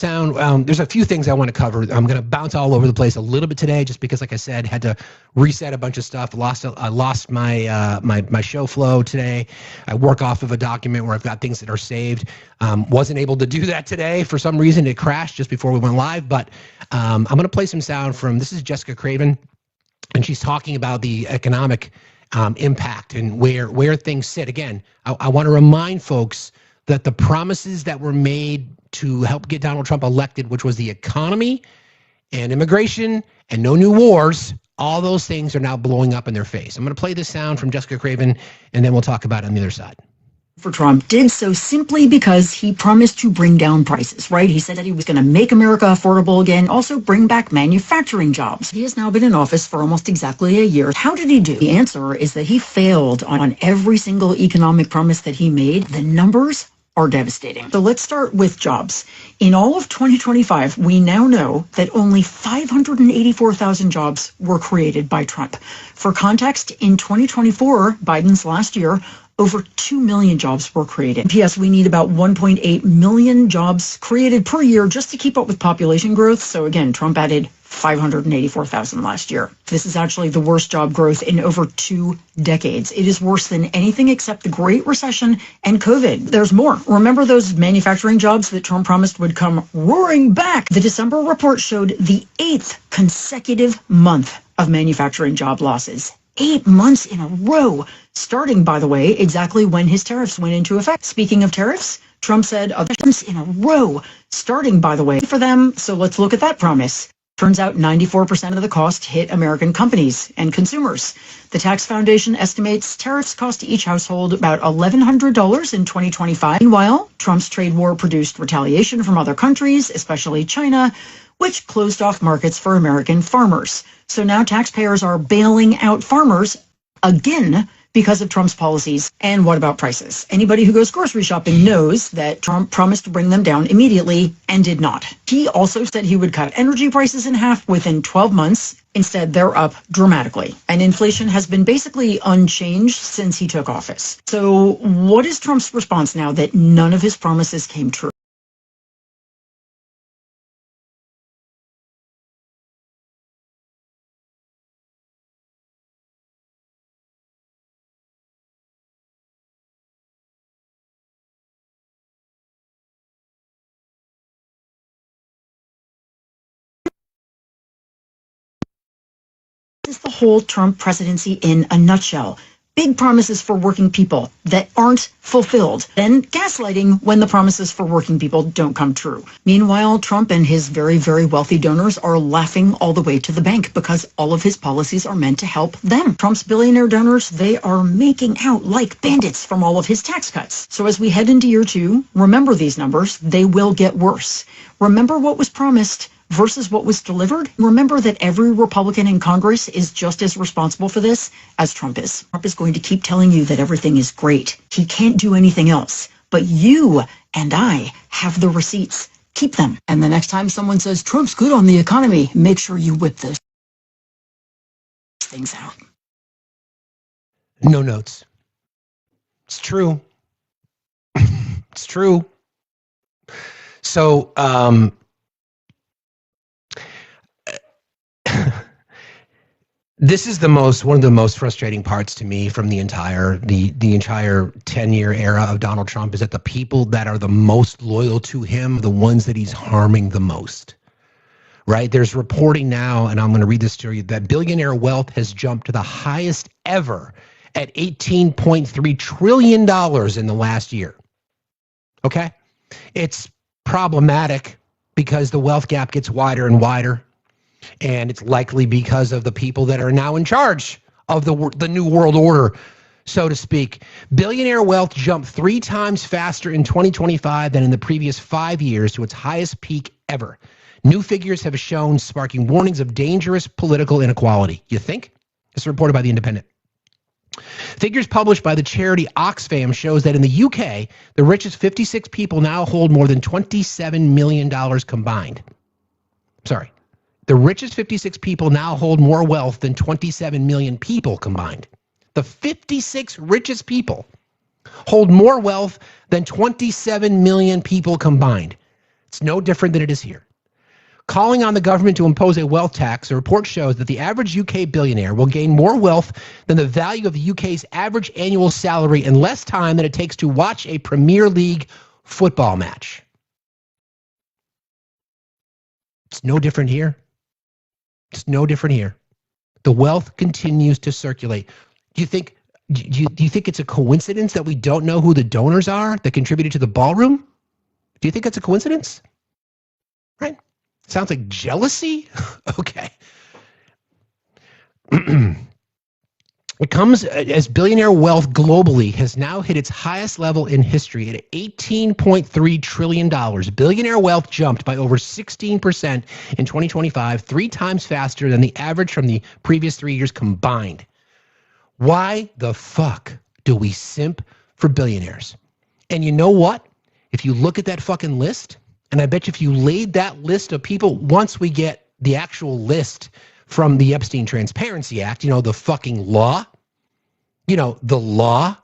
sound. There's a few things I want to cover. I'm going to bounce all over the place a little bit today, just because, like I said, had to reset a bunch of stuff. I lost my my show flow today. I work off of a document where I've got things that are saved. Wasn't able to do that today for some reason. It crashed just before we went live. But I'm going to play some sound from. This is Jessica Craven, and she's talking about the economic impact and where things sit. Again, I want to remind folks that the promises that were made to help get Donald Trump elected, which was the economy and immigration and no new wars, all those things are now blowing up in their face. I'm going to play this sound from Jessica Craven, and then we'll talk about it on the other side. For Trump did so simply because he promised to bring down prices, right? He said that he was going to make America affordable again, also bring back manufacturing jobs. He has now been in office for almost exactly a year. How did he do? The answer is that he failed on every single economic promise that he made. The numbers are devastating. So let's start with jobs. In all of 2025, we now know that only 584,000 jobs were created by Trump. For context, in 2024, Biden's last year, over 2 million jobs were created. P.S. we need about 1.8 million jobs created per year just to keep up with population growth. So again, Trump added 584,000 last year. This is actually the worst job growth in over 2 decades. It is worse than anything except the Great Recession and COVID. There's more. Remember those manufacturing jobs that Trump promised would come roaring back? The December report showed the 8th consecutive month of manufacturing job losses. 8 months in a row, starting, by the way, exactly when his tariffs went into effect. Speaking of tariffs, Trump said months in a row, starting, by the way, for them. So let's look at that promise. Turns out 94% of the cost hit American companies and consumers. The Tax Foundation estimates tariffs cost each household about $1,100 in 2025. Meanwhile, Trump's trade war produced retaliation from other countries, especially China, which closed off markets for American farmers. So now taxpayers are bailing out farmers again because of Trump's policies. And what about prices? Anybody who goes grocery shopping knows that Trump promised to bring them down immediately and did not. He also said he would cut energy prices in half within 12 months. Instead, they're up dramatically. And inflation has been basically unchanged since he took office. So what is Trump's response now that none of his promises came true? This is the whole Trump presidency in a nutshell. Big promises for working people that aren't fulfilled, then gaslighting when the promises for working people don't come true. Meanwhile, Trump and his very, very wealthy donors are laughing all the way to the bank because all of his policies are meant to help them. Trump's billionaire donors, they are making out like bandits from all of his tax cuts. So as we head into year 2, remember these numbers, they will get worse. Remember what was promised versus what was delivered. Remember that every Republican in Congress is just as responsible for this as Trump is. Trump is going to keep telling you that everything is great. He can't do anything else. But you and I have the receipts. Keep them. And the next time someone says Trump's good on the economy, make sure you whip those things out. No notes. It's true. It's true. So, this is one of the most frustrating parts to me from the entire 10-year era of Donald Trump is that the people that are the most loyal to him are the ones that he's harming the most, right? There's reporting now, and I'm going to read this to you, that billionaire wealth has jumped to the highest ever at $18.3 trillion in the last year. Okay? It's problematic because the wealth gap gets wider and wider. And it's likely because of the people that are now in charge of the new world order, so to speak. Billionaire wealth jumped 3 times faster in 2025 than in the previous 5 years to its highest peak ever. New figures have shown sparking warnings of dangerous political inequality. You think? This is reported by The Independent. Figures published by the charity Oxfam shows that in the UK, the richest 56 people now hold more than $27 million combined. Sorry. The richest 56 people now hold more wealth than 27 million people combined. The 56 richest people hold more wealth than 27 million people combined. It's no different than it is here. Calling on the government to impose a wealth tax, the report shows that the average UK billionaire will gain more wealth than the value of the UK's average annual salary in less time than it takes to watch a Premier League football match. It's no different here. It's no different here. The wealth continues to circulate. Do you think it's a coincidence that we don't know who the donors are that contributed to the ballroom? Do you think it's a coincidence? Right? Sounds like jealousy? Okay. It comes as billionaire wealth globally has now hit its highest level in history at $18.3 trillion. Billionaire wealth jumped by over 16% in 2025, 3 times faster than the average from the previous 3 years combined. Why the fuck do we simp for billionaires? And you know what? If you look at that fucking list, and I bet you if you laid that list of people, once we get the actual list from the Epstein Transparency Act, the fucking law, the law,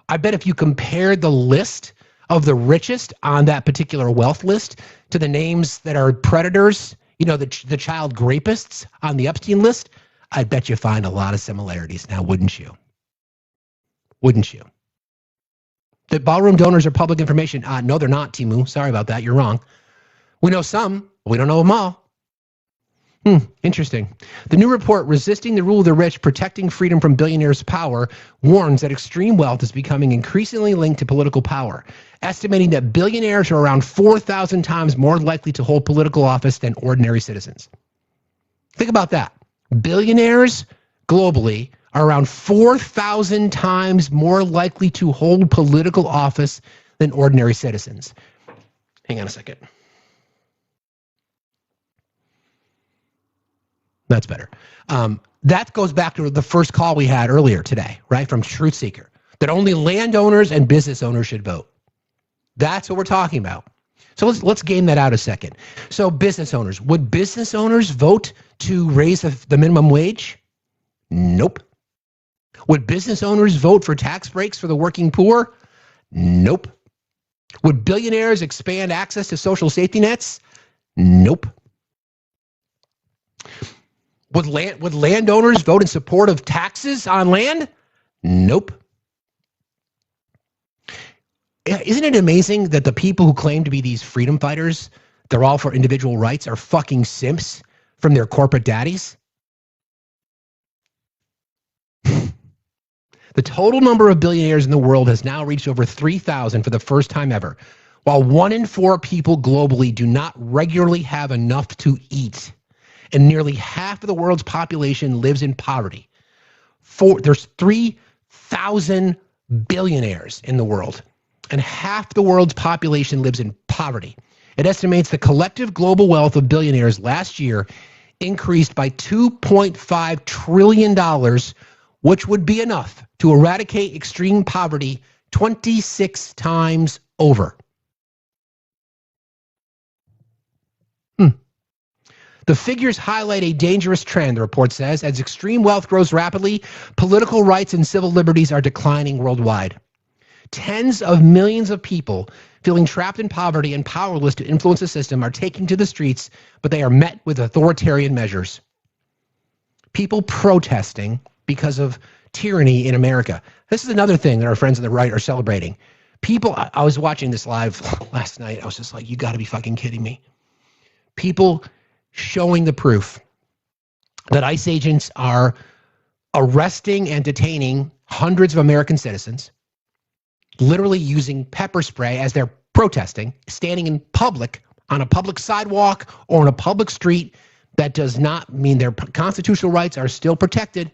I bet if you compared the list of the richest on that particular wealth list to the names that are predators, the child rapists on the Epstein list, I bet you find a lot of similarities now, wouldn't you? Wouldn't you? The ballroom donors are public information. No, they're not, Timu. Sorry about that. You're wrong. We know some, but we don't know them all. Interesting. The new report, Resisting the Rule of the Rich, Protecting Freedom from Billionaires' Power, warns that extreme wealth is becoming increasingly linked to political power, estimating that billionaires are around 4,000 times more likely to hold political office than ordinary citizens. Think about that. Billionaires globally are around 4,000 times more likely to hold political office than ordinary citizens. Hang on a second. That's better. That goes back to the first call we had earlier today, right, from Truth Seeker, that only landowners and business owners should vote. That's what we're talking about. So let's game that out a second. So business owners, would business owners vote to raise the minimum wage? Nope. Would business owners vote for tax breaks for the working poor? Nope. Would billionaires expand access to social safety nets? Nope. Would landowners vote in support of taxes on land? Nope. Isn't it amazing that the people who claim to be these freedom fighters, they're all for individual rights, are fucking simps from their corporate daddies? The total number of billionaires in the world has now reached over 3,000 for the first time ever, while 1 in 4 people globally do not regularly have enough to eat. And nearly half of the world's population lives in poverty. There's 3,000 billionaires in the world, and half the world's population lives in poverty. It estimates the collective global wealth of billionaires last year increased by $2.5 trillion, which would be enough to eradicate extreme poverty 26 times over. The figures highlight a dangerous trend, the report says. As extreme wealth grows rapidly, political rights and civil liberties are declining worldwide. Tens of millions of people feeling trapped in poverty and powerless to influence the system are taking to the streets, but they are met with authoritarian measures. People protesting because of tyranny in America. This is another thing that our friends on the right are celebrating. People, I was watching this live last night. I was just like, you got to be fucking kidding me. People showing the proof that ICE agents are arresting and detaining hundreds of American citizens, literally using pepper spray as they're protesting, standing in public on a public sidewalk or on a public street. That does not mean their constitutional rights are still protected.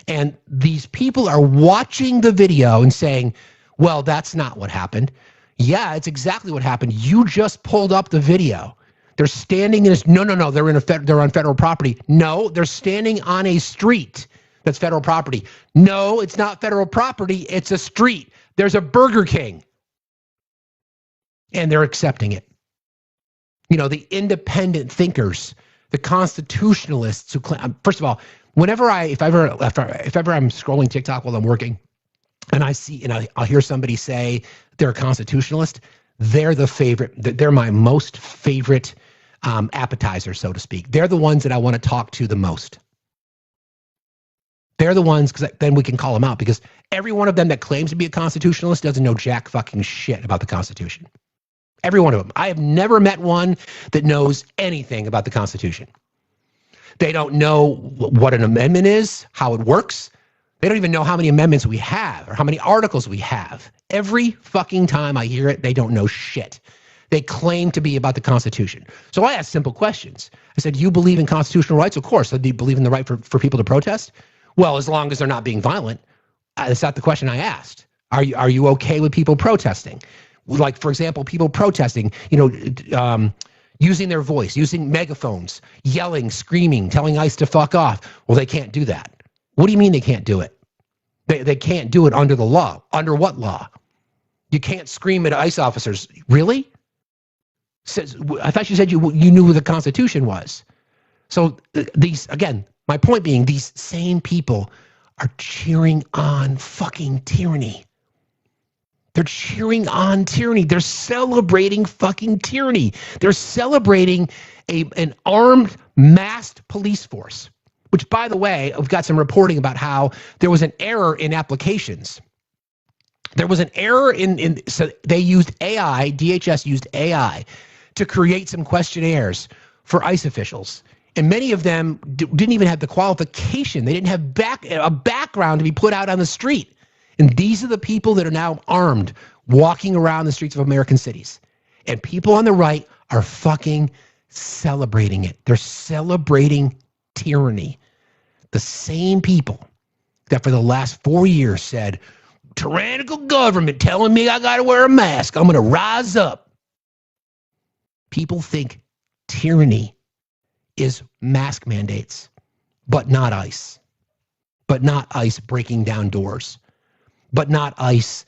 And these people are watching the video and saying, well, that's not what happened. Yeah, it's exactly what happened. You just pulled up the video. They're standing in a, no, they're on federal property. No, they're standing on a street that's federal property. No, it's not federal property. It's a street. There's a Burger King. And they're accepting it. The independent thinkers, the constitutionalists who claim, first of all, if ever I'm scrolling TikTok while I'm working and I see, I'll hear somebody say they're a constitutionalist, they're the favorite. They're my most favorite appetizer, so to speak. They're the ones that I want to talk to the most. They're the ones, because then we can call them out, because every one of them that claims to be a constitutionalist doesn't know jack fucking shit about the Constitution. Every one of them. I have never met one that knows anything about the Constitution. They don't know what an amendment is, how it works. They don't even know how many amendments we have or how many articles we have. Every fucking time I hear it, they don't know shit. They claim to be about the Constitution. So I asked simple questions. I said, you believe in constitutional rights? Of course. So do you believe in the right for people to protest? Well, as long as they're not being violent. That's not the question I asked. Are you okay with people protesting? Like, for example, people protesting, using their voice, using megaphones, yelling, screaming, telling ICE to fuck off. Well, they can't do that. What do you mean they can't do it? They can't do it under the law. Under what law? You can't scream at ICE officers. Really? I thought you said you knew what the Constitution was. So these, again, my point being, these same people are cheering on fucking tyranny. They're cheering on tyranny. They're celebrating fucking tyranny. They're celebrating an armed, masked police force, which, by the way, I've got some reporting about how there was an error in applications. There was an error so they used AI, DHS used AI to create some questionnaires for ICE officials. And many of them didn't even have the qualification. They didn't have a background to be put out on the street. And these are the people that are now armed, walking around the streets of American cities. And people on the right are fucking celebrating it. They're celebrating tyranny. The same people that for the last 4 years said, tyrannical government telling me I got to wear a mask, I'm going to rise up. People think tyranny is mask mandates, but not ICE. But not ICE breaking down doors. But not ICE,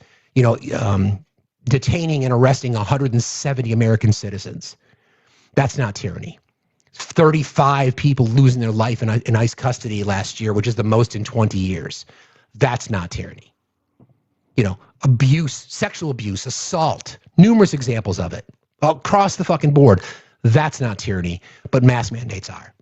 detaining and arresting 170 American citizens. That's not tyranny. 35 people losing their life in ICE custody last year, which is the most in 20 years. That's not tyranny. Abuse, sexual abuse, assault, numerous examples of it across the fucking board. That's not tyranny, but mask mandates are.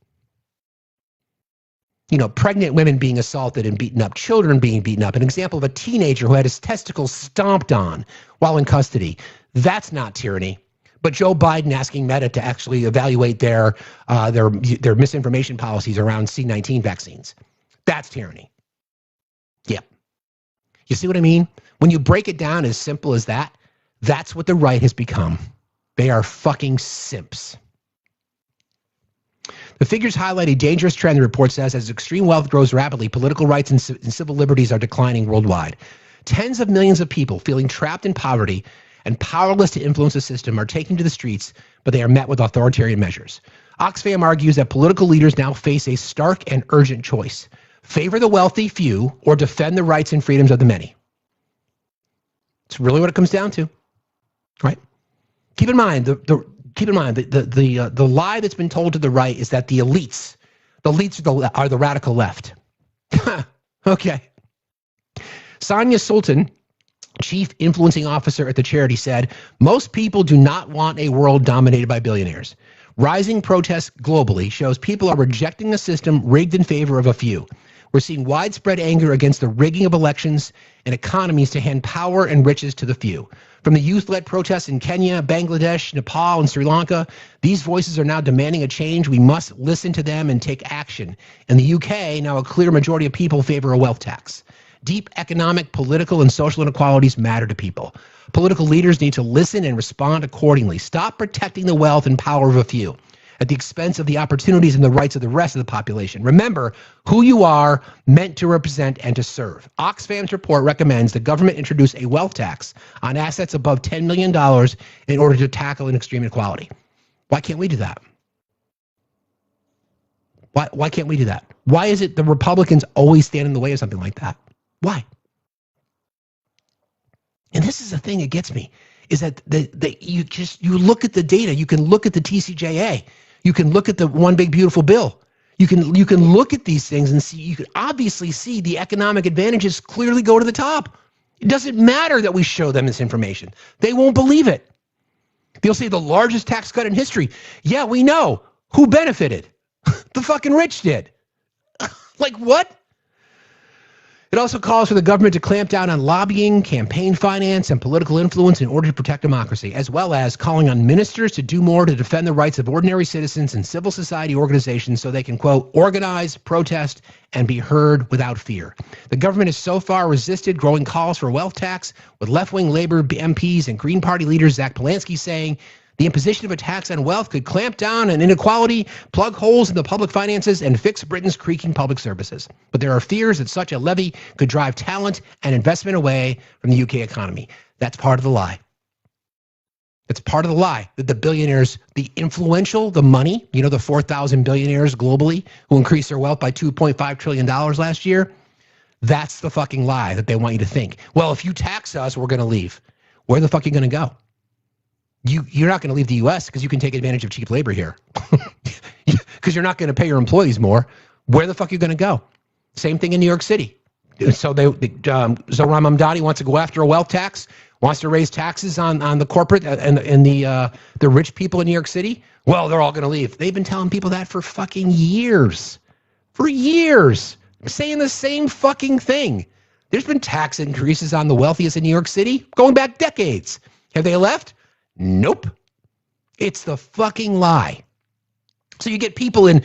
Pregnant women being assaulted and beaten up, children being beaten up, an example of a teenager who had his testicles stomped on while in custody. That's not tyranny. But Joe Biden asking Meta to actually evaluate their misinformation policies around C-19 vaccines. That's tyranny. Yeah. You see what I mean? When you break it down as simple as that, that's what the right has become. They are fucking simps. The figures highlight a dangerous trend, the report says, as extreme wealth grows rapidly, political rights and civil liberties are declining worldwide. Tens of millions of people feeling trapped in poverty and powerless to influence the system are taken to the streets, but they are met with authoritarian measures. Oxfam argues that political leaders now face a stark and urgent choice: favor the wealthy few or defend the rights and freedoms of the many. It's really what it comes down to, right? Keep in mind, the lie that's been told to the right is that the elites are the radical left. Okay. Sonia Sultan, chief influencing officer at the charity, said, most people do not want a world dominated by billionaires. Rising protests globally shows people are rejecting a system rigged in favor of a few. We're seeing widespread anger against the rigging of elections and economies to hand power and riches to the few. From the youth-led protests in Kenya, Bangladesh, Nepal, and Sri Lanka, these voices are now demanding a change. We must listen to them and take action. In the UK, now a clear majority of people favor a wealth tax. Deep economic, political, and social inequalities matter to people. Political leaders need to listen and respond accordingly. Stop protecting the wealth and power of a few at the expense of the opportunities and the rights of the rest of the population. Remember who you are meant to represent and to serve. Oxfam's report recommends the government introduce a wealth tax on assets above $10 million in order to tackle an extreme inequality. Why can't we do that? Why can't we do that? Why is it the Republicans always stand in the way of something like that? Why? And this is the thing that gets me, is that you look at the data. You can look at the TCJA. You can look at the One Big Beautiful Bill. You can look at these things and see. You can obviously see the economic advantages clearly go to the top. It doesn't matter that we show them this information. They won't believe it. They'll say the largest tax cut in history. Yeah, we know. Who benefited? The fucking rich did. Like what? It also calls for the government to clamp down on lobbying, campaign finance, and political influence in order to protect democracy, as well as calling on ministers to do more to defend the rights of ordinary citizens and civil society organizations so they can, quote, organize, protest, and be heard without fear. The government has so far resisted growing calls for a wealth tax, with left-wing Labor MPs and Green Party leader Zach Polanski saying the imposition of a tax on wealth could clamp down on inequality, plug holes in the public finances, and fix Britain's creaking public services. But there are fears that such a levy could drive talent and investment away from the UK economy. That's part of the lie. That's part of the lie that the billionaires, the influential, the money, you know, the 4,000 billionaires globally who increased their wealth by $2.5 trillion last year, that's the fucking lie that they want you to think. Well, if you tax us, we're going to leave. Where the fuck are you going to go? You're not going to leave the U.S. because you can take advantage of cheap labor here. Because you're not going to pay your employees more. Where the fuck are you going to go? Same thing in New York City. So Zohran Mamdani wants to go after a wealth tax, wants to raise taxes on the corporate and the rich people in New York City. Well, they're all going to leave. They've been telling people that for fucking years. For years. Saying the same fucking thing. There's been tax increases on the wealthiest in New York City going back decades. Have they left? Nope. It's the fucking lie. So you get people in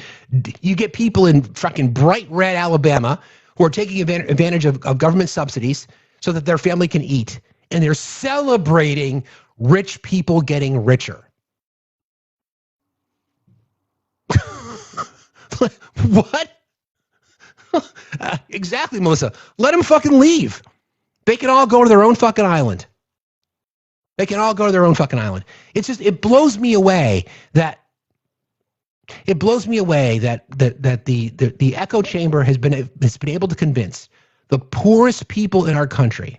fucking bright red Alabama who are taking advantage of government subsidies so that their family can eat. And they're celebrating rich people getting richer. What? Exactly, Melissa. Let them fucking leave. They can all go to their own fucking island. They can all go to their own fucking island. It's just, it blows me away that the echo chamber has been able to convince the poorest people in our country,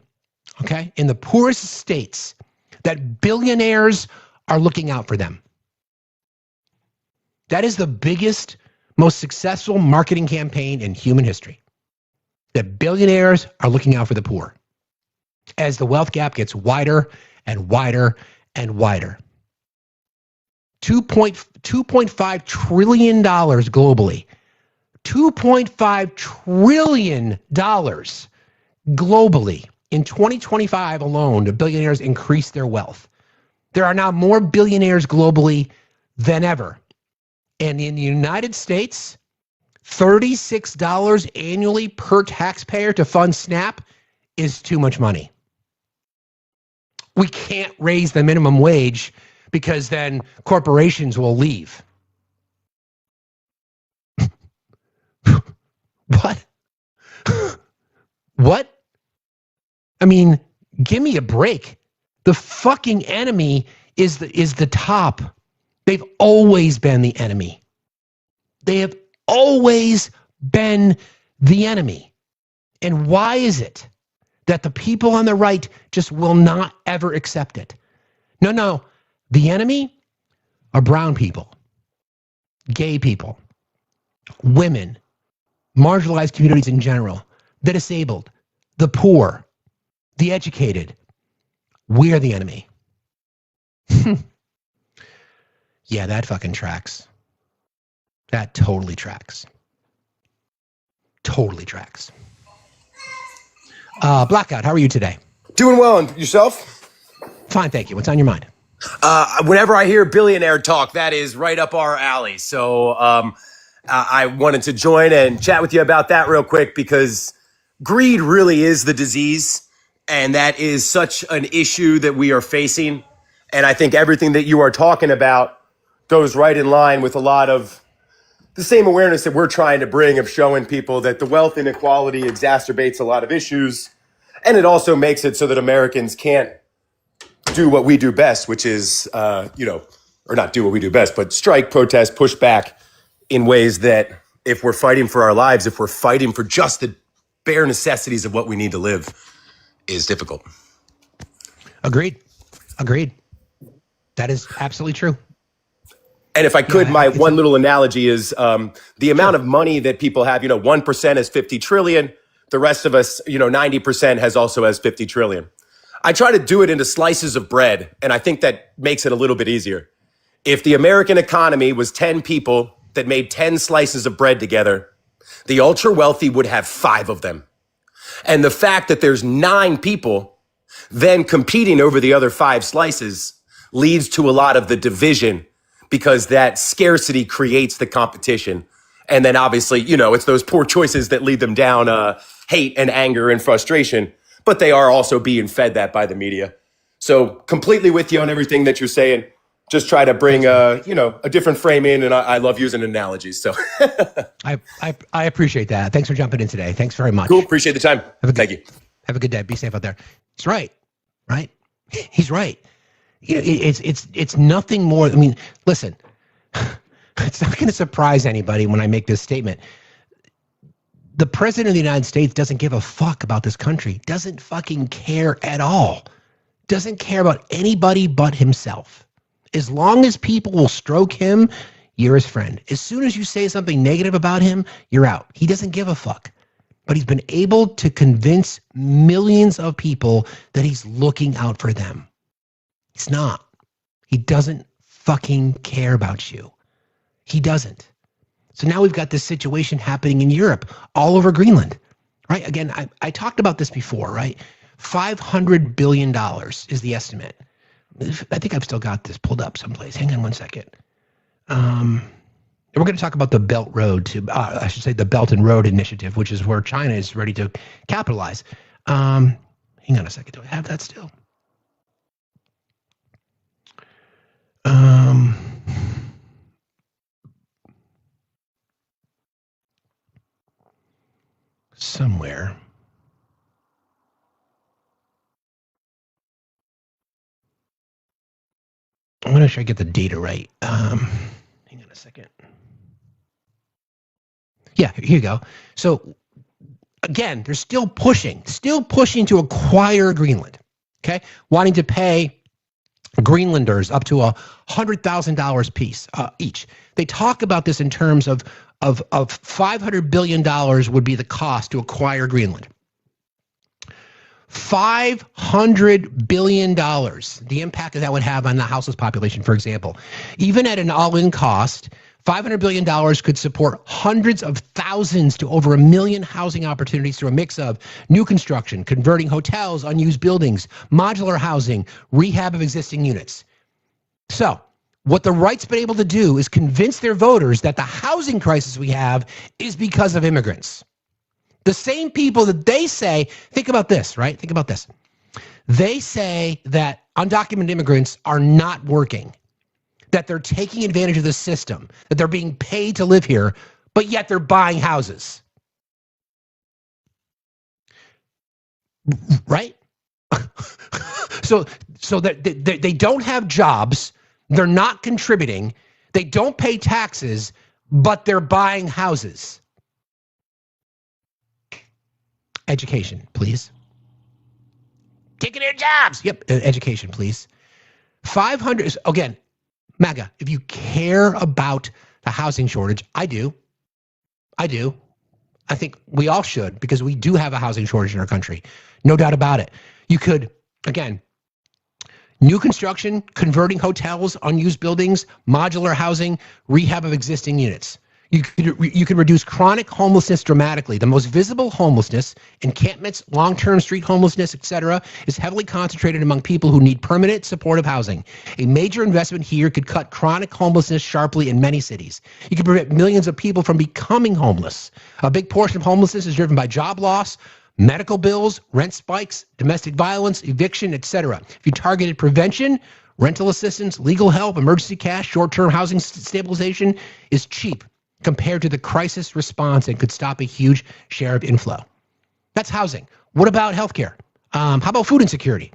okay, in the poorest states, that billionaires are looking out for them. That is the biggest, most successful marketing campaign in human history. That billionaires are looking out for the poor. As the wealth gap gets wider and wider and wider. $2.5 trillion globally. $2.5 trillion globally. In 2025 alone, the billionaires increased their wealth. There are now more billionaires globally than ever. And in the United States, $36 annually per taxpayer to fund SNAP is too much money. We can't raise the minimum wage because then corporations will leave. What? What? I mean, give me a break. The fucking enemy is the top. They've always been the enemy. They have always been the enemy. And why is it that the people on the right just will not ever accept it? No. The enemy are brown people, gay people, women, marginalized communities in general, the disabled, the poor, the educated. We're the enemy. Yeah, that fucking tracks. That totally tracks. Totally tracks. Blackout, how are you today? Doing well, and yourself? Fine, thank you. What's on your mind? Whenever I hear billionaire talk, that is right up our alley. So I wanted to join and chat with you about that real quick because greed really is the disease, and that is such an issue that we are facing. And I think everything that you are talking about goes right in line with a lot of the same awareness that we're trying to bring of showing people that the wealth inequality exacerbates a lot of issues. And it also makes it so that Americans can't do what we do best, which is, or not do what we do best, but strike, protest, push back in ways that if we're fighting for our lives, if we're fighting for just the bare necessities of what we need to live, is difficult. Agreed. That is absolutely true. And if I could, my one little analogy is the amount of money that people have, 1% is 50 trillion. The rest of us, 90% has 50 trillion. I try to do it into slices of bread, and I think that makes it a little bit easier. If the American economy was 10 people that made 10 slices of bread together, the ultra wealthy would have 5 of them. And the fact that there's 9 people then competing over the other 5 slices leads to a lot of the division, because that scarcity creates the competition. And then obviously, it's those poor choices that lead them down hate and anger and frustration, but they are also being fed that by the media. So completely with you on everything that you're saying. Just try to bring a different frame in, and I love using analogies. So I appreciate that. Thanks for jumping in today. Thanks very much. Cool. Appreciate the time. Thank you. Have a good day. Be safe out there. He's right. Right? He's right. It's nothing more. I mean, listen, it's not going to surprise anybody when I make this statement. The president of the United States doesn't give a fuck about this country. Doesn't fucking care at all. Doesn't care about anybody but himself. As long as people will stroke him, you're his friend. As soon as you say something negative about him, you're out. He doesn't give a fuck. But he's been able to convince millions of people that he's looking out for them. He's not. He doesn't fucking care about you. He doesn't. So now we've got this situation happening in Europe, all over Greenland, right? Again, I talked about this before, right? $500 billion is the estimate. I think I've still got this pulled up someplace. Hang on one second. And we're going to talk about the Belt Road I should say the Belt and Road Initiative, which is where China is ready to capitalize. Hang on a second. Do I have that still? Somewhere. I'm going to try to get the data right. Hang on a second. Yeah, here you go. So again, they're still pushing to acquire Greenland. Okay, wanting to pay Greenlanders up to $100,000 each. They talk about this in terms of $500 billion would be the cost to acquire Greenland. $500 billion, the impact that would have on the household population, for example. Even at an all-in cost, $500 billion could support hundreds of thousands to over 1 million housing opportunities through a mix of new construction, converting hotels, unused buildings, modular housing, rehab of existing units. So what the right's been able to do is convince their voters that the housing crisis we have is because of immigrants. The same people that they say, think about this, right? Think about this. They say that undocumented immigrants are not working, that they're taking advantage of the system, that they're being paid to live here, but yet they're buying houses. Right? So that they don't have jobs, they're not contributing, they don't pay taxes, but they're buying houses. Education, please. Taking their jobs. Yep, education, please. 500, again, MAGA, if you care about the housing shortage, I do. I think we all should, because we do have a housing shortage in our country. No doubt about it. You could, again, new construction, converting hotels, unused buildings, modular housing, rehab of existing units. You could reduce chronic homelessness dramatically. The most visible homelessness, encampments, long-term street homelessness, etc., is heavily concentrated among people who need permanent supportive housing. A major investment here could cut chronic homelessness sharply in many cities. You could prevent millions of people from becoming homeless. A big portion of homelessness is driven by job loss, medical bills, rent spikes, domestic violence, eviction, etc. If you targeted prevention, rental assistance, legal help, emergency cash, short-term housing stabilization is cheap compared to the crisis response and could stop a huge share of inflow. That's housing. What about healthcare? How about food insecurity?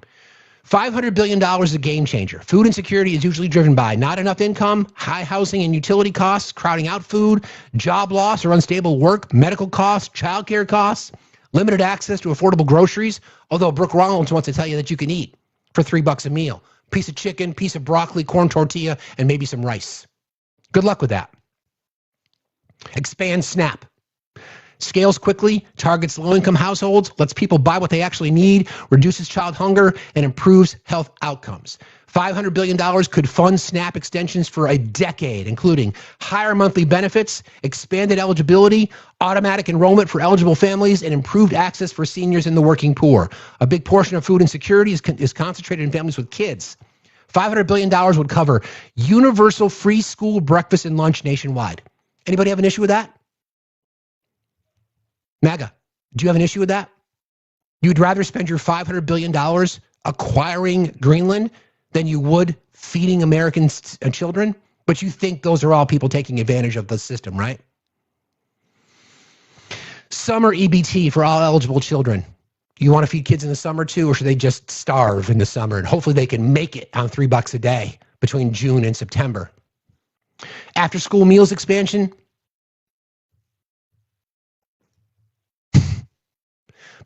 $500 billion is a game changer. Food insecurity is usually driven by not enough income, high housing and utility costs, crowding out food, job loss or unstable work, medical costs, childcare costs, limited access to affordable groceries, although Brooke Rollins wants to tell you that you can eat for $3 a meal. Piece of chicken, piece of broccoli, corn tortilla, and maybe some rice. Good luck with that. Expand SNAP. scales quickly, targets low-income households, lets people buy what they actually need, reduces child hunger, and improves health outcomes. $500 billion could fund SNAP extensions for a decade, including higher monthly benefits, expanded eligibility, automatic enrollment for eligible families, and improved access for seniors and the working poor. A big portion of food insecurity is concentrated in families with kids. $500 billion would cover universal free school breakfast and lunch nationwide. Anybody have an issue with that? MAGA, do you have an issue with that? You'd rather spend your $500 billion acquiring Greenland than you would feeding American children? But you think those are all people taking advantage of the system, right? Summer EBT for all eligible children. You want to feed kids in the summer too, or should they just starve in the summer? And hopefully they can make it on $3 a day between June and September. After school meals expansion.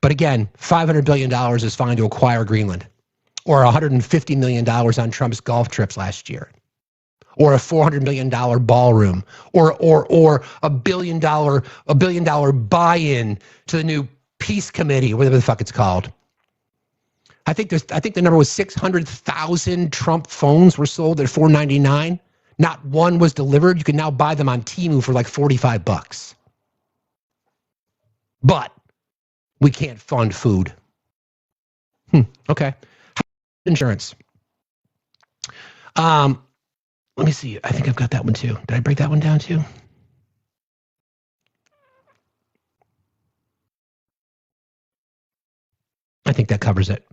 But again, $500 billion is fine to acquire Greenland, or $150 million on Trump's golf trips last year, or a $400 million ballroom, or $1 billion buy-in to the new peace committee, whatever the fuck it's called. I think the number was 600,000 Trump phones were sold at $499. Not one was delivered. You can now buy them on Temu for like $45. But we can't fund food. Okay. Insurance. Let me see. I think I've got that one too. Did I break that one down too? I think that covers it.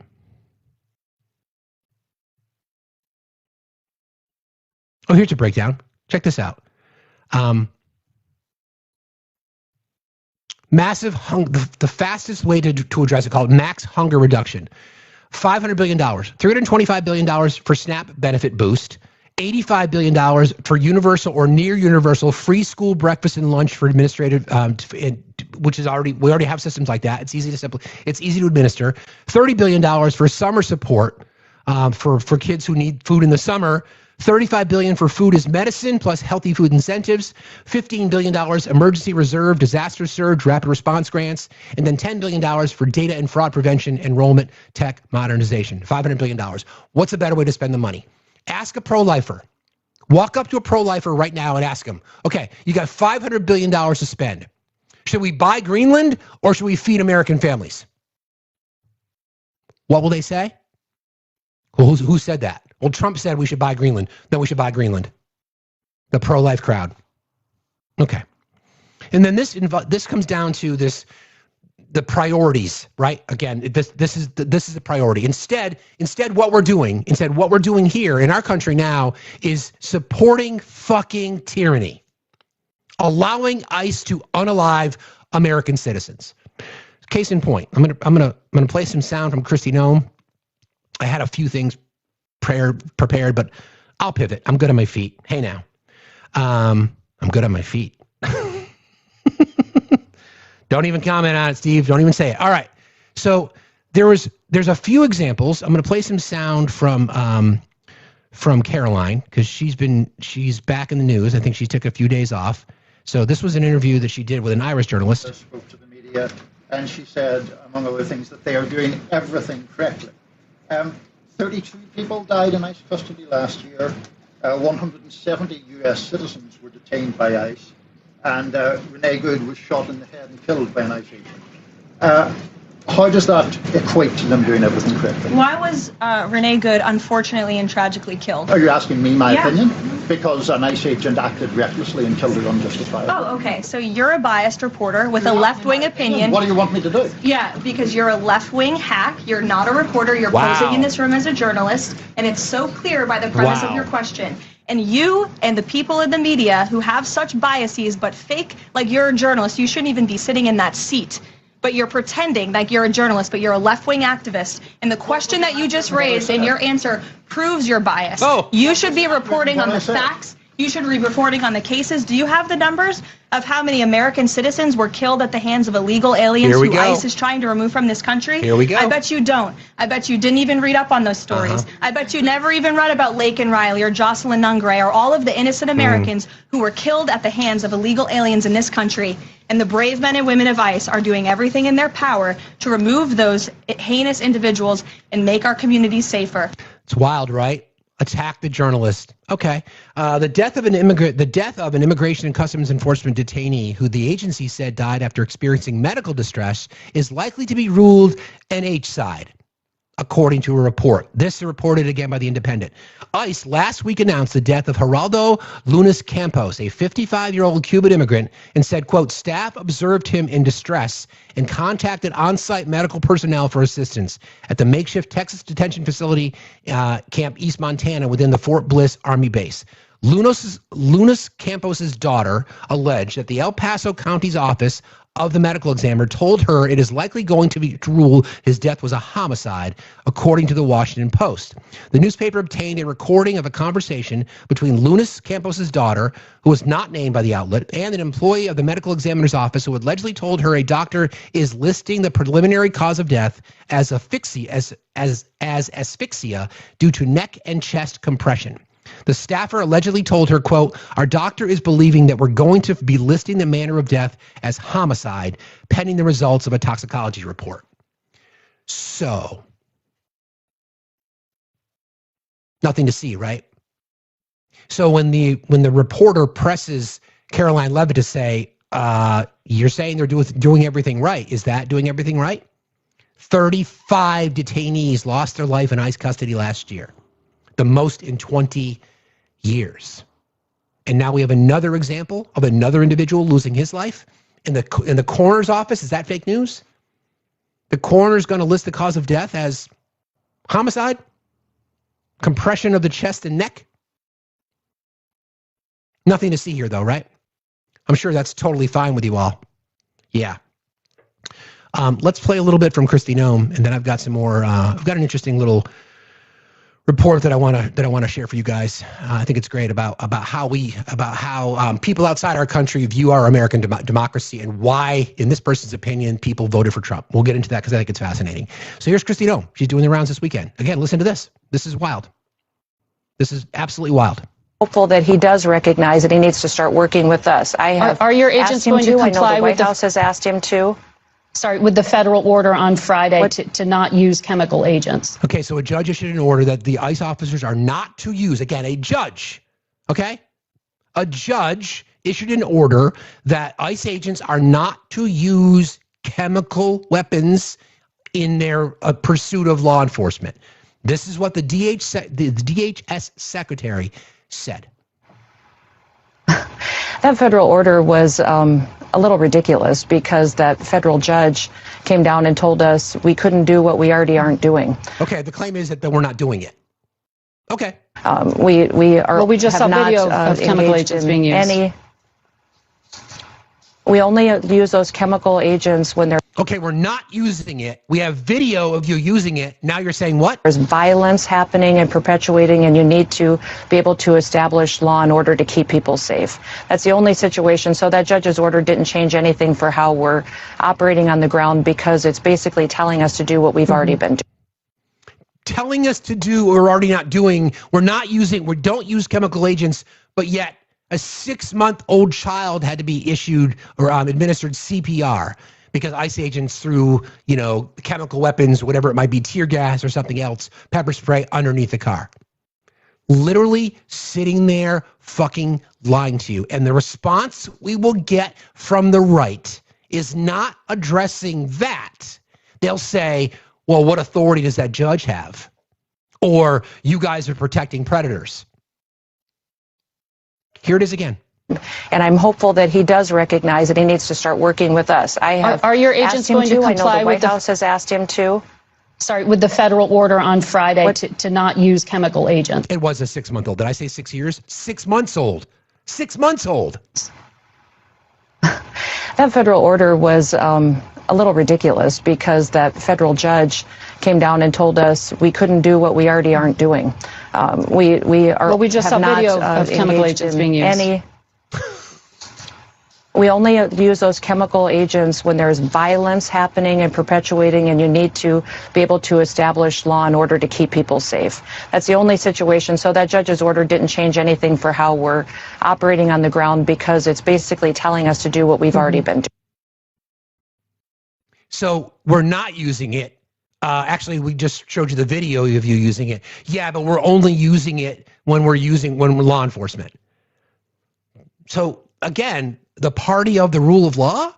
Oh, here's a breakdown. Check this out. Massive hunger, the fastest way to address it, called max hunger reduction. $500 billion, $325 billion for SNAP benefit boost, $85 billion for universal or near universal free school breakfast and lunch for administrative, which is we already have systems like that. It's easy to administer. $30 billion for summer support for kids who need food in the summer. $35 billion for food as medicine plus healthy food incentives, $15 billion emergency reserve, disaster surge, rapid response grants, and then $10 billion for data and fraud prevention, enrollment, tech modernization. $500 billion. What's a better way to spend the money? Ask a pro-lifer. Walk up to a pro-lifer right now and ask them, okay, you got $500 billion to spend. Should we buy Greenland or should we feed American families? What will they say? Well, who said that? Well, Trump said we should buy Greenland. Then we should buy Greenland. The pro-life crowd. Okay. And then this comes down to the priorities, right? Again, this is the priority. Instead what we're doing here in our country now is supporting fucking tyranny, allowing ICE to unalive American citizens. Case in point, I'm gonna play some sound from Kristi Noem. I had a few things prepared, but I'll pivot. I'm good on my feet. Hey now, I'm good on my feet. Don't even comment on it, Steve. Don't even say it. All right. So there's a few examples. I'm going to play some sound from Caroline because she's back in the news. I think she took a few days off. So this was an interview that she did with an Irish journalist. I spoke to the media, and she said, among other things, that they are doing everything correctly. 32 people died in ICE custody last year. 170 U.S. citizens were detained by ICE. And Renee Good was shot in the head and killed by an ICE agent. How does that equate to them doing everything correctly? Why was Renee Good unfortunately and tragically killed? Are you asking me my opinion? Because an ICE agent acted recklessly and killed her unjustifiably. Oh, okay. So you're a biased reporter with a left-wing opinion. What do you want me to do? Yeah, because you're a left-wing hack. You're not a reporter. You're posing in this room as a journalist. And it's so clear by the premise of your question. And you and the people in the media who have such biases but fake like you're a journalist, you shouldn't even be sitting in that seat. But you're pretending like you're a journalist, but you're a left-wing activist. And the question that you just raised and your answer proves your bias. You should be reporting on the facts You should be reporting on the cases. Do you have the numbers of how many American citizens were killed at the hands of illegal aliens who ICE is trying to remove from this country? Here we go. I bet you don't. I bet you didn't even read up on those stories. I bet you never even read about Lake and Riley or Jocelyn Nungray or all of the innocent Americans who were killed at the hands of illegal aliens in this country. And the brave men and women of ICE are doing everything in their power to remove those heinous individuals and make our communities safer. It's wild, right? Attack the journalist. Okay. The death of an Immigration and Customs Enforcement detainee who the agency said died after experiencing medical distress is likely to be ruled an H side, according to a report. This is reported again by The Independent. ICE last week announced the death of Geraldo Lunas Campos, a 55-year-old Cuban immigrant, and said, quote, staff observed him in distress and contacted on-site medical personnel for assistance at the makeshift Texas detention facility, Camp East Montana, within the Fort Bliss Army base. Lunas Campos's daughter alleged that the El Paso County's office of the medical examiner told her it is likely going to rule his death was a homicide, according to the Washington Post. The newspaper obtained a recording of a conversation between Lunas Campos's daughter, who was not named by the outlet, and an employee of the medical examiner's office who allegedly told her a doctor is listing the preliminary cause of death as asphyxia due to neck and chest compression. The staffer allegedly told her, quote, our doctor is believing that we're going to be listing the manner of death as homicide, pending the results of a toxicology report. So, nothing to see, right? So when the reporter presses Caroline Levitt to say, you're saying they're doing everything right. Is that doing everything right? 35 detainees lost their life in ICE custody last year. The most in 20 years. And now we have another example of another individual losing his life in the coroner's office. Is that fake news? The coroner's going to list the cause of death as homicide, compression of the chest and neck. Nothing to see here though, right? I'm sure that's totally fine with you all. Yeah. Let's play a little bit from Kristi Noem, and then I've got some more. I've got an interesting little report that I want to share for you guys. I think it's great about how people outside our country view our American democracy and why, in this person's opinion, people voted for Trump. We'll get into that because I think it's fascinating. So here's Kristi Noem. She's doing the rounds this weekend. Again, listen to this. This is wild. This is absolutely wild. Hopeful that he does recognize that he needs to start working with us. Are your agents going to comply I know the with White House has asked him to. Sorry, with the federal order on Friday to not use chemical agents? Okay, so a judge issued an order that the ICE officers are not to use, again, a judge, okay? A judge issued an order that ICE agents are not to use chemical weapons in their pursuit of law enforcement. This is what the DHS secretary said. That federal order was a little ridiculous because that federal judge came down and told us we couldn't do what we already aren't doing. Okay, the claim is that we're not doing it. Okay. We are. Well, we just saw video of chemical agents being used. We only use those chemical agents when they're. Okay, we're not using it. We have video of you using it. Now you're saying what? There's violence happening and perpetuating, and you need to be able to establish law and order to keep people safe. That's the only situation. So that judge's order didn't change anything for how we're operating on the ground because it's basically telling us to do what we've already been doing. Telling us to do what we're already not doing. We don't use chemical agents, but yet a 6-month-old child had to be issued or administered CPR. Because ICE agents threw, chemical weapons, whatever it might be, tear gas or something else, pepper spray underneath the car. Literally sitting there fucking lying to you. And the response we will get from the right is not addressing that. They'll say, well, what authority does that judge have? Or you guys are protecting predators. Here it is again. And I'm hopeful that he does recognize that he needs to start working with us. Are your agents going to comply I know the White with House has asked him to. Sorry, with the federal order on Friday to not use chemical agents? It was a 6-month-old. Did I say 6 years? 6 months old. 6 months old. That federal order was a a little ridiculous because that federal judge came down and told us we couldn't do what we already aren't doing. We just saw video of chemical agents being used. We only use those chemical agents when there's violence happening and perpetuating, and you need to be able to establish law and order to keep people safe. That's the only situation. So that judge's order didn't change anything for how we're operating on the ground because it's basically telling us to do what we've already been doing. So we're not using it. Actually, we just showed you the video of you using it. Yeah, but we're only using it when we're law enforcement. So again, the party of the rule of law.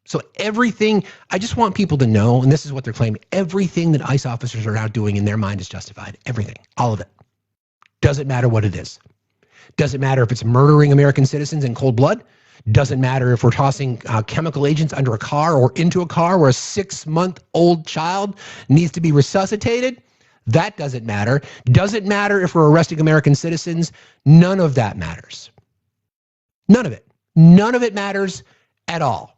So everything, I just want people to know, and this is what they're claiming, everything that ICE officers are now doing in their mind is justified. Everything, all of it. Doesn't matter what it is. Doesn't matter if it's murdering American citizens in cold blood. Doesn't matter if we're tossing chemical agents under a car or into a car where a 6-month-old child needs to be resuscitated. That doesn't matter. Doesn't matter if we're arresting American citizens. None of that matters. None of it. None of it matters at all.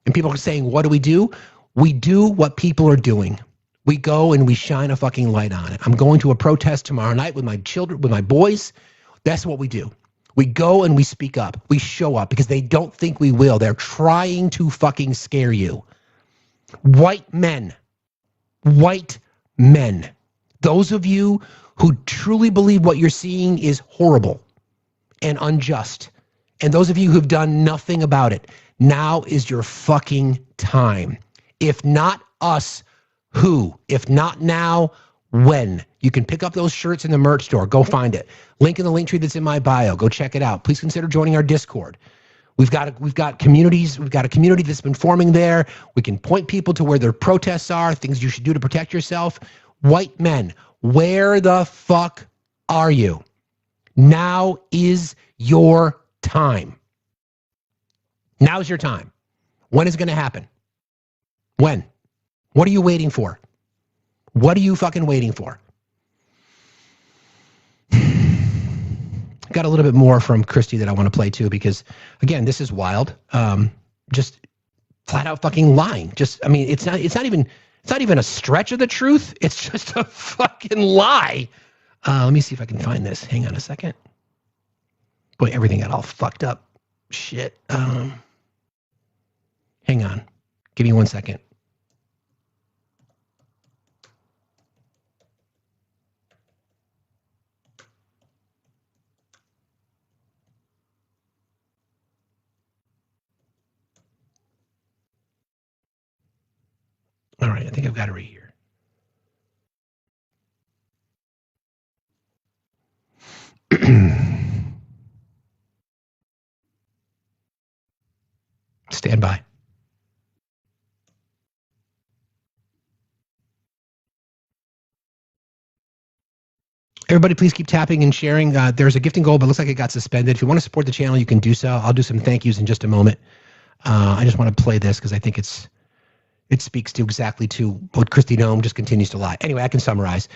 And people are saying, what do? We do what people are doing. We go and we shine a fucking light on it. I'm going to a protest tomorrow night with my children, with my boys. That's what we do. We go and we speak up. We show up because they don't think we will. They're trying to fucking scare you. White men. Those of you who truly believe what you're seeing is horrible and unjust. And those of you who've done nothing about it, now is your fucking time. If not us, who? If not now, when? You can pick up those shirts in the merch store. Go find it. Link in the link tree that's in my bio. Go check it out. Please consider joining our Discord. We've got communities. We've got a community that's been forming there. We can point people to where their protests are, things you should do to protect yourself. White men, where the fuck are you? Now is your time. Now's your time. When is it going to happen? When? What are you waiting for? What are you fucking waiting for? Got a little bit more from Christy that I want to play too, because again, this is wild. Just flat out fucking lying. Just, I mean, it's not even a stretch of the truth. It's just a fucking lie. Let me see if I can find this. Hang on a second. Boy, everything got all fucked up. Shit. Hang on. Give me 1 second. All right, I think I've got it right here. Stand by. Everybody, please keep tapping and sharing. There's a gifting goal, but it looks like it got suspended. If you want to support the channel, you can do so. I'll do some thank yous in just a moment. I just want to play this because I think it speaks to exactly to what Kristi Noem just continues to lie. Anyway, I can summarize.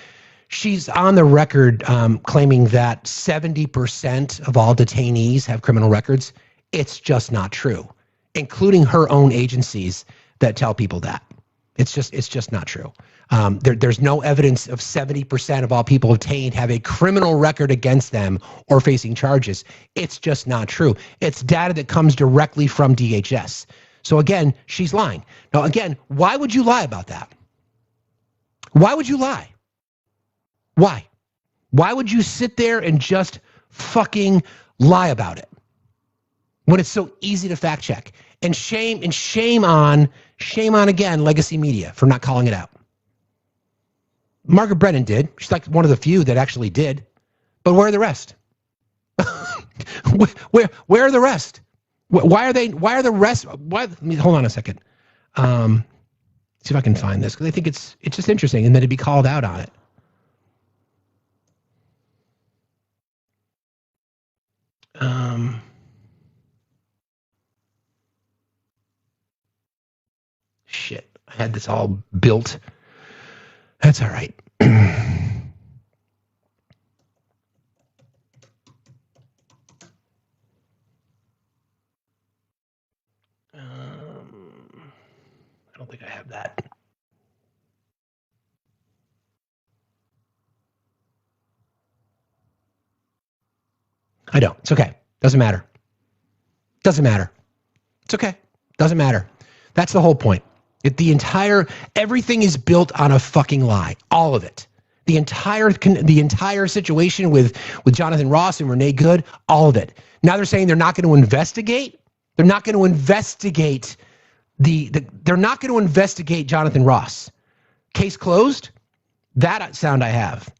She's on the record claiming that 70% of all detainees have criminal records. It's just not true, including her own agencies that tell people that. It's just not true. There's no evidence of 70% of all people detained have a criminal record against them or facing charges. It's just not true. It's data that comes directly from DHS. So again, she's lying. Now again, why would you lie about that? Why would you lie? Why? Why would you sit there and just fucking lie about it when it's so easy to fact check? And shame on again legacy media for not calling it out. Margaret Brennan did. She's like one of the few that actually did. But where are the rest? where are the rest? Why are the rest? Hold on a second. See if I can find this because I think it's just interesting and then to be called out on it. Shit, I had this all built. That's all right. don't think I have that. I don't. It's okay. Doesn't matter. Doesn't matter. It's okay. Doesn't matter. That's the whole point. Everything is built on a fucking lie. All of it. The entire situation with Jonathan Ross and Renee Good, all of it. Now they're saying they're not going to investigate. They're not going to investigate they're not going to investigate Jonathan Ross. Case closed. That sound I have.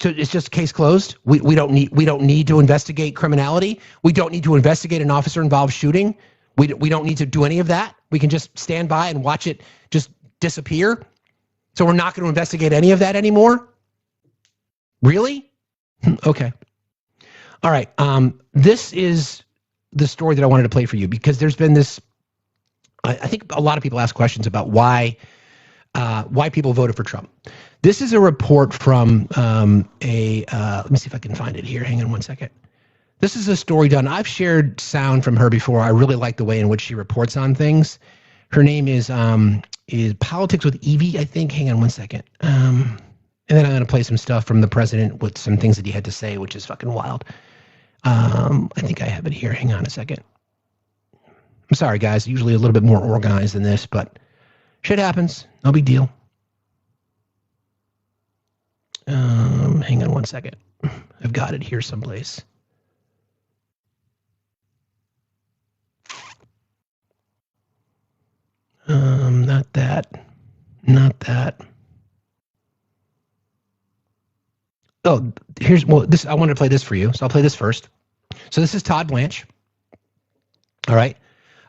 So it's just case closed. We don't need to investigate criminality. We don't need to investigate an officer involved shooting. We don't need to do any of that. We can just stand by and watch it just disappear. So we're not going to investigate any of that anymore? Really? Okay. All right. This is the story that I wanted to play for you because there's been this. I think a lot of people ask questions about why people voted for Trump. This is a report from let me see if I can find it here. Hang on one second. This is a story done. I've shared sound from her before. I really like the way in which she reports on things. Her name is Politics with Evie, I think. Hang on one second. And then I'm going to play some stuff from the president with some things that he had to say, which is fucking wild. I think I have it here. Hang on a second. I'm sorry, guys. Usually a little bit more organized than this, but shit happens. No big deal. Hang on one second. I've got it here someplace. Not that. Not that. Oh, this, I wanted to play this for you, so I'll play this first. So this is Todd Blanche. All right.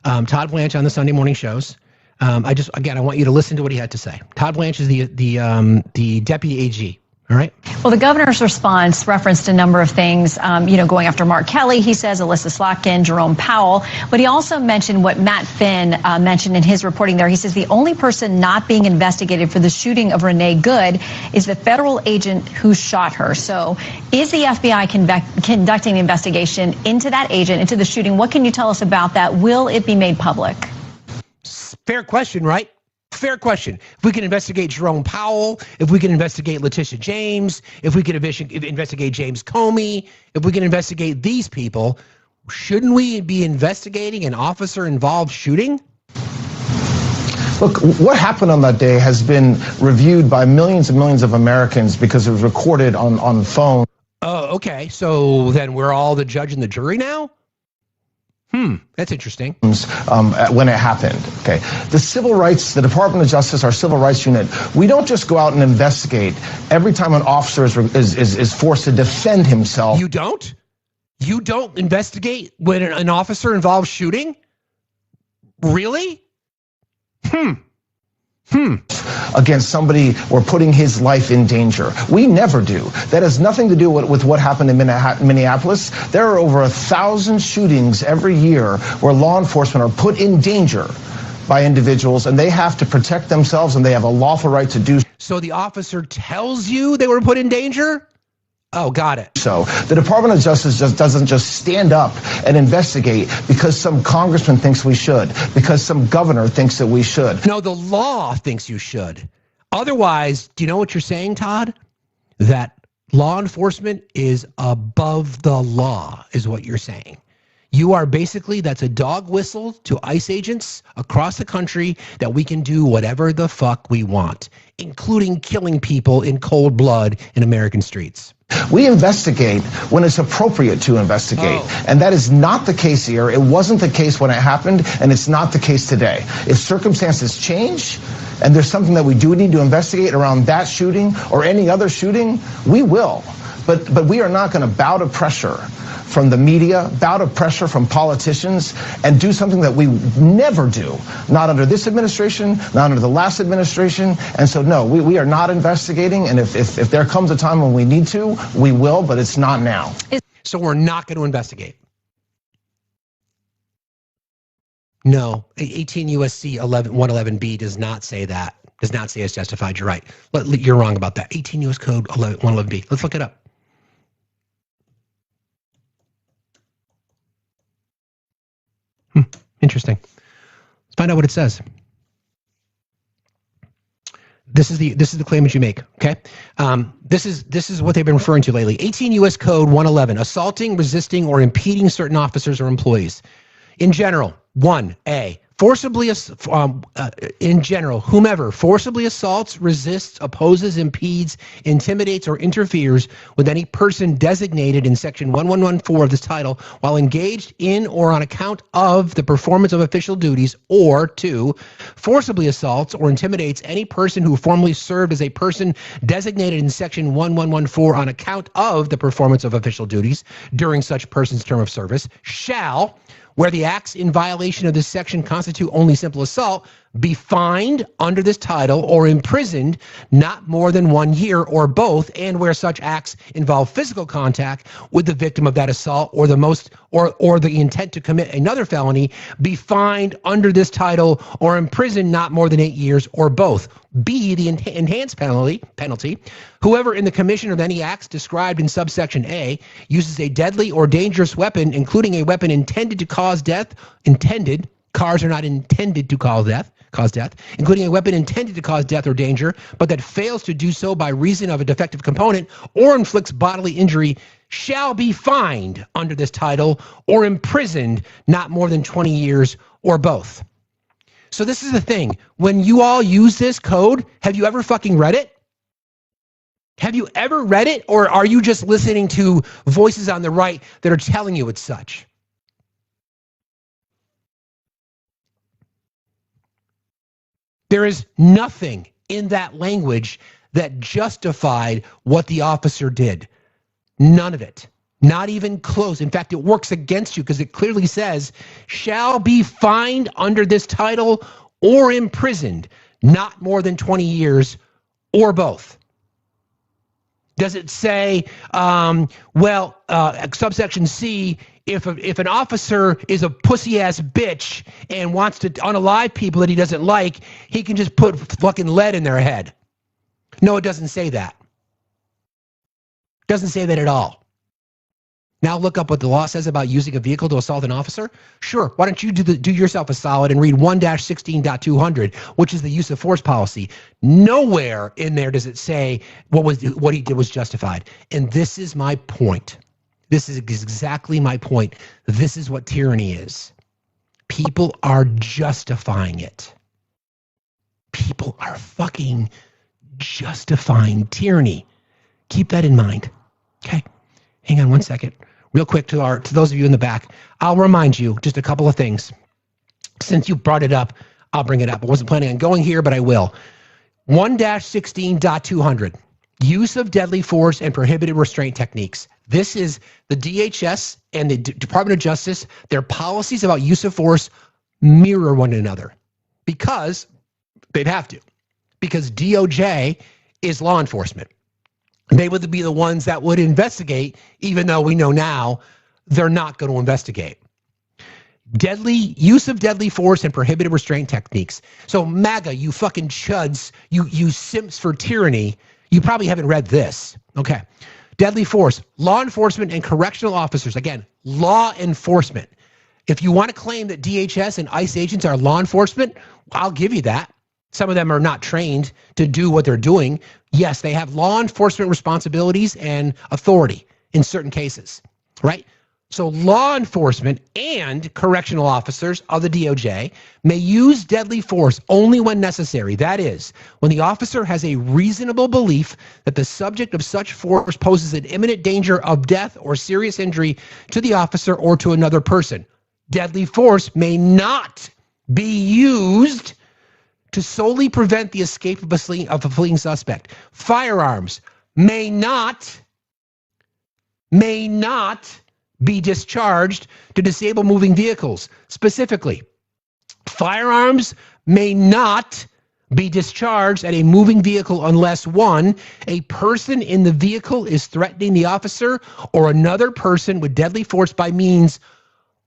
Todd Blanche on the Sunday morning shows. I want you to listen to what he had to say. Todd Blanche is the deputy AG. All right. Well, the governor's response referenced a number of things, going after Mark Kelly, he says, Alyssa Slotkin, Jerome Powell. But he also mentioned what Matt Finn mentioned in his reporting there. He says the only person not being investigated for the shooting of Renee Good is the federal agent who shot her. So is the FBI conducting the investigation into that agent, into the shooting? What can you tell us about that? Will it be made public? Fair question, right? Fair question. If we can investigate Jerome Powell, if we can investigate Letitia James, if we can investigate James Comey, if we can investigate these people, shouldn't we be investigating an officer-involved shooting? Look, what happened on that day has been reviewed by millions and millions of Americans because it was recorded on phone. Oh, okay. So then we're all the judge and the jury now? That's interesting. When it happened, okay. The Department of Justice, our civil rights unit, we don't just go out and investigate every time an officer is forced to defend himself. You don't? You don't investigate when an officer involves shooting? Really? Against somebody or putting his life in danger. We never do. That has nothing to do with what happened in Minneapolis. There are over 1,000 shootings every year where law enforcement are put in danger by individuals and they have to protect themselves and they have a lawful right to do so. So the officer tells you they were put in danger? Oh, got it. So the Department of Justice doesn't just stand up and investigate because some congressman thinks we should, because some governor thinks that we should. No, the law thinks you should. Otherwise, do you know what you're saying, Todd? That law enforcement is above the law, is what you're saying. You are basically, that's a dog whistle to ICE agents across the country that we can do whatever the fuck we want, including killing people in cold blood in American streets. We investigate when it's appropriate to investigate. And that is not the case here. It wasn't the case when it happened, and it's not the case today. If circumstances change, and there's something that we do need to investigate around that shooting or any other shooting, we will. But we are not going to bow to pressure from the media, bow to pressure from politicians, and do something that we never do. Not under this administration, not under the last administration. And so, no, we are not investigating. And if there comes a time when we need to, we will, but it's not now. So we're not going to investigate. No, 18 U.S.C. 111B does not say that. Does not say it's justified. You're right. You're wrong about that. 18 U.S. Code 111B. Let's look it up. Interesting. Let's find out what it says. This is the claim that you make, okay? This is what they've been referring to lately. 18 U.S. Code 111, assaulting, resisting, or impeding certain officers or employees. In general, 1A, forcibly, in general, whomever forcibly assaults, resists, opposes, impedes, intimidates, or interferes with any person designated in section 1114 of this title while engaged in or on account of the performance of official duties, or 2, forcibly assaults or intimidates any person who formerly served as a person designated in section 1114 on account of the performance of official duties during such person's term of service, shall, where the acts in violation of this section constitute only simple assault, be fined under this title or imprisoned not more than 1 year or both, and where such acts involve physical contact with the victim of that assault or the intent to commit another felony, be fined under this title or imprisoned not more than 8 years or both. B, the enhanced penalty, whoever in the commission of any acts described in subsection A uses a deadly or dangerous weapon, including a weapon intended to cause death, cars are not intended to cause death, including a weapon intended to cause death or danger, but that fails to do so by reason of a defective component or inflicts bodily injury, shall be fined under this title or imprisoned not more than 20 years or both. So this is the thing. When you all use this code, have you ever fucking read it? Have you ever read it? Or are you just listening to voices on the right that are telling you it's such? There is nothing in that language that justified what the officer did. None of it. Not even close. In fact, it works against you because it clearly says, shall be fined under this title or imprisoned not more than 20 years or both. Does it say, subsection C, if an officer is a pussy-ass bitch and wants to unalive people that he doesn't like, he can just put fucking lead in their head? No, it doesn't say that. It doesn't say that at all. Now look up what the law says about using a vehicle to assault an officer. Sure, why don't you do yourself a solid and read 1-16.200, which is the use of force policy. Nowhere in there does it say what he did was justified. And this is my point. This is exactly my point. This is what tyranny is. People are justifying it. People are fucking justifying tyranny. Keep that in mind. Okay? Hang on one second. Real quick to those of you in the back, I'll remind you just a couple of things. Since you brought it up, I'll bring it up. I wasn't planning on going here, but I will. 1-16.200, use of deadly force and prohibited restraint techniques. This is the DHS and the Department of Justice. Their policies about use of force mirror one another because they'd have to. Because DOJ is law enforcement. They would be the ones that would investigate, even though we know now they're not going to investigate. Use of deadly force and prohibited restraint techniques. So MAGA, you fucking chuds, you simps for tyranny, you probably haven't read this. Okay. Deadly force, law enforcement and correctional officers. Again, law enforcement. If you want to claim that DHS and ICE agents are law enforcement, I'll give you that. Some of them are not trained to do what they're doing. Yes, they have law enforcement responsibilities and authority in certain cases, right? So law enforcement and correctional officers of the DOJ may use deadly force only when necessary. That is, when the officer has a reasonable belief that the subject of such force poses an imminent danger of death or serious injury to the officer or to another person. Deadly force may not be used to solely prevent the escape of a fleeing suspect. Firearms may not be discharged to disable moving vehicles. Specifically, firearms may not be discharged at a moving vehicle unless 1, a person in the vehicle is threatening the officer or another person with deadly force by means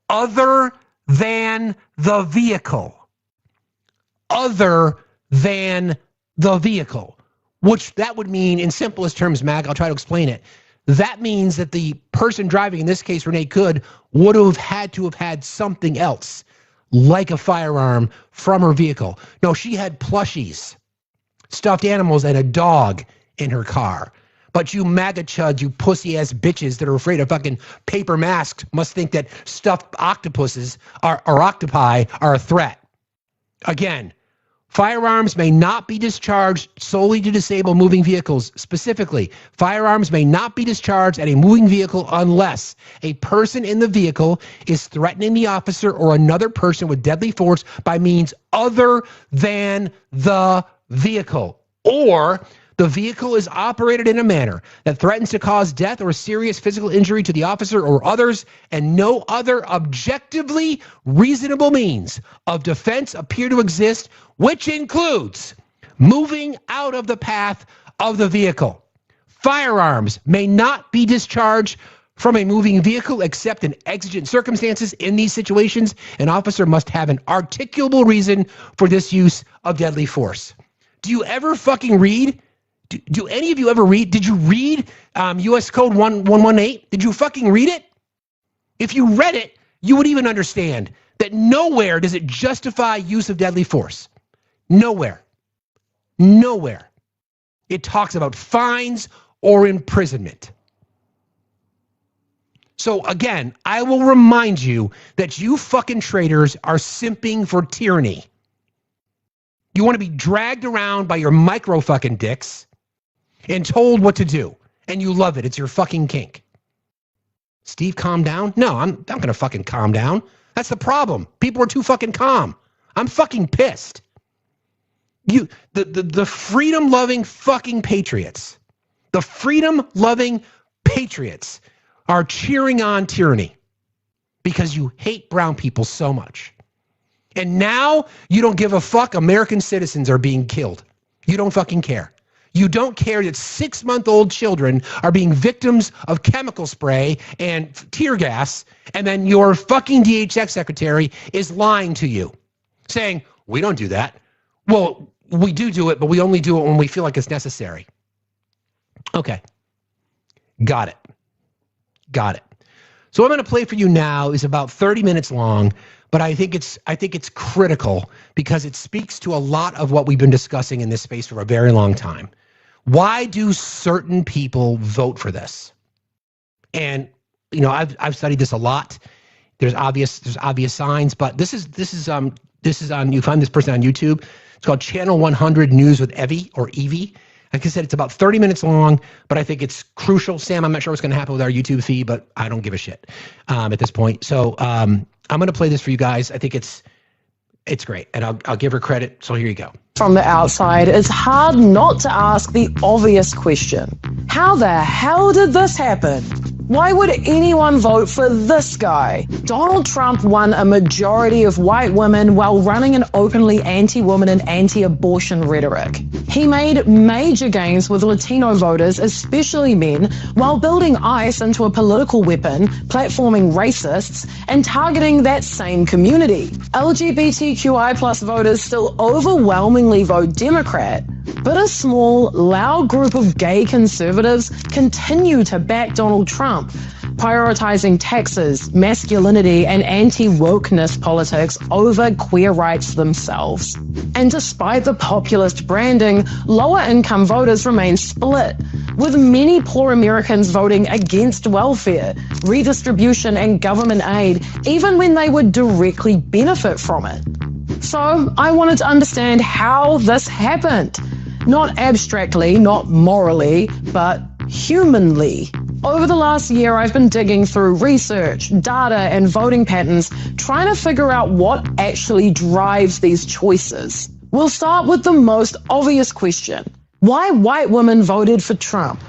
other than the vehicle. Other than the vehicle, which that would mean in simplest terms, Mag, I'll try to explain it. That means that the person driving, in this case, Renee Could, would have had to have had something else, like a firearm, from her vehicle. No, she had plushies. stuffed animals and a dog in her car. But you MAGA chuds, you pussy-ass bitches that are afraid of fucking paper masks must think that stuffed octopuses or octopi are a threat. Again, firearms may not be discharged solely to disable moving vehicles. Specifically, firearms may not be discharged at a moving vehicle unless a person in the vehicle is threatening the officer or another person with deadly force by means other than the vehicle, or the vehicle is operated in a manner that threatens to cause death or serious physical injury to the officer or others, and no other objectively reasonable means of defense appear to exist, which includes moving out of the path of the vehicle. Firearms may not be discharged from a moving vehicle except in exigent circumstances. In these situations, an officer must have an articulable reason for this use of deadly force. Do you ever fucking read? Do any of you ever read? Did you read U.S. Code 1118? Did you fucking read it? If you read it, you would even understand that nowhere does it justify use of deadly force. Nowhere. Nowhere. It talks about fines or imprisonment. So again, I will remind you that you fucking traitors are simping for tyranny. You want to be dragged around by your micro fucking dicks and told what to do, and you love it. It's your fucking kink. Steve, calm down? No, I'm not gonna fucking calm down. That's the problem. People are too fucking calm. I'm fucking pissed. The freedom-loving fucking patriots, the freedom-loving patriots are cheering on tyranny because you hate brown people so much. And now you don't give a fuck American citizens are being killed. You don't fucking care. You don't care that 6-month-old children are being victims of chemical spray and tear gas, and then your fucking DHS secretary is lying to you, saying, we don't do that. Well, we do it, but we only do it when we feel like it's necessary. Okay. Got it. So what I'm going to play for you now is about 30 minutes long, but I think it's critical because it speaks to a lot of what we've been discussing in this space for a very long time. Why do certain people vote for this? And you know, I've studied this a lot. There's obvious signs, but this is on, you find this person on YouTube. It's called Channel 100 News with Evie or Evie. Like I said, it's about 30 minutes long, but I think it's crucial. Sam, I'm not sure what's going to happen with our YouTube feed, but I don't give a shit at this point. So I'm going to play this for you guys. I think it's great, and I'll give her credit. So here you go. From the outside, it's hard not to ask the obvious question. How the hell did this happen? Why would anyone vote for this guy? Donald Trump won a majority of white women while running an openly anti-woman and anti-abortion rhetoric. He made major gains with Latino voters, especially men, while building ICE into a political weapon, platforming racists, and targeting that same community. LGBTQI plus voters still overwhelmingly vote Democrat, but a small, loud group of gay conservatives continue to back Donald Trump, prioritizing taxes, masculinity, and anti-wokeness politics over queer rights themselves. And despite the populist branding, lower-income voters remain split, with many poor Americans voting against welfare, redistribution, and government aid, even when they would directly benefit from it. So I wanted to understand how this happened. Not abstractly, not morally, but humanly. Over the last year, I've been digging through research, data, and voting patterns, trying to figure out what actually drives these choices. We'll start with the most obvious question. Why white women voted for Trump?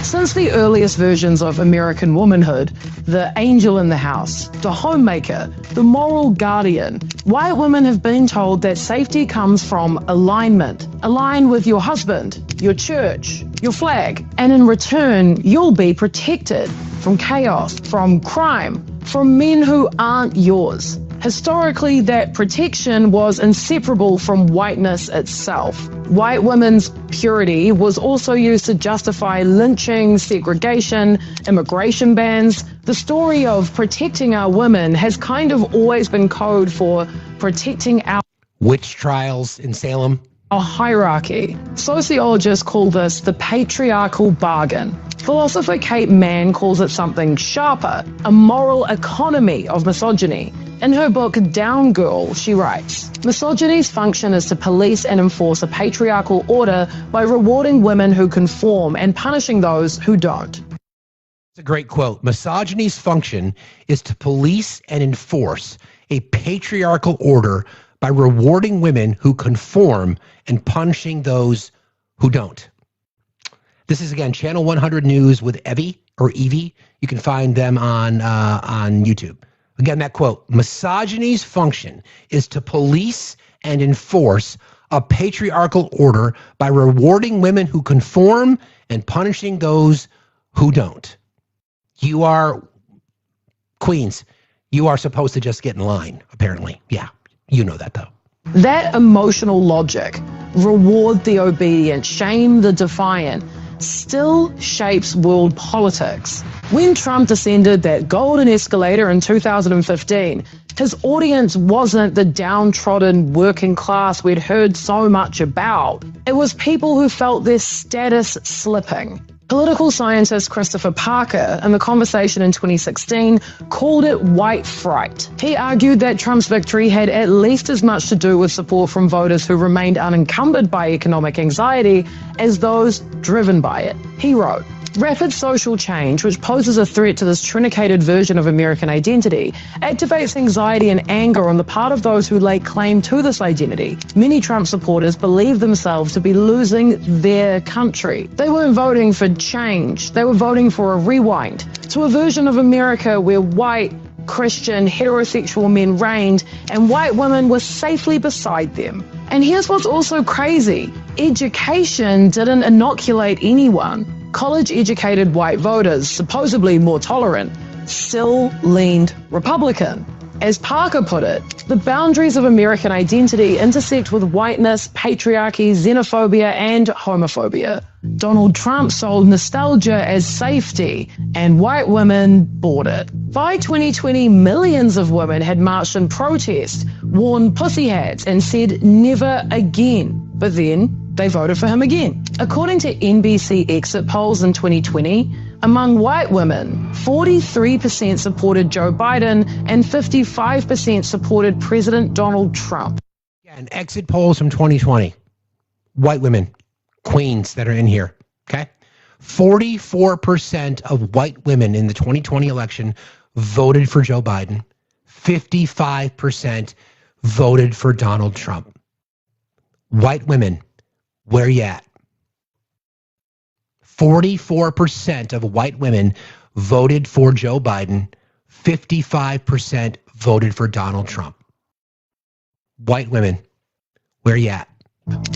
Since the earliest versions of American womanhood, the angel in the house, the homemaker, the moral guardian, white women have been told that safety comes from alignment. Align with your husband, your church, your flag, and in return, you'll be protected from chaos, from crime, from men who aren't yours. Historically, that protection was inseparable from whiteness itself. White women's purity was also used to justify lynching, segregation, immigration bans. The story of protecting our women has kind of always been code for protecting our witch trials in Salem. hierarchy. Sociologists call this the patriarchal bargain. Philosopher Kate Mann calls it something sharper, a moral economy of misogyny. In her book Down Girl, she writes, "Misogyny's function is to police and enforce a patriarchal order by rewarding women who conform and punishing those who don't." It's a great quote. Misogyny's function is to police and enforce a patriarchal order by rewarding women who conform and punishing those who don't. This is, again, Channel 100 News with Evie or Evie. You can find them on YouTube. Again, that quote, "Misogyny's function is to police and enforce a patriarchal order by rewarding women who conform and punishing those who don't." You are queens. You are supposed to just get in line, apparently. Yeah, you know that, though. That emotional logic, reward the obedient, shame the defiant, still shapes world politics. When Trump descended that golden escalator in 2015, his audience wasn't the downtrodden working class we'd heard so much about. It was people who felt their status slipping. Political scientist Christopher Parker, in the conversation in 2016, called it white fright. He argued that Trump's victory had at least as much to do with support from voters who remained unencumbered by economic anxiety as those driven by it. He wrote, "Rapid social change, which poses a threat to this truncated version of American identity, activates anxiety and anger on the part of those who lay claim to this identity. Many Trump supporters believe themselves to be losing their country. They weren't voting for change. They were voting for a rewind to a version of America where white, Christian, heterosexual men reigned and white women were safely beside them." And here's what's also crazy. Education didn't inoculate anyone. College-educated white voters, supposedly more tolerant, still leaned Republican. As Parker put it, the boundaries of American identity intersect with whiteness, patriarchy, xenophobia, and homophobia. Donald Trump sold nostalgia as safety, and white women bought it. By 2020, millions of women had marched in protest, worn pussy hats, and said never again. But then they voted for him again. According to NBC exit polls in 2020, among white women, 43% supported Joe Biden and 55% supported President Donald Trump. And exit polls from 2020, white women, queens that are in here, okay? 44% of white women in the 2020 election voted for Joe Biden. 55% voted for Donald Trump. White women, where you at? 44% of white women voted for Joe Biden. 55% voted for Donald Trump. White women, where you at?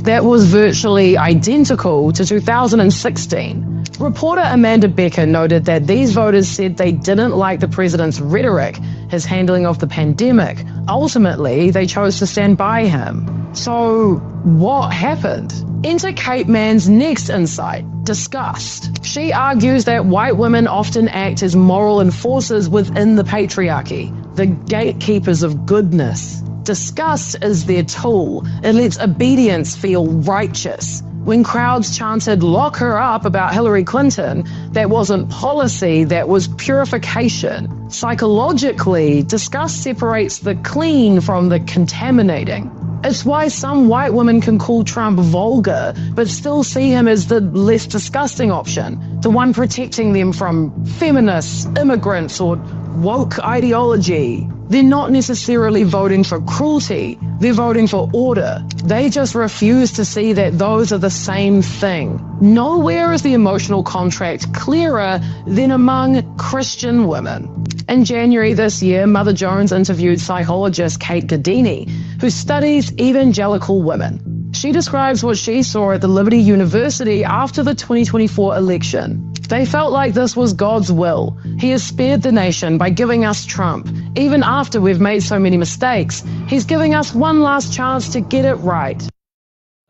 That was virtually identical to 2016. Reporter Amanda Becker noted that these voters said they didn't like the president's rhetoric, his handling of the pandemic. Ultimately, they chose to stand by him. So, what happened? Enter Kate Mann's next insight, disgust. She argues that white women often act as moral enforcers within the patriarchy, the gatekeepers of goodness. Disgust is their tool. It lets obedience feel righteous. When crowds chanted, "Lock her up," about Hillary Clinton, that wasn't policy, that was purification. Psychologically, disgust separates the clean from the contaminating. It's why some white women can call Trump vulgar, but still see him as the less disgusting option, the one protecting them from feminists, immigrants, or woke ideology. They're not necessarily voting for cruelty, they're voting for order. They just refuse to see that those are the same thing. Nowhere is the emotional contract clearer than among Christian women. In January this year, Mother Jones interviewed psychologist Kate Gadini, who studies evangelical women. She describes what she saw at the Liberty University after the 2024 election. They felt like this was God's will. He has spared the nation by giving us Trump. Even after we've made so many mistakes, he's giving us one last chance to get it right.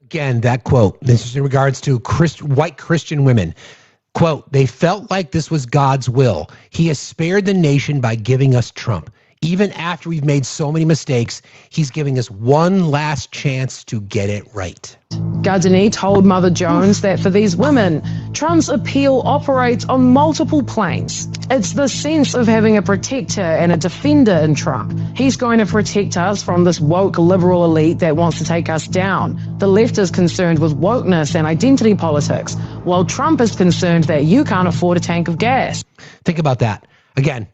Again, that quote, this is in regards to white Christian women. Quote, "They felt like this was God's will. He has spared the nation by giving us Trump. Even after we've made so many mistakes, he's giving us one last chance to get it right. Gardini told Mother Jones that for these women, Trump's appeal operates on multiple planes. It's the sense of having a protector and a defender in Trump. He's going to protect us from this woke liberal elite that wants to take us down. The left is concerned with wokeness and identity politics, while Trump is concerned that you can't afford a tank of gas. Think about that. Again,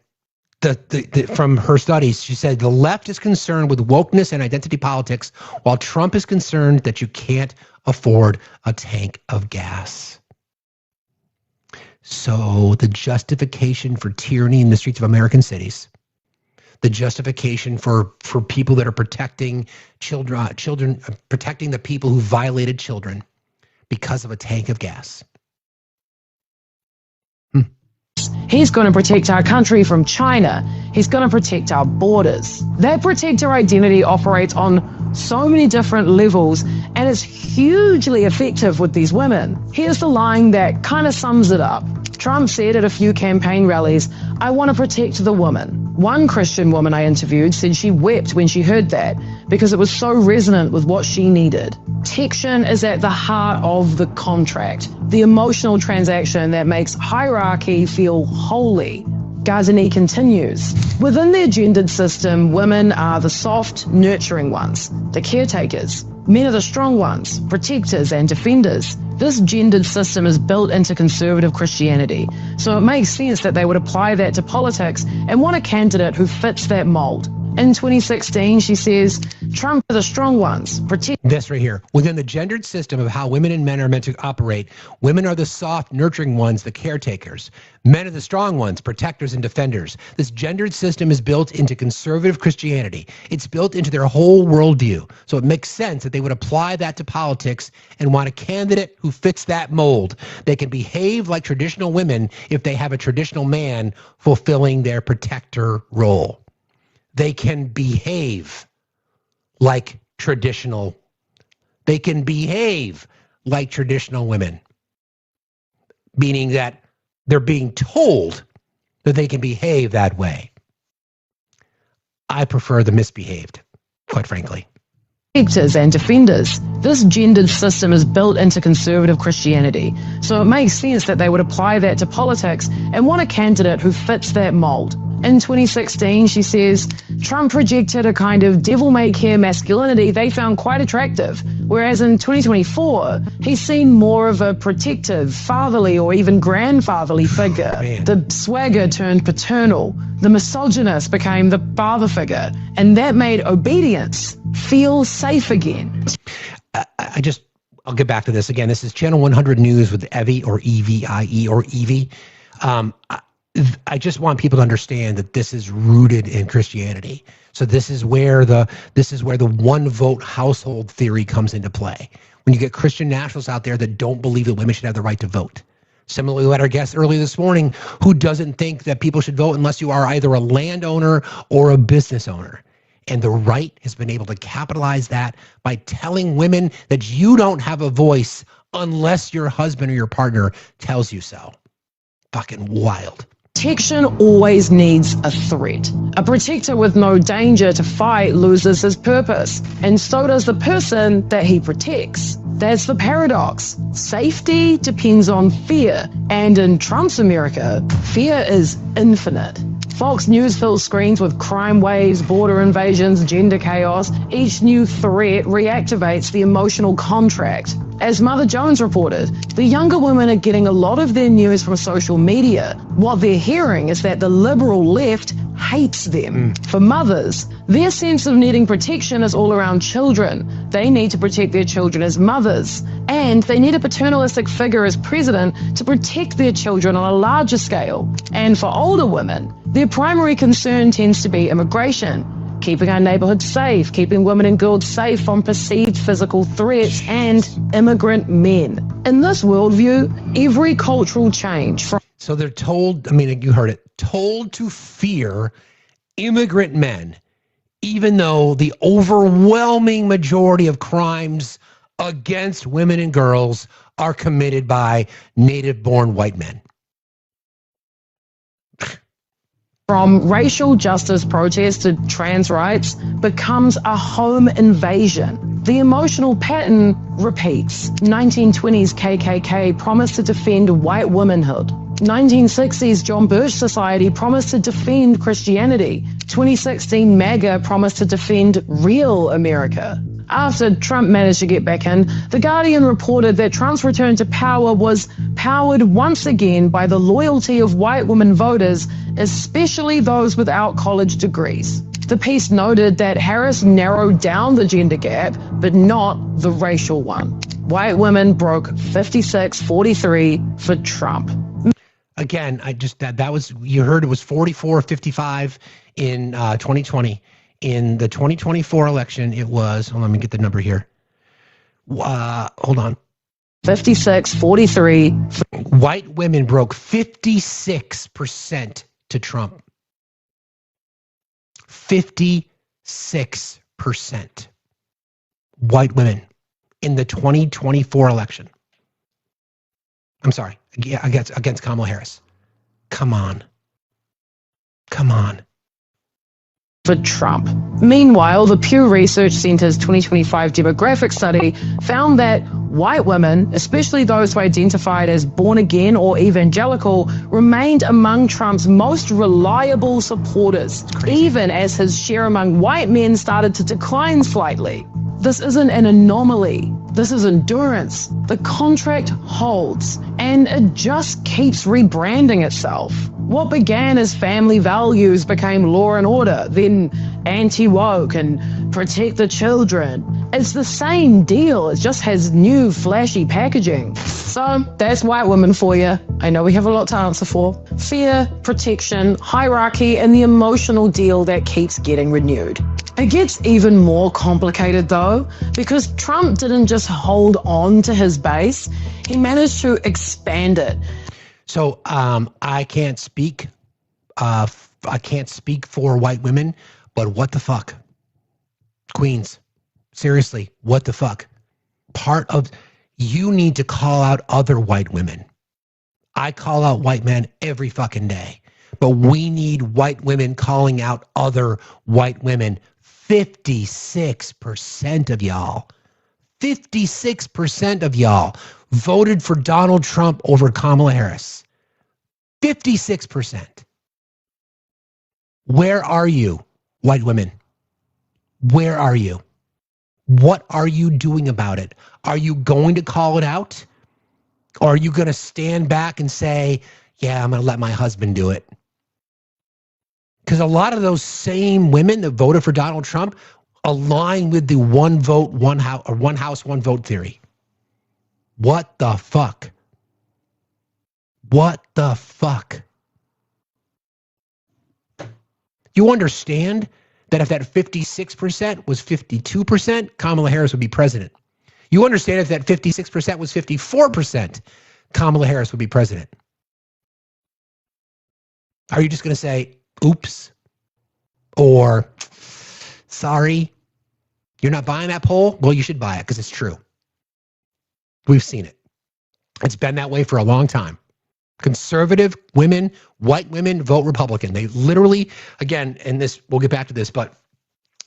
from her studies, she said the left is concerned with wokeness and identity politics, while Trump is concerned that you can't afford a tank of gas. So the justification for tyranny in the streets of American cities, the justification for people that are protecting children, protecting the people who violated children because of a tank of gas. He's going to protect our country from China. He's going to protect our borders. That protector identity operates on so many different levels and is hugely effective with these women. Here's the line that kind of sums it up. Trump said at a few campaign rallies, "I want to protect the woman." One Christian woman I interviewed said she wept when she heard that because it was so resonant with what she needed. Protection is at the heart of the contract, the emotional transaction that makes hierarchy feel holy. Gardini continues, within their gendered system, women are the soft, nurturing ones, the caretakers. Men are the strong ones, protectors and defenders. This gendered system is built into conservative Christianity, so it makes sense that they would apply that to politics and want a candidate who fits that mold. In 2016, she says, Trump are the strong ones. This right here. Within the gendered system of how women and men are meant to operate, women are the soft, nurturing ones, the caretakers. Men are the strong ones, protectors and defenders. This gendered system is built into conservative Christianity. It's built into their whole worldview. So it makes sense that they would apply that to politics and want a candidate who fits that mold. They can behave like traditional women if they have a traditional man fulfilling their protector role. They can behave like traditional. They can behave like traditional women, meaning that they're being told that they can behave that way. I prefer the misbehaved, quite frankly. Protectors and defenders. This gendered system is built into conservative Christianity, so it makes sense that they would apply that to politics and want a candidate who fits that mold. In 2016, she says, Trump projected a kind of devil-may-care masculinity they found quite attractive, whereas in 2024, he's seen more of a protective, fatherly, or even grandfatherly figure. The swagger turned paternal. The misogynist became the father figure, and that made obedience feel safe again. I'll get back to this again. This is Channel 100 News with Evie, or E-V-I-E, or Evie. I just want people to understand that this is rooted in Christianity. So this is where the one vote household theory comes into play. When you get Christian nationalists out there that don't believe that women should have the right to vote. Similarly, we had our guest earlier this morning who doesn't think that people should vote unless you are either a landowner or a business owner. And the right has been able to capitalize that by telling women that you don't have a voice unless your husband or your partner tells you so. Fucking wild. Protection always needs a threat. A protector with no danger to fight loses his purpose, and so does the person that he protects. That's the paradox. Safety depends on fear, and in Trump's America, fear is infinite. Fox News fills screens with crime waves, border invasions, gender chaos. Each new threat reactivates the emotional contract. As Mother Jones reported, the younger women are getting a lot of their news from social media. What they're hearing is that the liberal left hates them. For mothers, their sense of needing protection is all around children. They need to protect their children as mothers, and they need a paternalistic figure as president to protect their children on a larger scale. And for older women, their primary concern tends to be immigration, keeping our neighborhoods safe, keeping women and girls safe from perceived physical threats, and immigrant men. In this worldview, every cultural change from... So they're told, I mean, you heard it, told to fear immigrant men, even though the overwhelming majority of crimes against women and girls are committed by native-born white men. from racial justice protests to trans rights becomes a home invasion. The emotional pattern repeats. 1920s KKK promised to defend white womanhood. 1960s John Birch Society promised to defend Christianity. 2016 MAGA promised to defend real America. After Trump managed to get back in, The Guardian reported that Trump's return to power was powered once again by the loyalty of white women voters, especially those without college degrees. The piece noted that Harris narrowed down the gender gap, but not the racial one. White women broke 56-43 for Trump. Again, that was, you heard it was 44-55 in 2020. In the 2024 election, it was, let me get the number here. Hold on. 56-43. White women broke 56% to Trump. 56%. White women in the 2024 election. I'm sorry, against Kamala Harris. Come on. For Trump. Meanwhile, the Pew Research Center's 2025 demographic study found that white women, especially those who identified as born again or evangelical, remained among Trump's most reliable supporters, even as his share among white men started to decline slightly. This isn't an anomaly. This is endurance. The contract holds, and it just keeps rebranding itself. What began as family values became law and order, then anti-woke and protect the children. It's the same deal, it just has new flashy packaging. So that's white women for you. I know we have a lot to answer for. Fear, protection, hierarchy, and the emotional deal that keeps getting renewed. It gets even more complicated though, because Trump didn't just hold on to his base, he managed to expand it. So I can't speak for white women, but what the fuck? Queens, seriously, what the fuck? You need to call out other white women. I call out white men every fucking day, but we need white women calling out other white women. 56% of y'all, 56% of y'all voted for Donald Trump over Kamala Harris. 56%. Where are you, white women? Where are you? What are you doing about it? Are you going to call it out? Or are you going to stand back and say, yeah, I'm going to let my husband do it? Because a lot of those same women that voted for Donald Trump align with the one vote, one house, or one house, one vote theory. What the fuck? What the fuck? You understand that if that 56% was 52%, Kamala Harris would be president. You understand if that 56% was 54%, Kamala Harris would be president. Are you just going to say, oops, or sorry, you're not buying that poll? Well, you should buy it because it's true. We've seen it. It's been that way for a long time. Conservative women, white women vote Republican. They literally, again, and this, we'll get back to this, but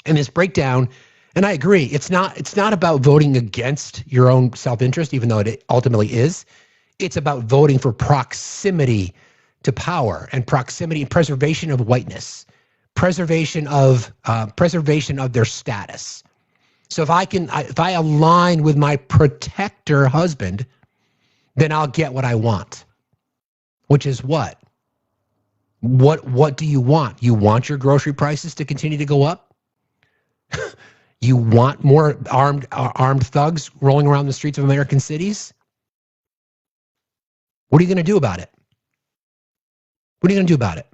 in this breakdown, and I agree, it's not about voting against your own self-interest, even though it ultimately is. It's about voting for proximity to power and proximity and preservation of whiteness, preservation of their status. So if I align with my protector husband, then I'll get what I want. Which is what? What do you want? You want your grocery prices to continue to go up? You want more armed thugs rolling around the streets of American cities? What are you going to do about it? What are you going to do about it?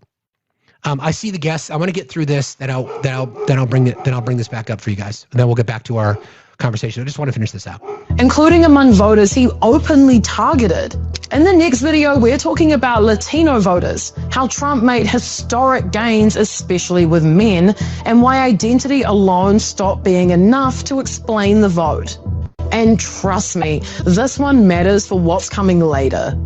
I see the guests. I want to get through this. Then I'll bring this back up for you guys, and then we'll get back to our conversation. I just want to finish this out. Including among voters he openly targeted. In the next video, we're talking about Latino voters, how Trump made historic gains, especially with men, and why identity alone stopped being enough to explain the vote. And trust me, this one matters for what's coming later.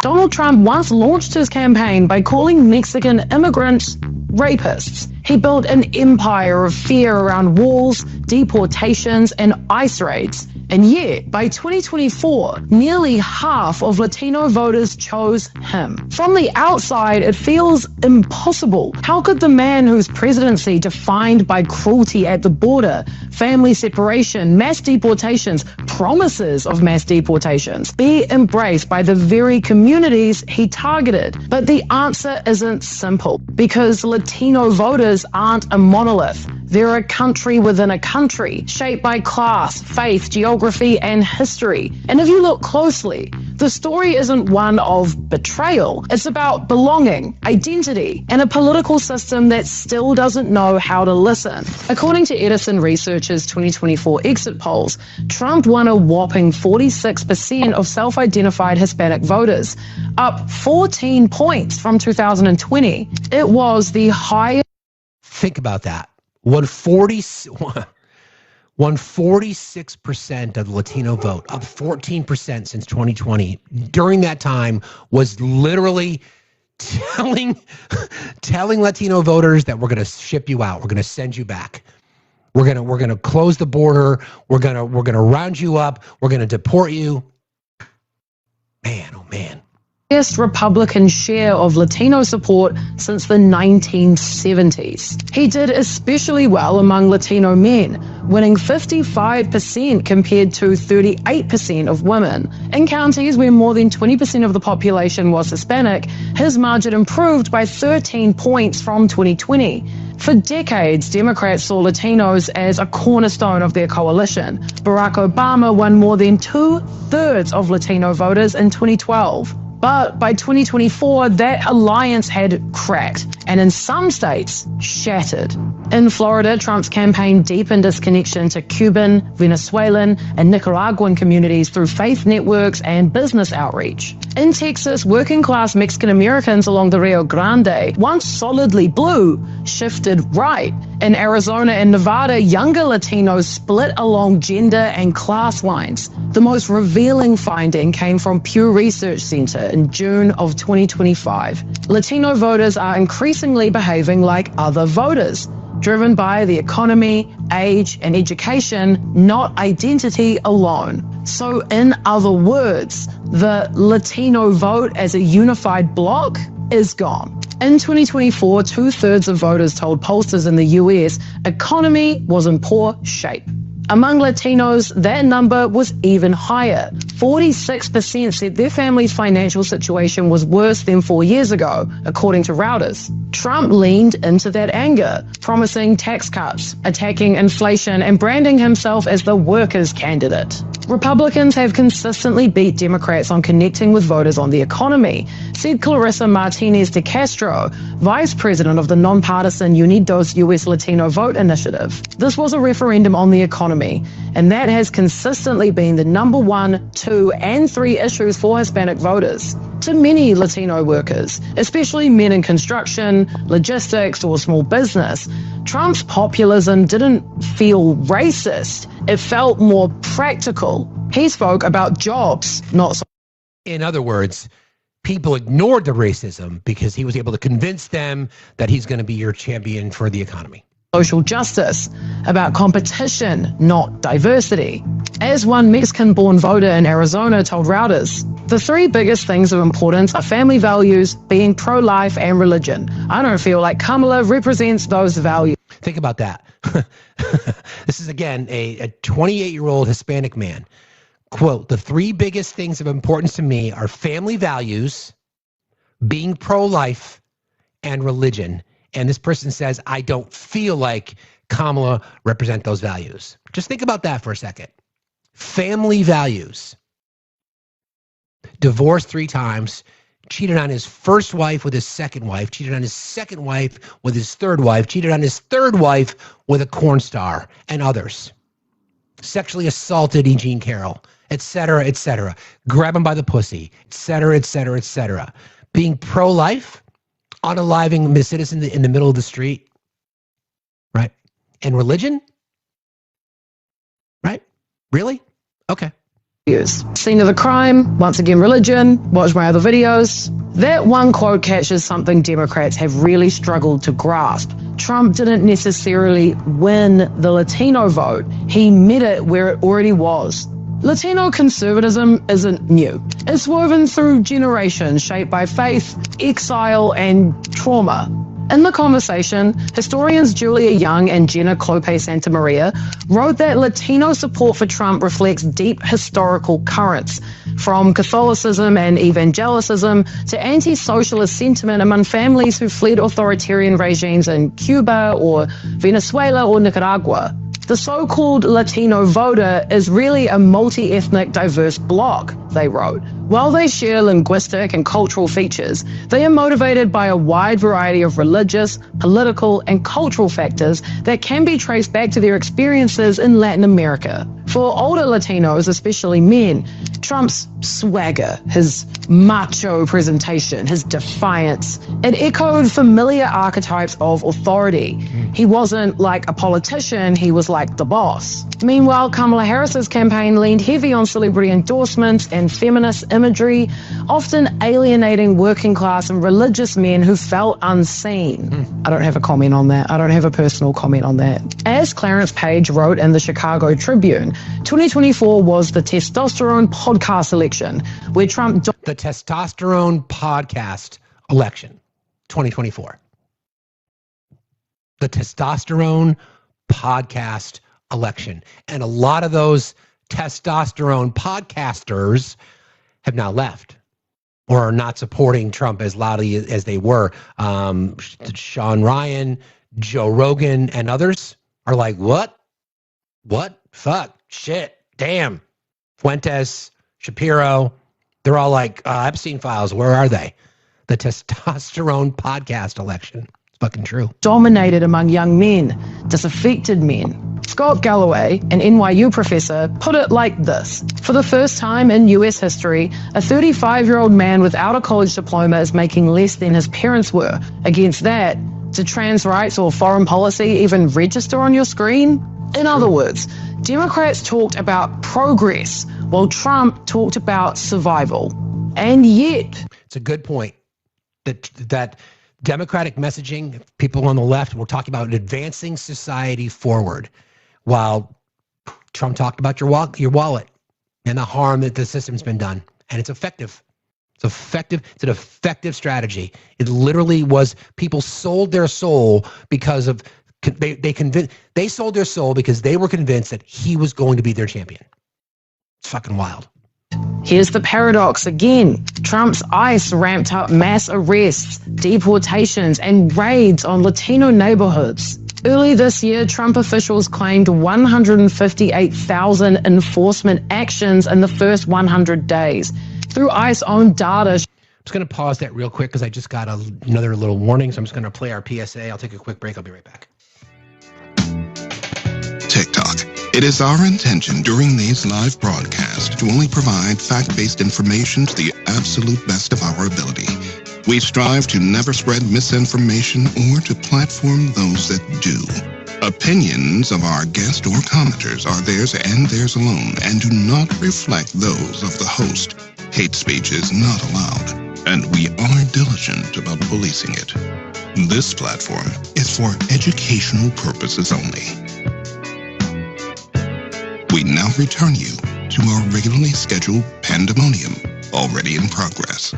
Donald Trump once launched his campaign by calling Mexican immigrants rapists. He built an empire of fear around walls, deportations, and ICE raids. And yet, by 2024, nearly half of Latino voters chose him. From the outside, it feels impossible. How could the man whose presidency defined by cruelty at the border, family separation, mass deportations, promises of mass deportations, be embraced by the very communities he targeted? But the answer isn't simple, because Latino voters aren't a monolith. They're a country within a country, shaped by class, faith, geography, and history. And if you look closely, the story isn't one of betrayal. It's about belonging, identity, and a political system that still doesn't know how to listen. According to Edison Research's 2024 exit polls, Trump won a whopping 46% of self-identified Hispanic voters, up 14 points from 2020. It was the highest. Think about that. 146% of the Latino vote, up 14% since 2020. During that time, was literally telling Latino voters that we're going to ship you out, we're going to send you back, we're going to close the border, we're going to round you up, we're going to deport you. Man, oh man. Highest Republican share of Latino support since the 1970s. He did especially well among Latino men, winning 55% compared to 38% of women. In counties where more than 20% of the population was Hispanic, his margin improved by 13 points from 2020. For decades, Democrats saw Latinos as a cornerstone of their coalition. Barack Obama won more than 2/3 of Latino voters in 2012. But by 2024, that alliance had cracked, and in some states, shattered. In Florida, Trump's campaign deepened its connection to Cuban, Venezuelan, and Nicaraguan communities through faith networks and business outreach. In Texas, working-class Mexican Americans along the Rio Grande, once solidly blue, shifted right. In Arizona and Nevada, younger Latinos split along gender and class lines. The most revealing finding came from Pew Research Center in June of 2025. Latino voters are increasingly behaving like other voters, driven by the economy, age, and education, not identity alone. So in other words, the Latino vote as a unified bloc is gone. In 2024, 2/3 of voters told pollsters in the US economy was in poor shape. Among Latinos, that number was even higher. 46% said their family's financial situation was worse than 4 years ago, according to Reuters. Trump leaned into that anger, promising tax cuts, attacking inflation, and branding himself as the workers' candidate. Republicans have consistently beat Democrats on connecting with voters on the economy, said Clarissa Martinez de Castro, vice president of the nonpartisan Unidos US Latino Vote Initiative. This was a referendum on the economy, and that has consistently been the number 1, 2, and 3 issues for Hispanic voters. To many Latino workers, especially men in construction, logistics, or small business, Trump's populism didn't feel racist. It felt more practical. He spoke about jobs, not so. In other words, people ignored the racism because he was able to convince them that he's going to be your champion for the economy. Social justice, about competition, not diversity. As one Mexican-born voter in Arizona told Reuters, the 3 biggest things of importance are family values, being pro-life, and religion. I don't feel like Kamala represents those values. Think about that. This is, again, a 28-year-old Hispanic man. Quote, the 3 biggest things of importance to me are family values, being pro-life, and religion. And this person says, I don't feel like Kamala represent those values. Just think about that for a second. Family values. Divorced 3 times, cheated on his first wife with his second wife, cheated on his second wife with his third wife, cheated on his third wife with a corn star and others. Sexually assaulted Eugene Carroll, etc., etc. Grab him by the pussy, etc., etc., etc. Being pro-life, unaliving a citizen in the middle of the street, right? And religion, right? Really? Okay. evidence, scene of the crime, once again religion, watch my other videos. That one quote catches something Democrats have really struggled to grasp. Trump didn't necessarily win the Latino vote. He met it where it already was. Latino conservatism isn't new. It's woven through generations, shaped by faith, exile, and trauma. In the conversation, historians Julia Young and Jenna Clope Santa Maria wrote that Latino support for Trump reflects deep historical currents, from Catholicism and evangelicism to anti-socialist sentiment among families who fled authoritarian regimes in Cuba or Venezuela or Nicaragua. The so-called Latino voter is really a multi-ethnic, diverse bloc, they wrote. While they share linguistic and cultural features, they are motivated by a wide variety of religious, political, and cultural factors that can be traced back to their experiences in Latin America. For older Latinos, especially men, Trump's swagger, his macho presentation, his defiance, it echoed familiar archetypes of authority. He wasn't like a politician, he was like the boss. Meanwhile, Kamala Harris's campaign leaned heavy on celebrity endorsements and feminist imagery, often alienating working class and religious men who felt unseen. I don't have a comment on that. I don't have a personal comment on that. As Clarence Page wrote in the Chicago Tribune, 2024 was the testosterone podcast election, where Trump... The testosterone podcast election, 2024. The testosterone podcast election. And a lot of those testosterone podcasters have now left or are not supporting Trump as loudly as they were. Sean Ryan, Joe Rogan, and others are like, what? What? Fuck. Shit. Damn. Fuentes, Shapiro, they're all like, Epstein files, where are they? The testosterone podcast election. It's fucking true. Dominated among young men, disaffected men. Scott Galloway, an NYU professor, put it like this. For the first time in US history, a 35-year-old man without a college diploma is making less than his parents were. Against that, do trans rights or foreign policy even register on your screen? In other words, Democrats talked about progress, while Trump talked about survival. And yet... It's a good point that Democratic messaging, people on the left were talking about advancing society forward, while Trump talked about your wallet and the harm that the system's been done. And it's effective. It's effective. It's an effective strategy. It literally was, people sold their soul because of, they sold their soul because they were convinced that he was going to be their champion. It's fucking wild. Here's the paradox again. Trump's ICE ramped up mass arrests, deportations, and raids on Latino neighborhoods. Early this year, Trump officials claimed 158,000 enforcement actions in the first 100 days. Through ICE own data... I'm just going to pause that real quick because I just got another little warning, so I'm just going to play our PSA. I'll take a quick break. I'll be right back. TikTok. It is our intention during these live broadcasts to only provide fact-based information to the absolute best of our ability. We strive to never spread misinformation or to platform those that do. Opinions of our guests or commenters are theirs and theirs alone and do not reflect those of the host. Hate speech is not allowed, and we are diligent about policing it. This platform is for educational purposes only. We now return you to our regularly scheduled pandemonium, already in progress.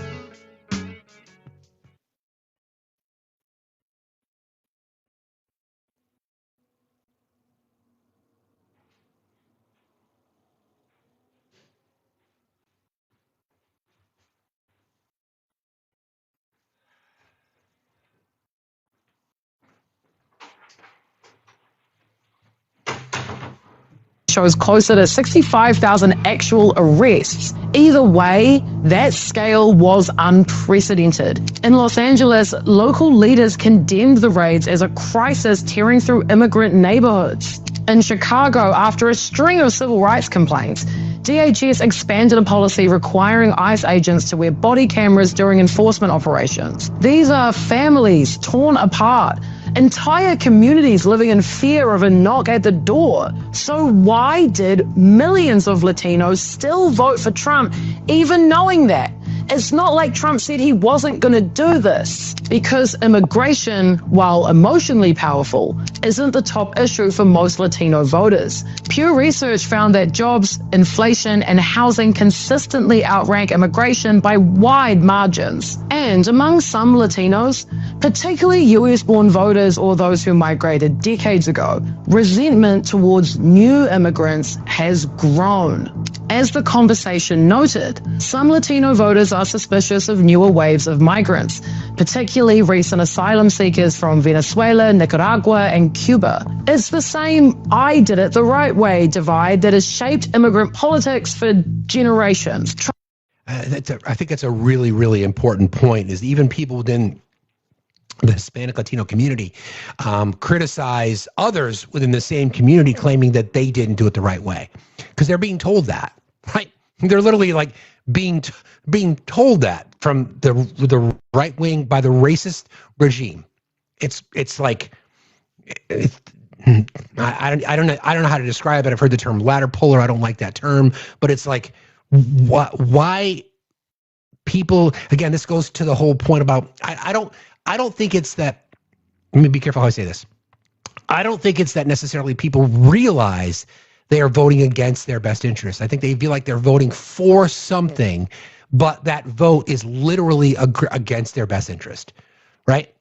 Shows closer to 65,000 actual arrests. Either way, that scale was unprecedented. In Los Angeles, local leaders condemned the raids as a crisis tearing through immigrant neighborhoods. In Chicago, after a string of civil rights complaints, DHS expanded a policy requiring ICE agents to wear body cameras during enforcement operations. These are families torn apart, Entire communities living in fear of a knock at the door. So why did millions of Latinos still vote for Trump, even knowing that? It's not like Trump said he wasn't going to do this, because immigration, while emotionally powerful, isn't the top issue for most Latino voters. Pew Research found that jobs, inflation, and housing consistently outrank immigration by wide margins. And among some Latinos, particularly US-born voters or those who migrated decades ago, resentment towards new immigrants has grown. As the conversation noted, some Latino voters are suspicious of newer waves of migrants, particularly recent asylum seekers from Venezuela, Nicaragua, and Cuba. It's the same "I did it the right way" divide that has shaped immigrant politics for generations. I think that's a really, really important point, is even people within the Hispanic Latino community criticize others within the same community, claiming that they didn't do it the right way, because they're being told that, right? They're literally like being told that from the right wing by the racist regime. It's like I don't know how to describe it. I've heard the term ladder puller. I don't like that term, but it's like why people, again, this goes to the whole point about I don't think it's that. Let me be careful how I say this. I don't think it's that necessarily people realize they are voting against their best interests. I think they feel like they're voting for something, but that vote is literally against their best interest, right?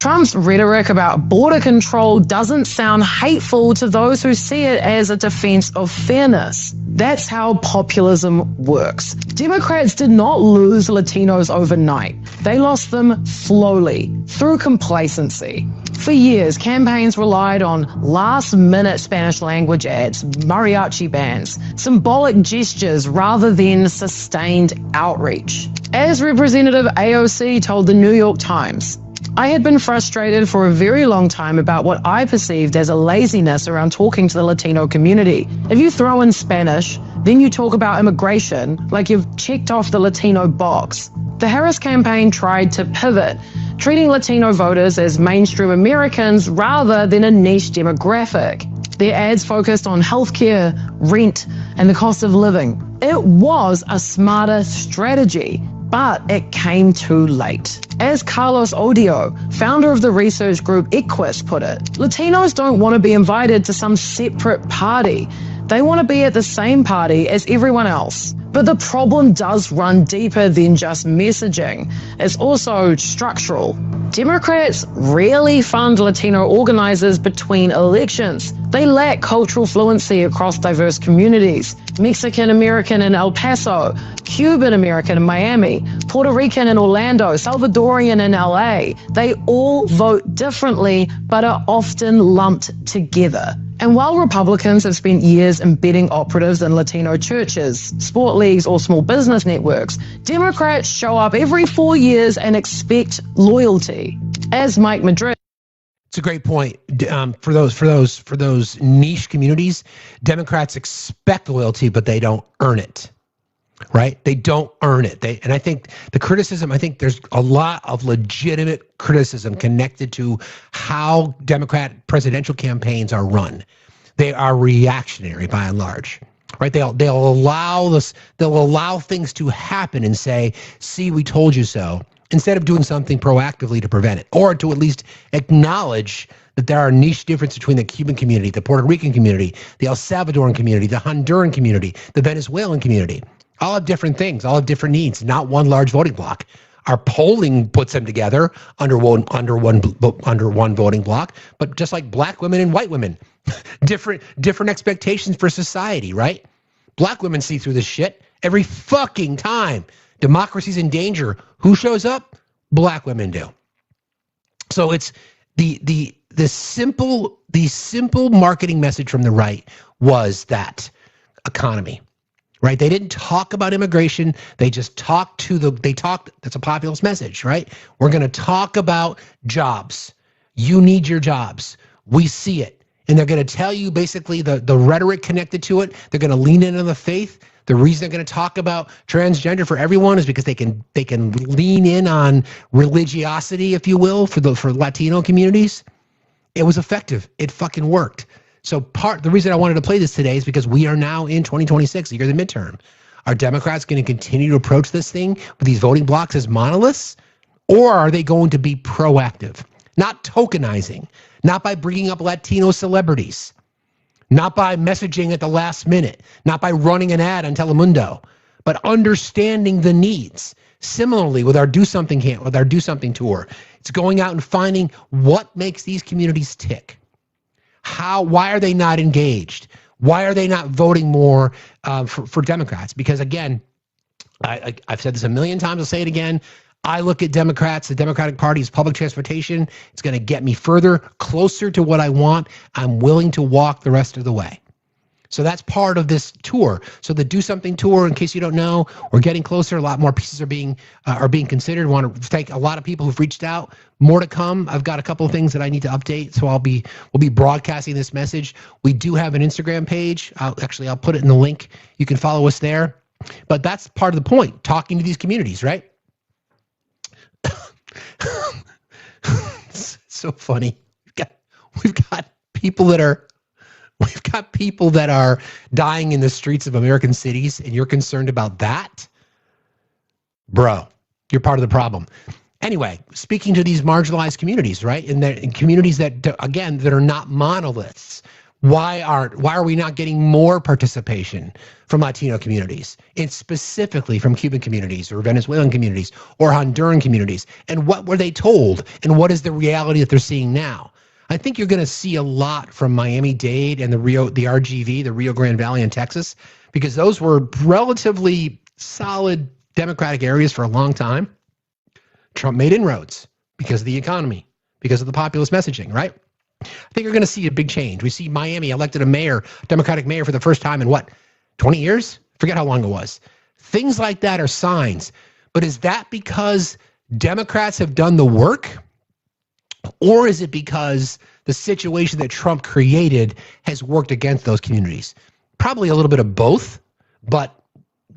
Trump's rhetoric about border control doesn't sound hateful to those who see it as a defense of fairness. That's how populism works. Democrats did not lose Latinos overnight. They lost them slowly, through complacency. For years, campaigns relied on last-minute Spanish language ads, mariachi bands, symbolic gestures rather than sustained outreach. As Representative AOC told the New York Times, "I had been frustrated for a very long time about what I perceived as a laziness around talking to the Latino community. If you throw in Spanish, then you talk about immigration like you've checked off the Latino box." The Harris campaign tried to pivot, treating Latino voters as mainstream Americans rather than a niche demographic. Their ads focused on healthcare, rent, and the cost of living. It was a smarter strategy, but it came too late. As Carlos Odio, founder of the research group Equus, put it, Latinos don't want to be invited to some separate party. They want to be at the same party as everyone else. But the problem does run deeper than just messaging. It's also structural. Democrats rarely fund Latino organizers between elections. They lack cultural fluency across diverse communities. Mexican American in El Paso, Cuban American in Miami, Puerto Rican in Orlando, Salvadorian in LA. They all vote differently, but are often lumped together. And while Republicans have spent years embedding operatives in Latino churches, sport leagues, or small business networks, Democrats show up every 4 years and expect loyalty. As Mike Madrid. It's a great point. For those niche communities, Democrats expect loyalty, but they don't earn it. Right? They don't earn it. And I think the criticism, I think there's a lot of legitimate criticism connected to how Democrat presidential campaigns are run. They are reactionary by and large. Right? They'll allow things to happen and say, "See, we told you so," instead of doing something proactively to prevent it, or to at least acknowledge that there are niche differences between the Cuban community, the Puerto Rican community, the El Salvadoran community, the Honduran community, the Venezuelan community. All have different things, all have different needs, not one large voting block. Our polling puts them together under one voting block, but just like black women and white women, different expectations for society, right? Black women see through this shit every fucking time. Democracy's in danger. Who shows up? Black women do. So it's the simple marketing message from the right was that economy. Right? They didn't talk about immigration. They just talked that's a populist message, right? We're going to talk about jobs. You need your jobs. We see it. And they're going to tell you basically the rhetoric connected to it. They're going to lean into the faith. The reason they're going to talk about transgender for everyone is because they can lean in on religiosity, if you will, for Latino communities. It was effective. It fucking worked. So the reason I wanted to play this today is because we are now in 2026, the year of the midterm. Are Democrats going to continue to approach this thing with these voting blocks as monoliths? Or are they going to be proactive? Not tokenizing, not by bringing up Latino celebrities, not by messaging at the last minute, not by running an ad on Telemundo, but understanding the needs. Similarly, with our Do Something tour, it's going out and finding what makes these communities tick. Why are they not engaged? Why are they not voting more for Democrats? Because again, I've said this a million times, I'll say it again. I look at Democrats, the Democratic Party is public transportation. It's going to get me closer to what I want. I'm willing to walk the rest of the way. So that's part of this tour. So the Do Something tour, in case you don't know, we're getting closer. A lot more pieces are being considered. Want to thank a lot of people who've reached out. More to come. I've got a couple of things that I need to update. So we'll be broadcasting this message. We do have an Instagram page. I'll put it in the link. You can follow us there. But that's part of the point. Talking to these communities, right? It's so funny. We've got people that are dying in the streets of American cities, and you're concerned about that? Bro, you're part of the problem. Anyway, speaking to these marginalized communities, right? In communities that are not monoliths. Why are we not getting more participation from Latino communities, and specifically from Cuban communities or Venezuelan communities or Honduran communities? And what were they told? And what is the reality that they're seeing now? I think you're going to see a lot from Miami-Dade and the RGV, the Rio Grande Valley in Texas, because those were relatively solid Democratic areas for a long time. Trump made inroads because of the economy, because of the populist messaging, right? I think you're going to see a big change. We see Miami elected a Democratic mayor for the first time in 20 years? Forget how long it was. Things like that are signs. But is that because Democrats have done the work? Or is it because the situation that Trump created has worked against those communities? Probably a little bit of both, but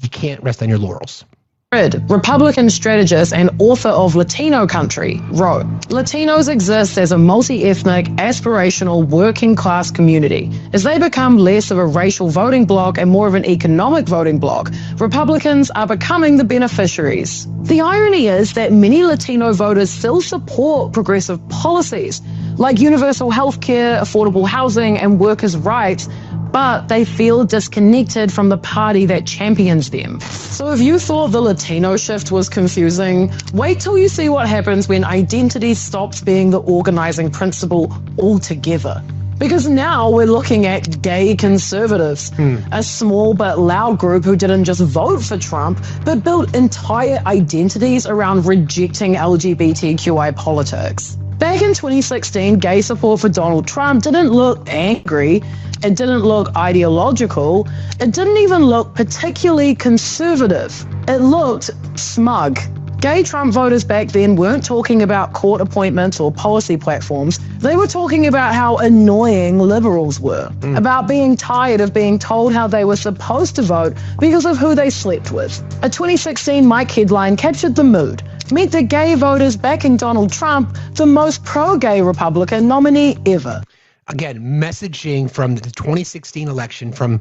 you can't rest on your laurels. Republican strategist and author of Latino Country, wrote, Latinos exist as a multi-ethnic, aspirational, working-class community. As they become less of a racial voting bloc and more of an economic voting bloc, Republicans are becoming the beneficiaries. The irony is that many Latino voters still support progressive policies, like universal health care, affordable housing, and workers' rights, but they feel disconnected from the party that champions them. So if you thought the Latino shift was confusing, wait till you see what happens when identity stops being the organizing principle altogether. Because now we're looking at gay conservatives, a small but loud group who didn't just vote for Trump, but built entire identities around rejecting LGBTQI politics. Back in 2016, gay support for Donald Trump didn't look angry, it didn't look ideological, it didn't even look particularly conservative. It looked smug. Gay Trump voters back then weren't talking about court appointments or policy platforms. They were talking about how annoying liberals were, about being tired of being told how they were supposed to vote because of who they slept with. A 2016 Mike headline captured the mood. Meet the gay voters backing Donald Trump, the most pro-gay Republican nominee ever. Again, messaging from the 2016 election from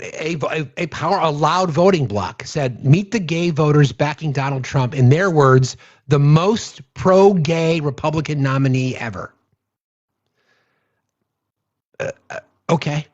a loud voting bloc said, meet the gay voters backing Donald Trump. In their words, the most pro-gay Republican nominee ever. Okay.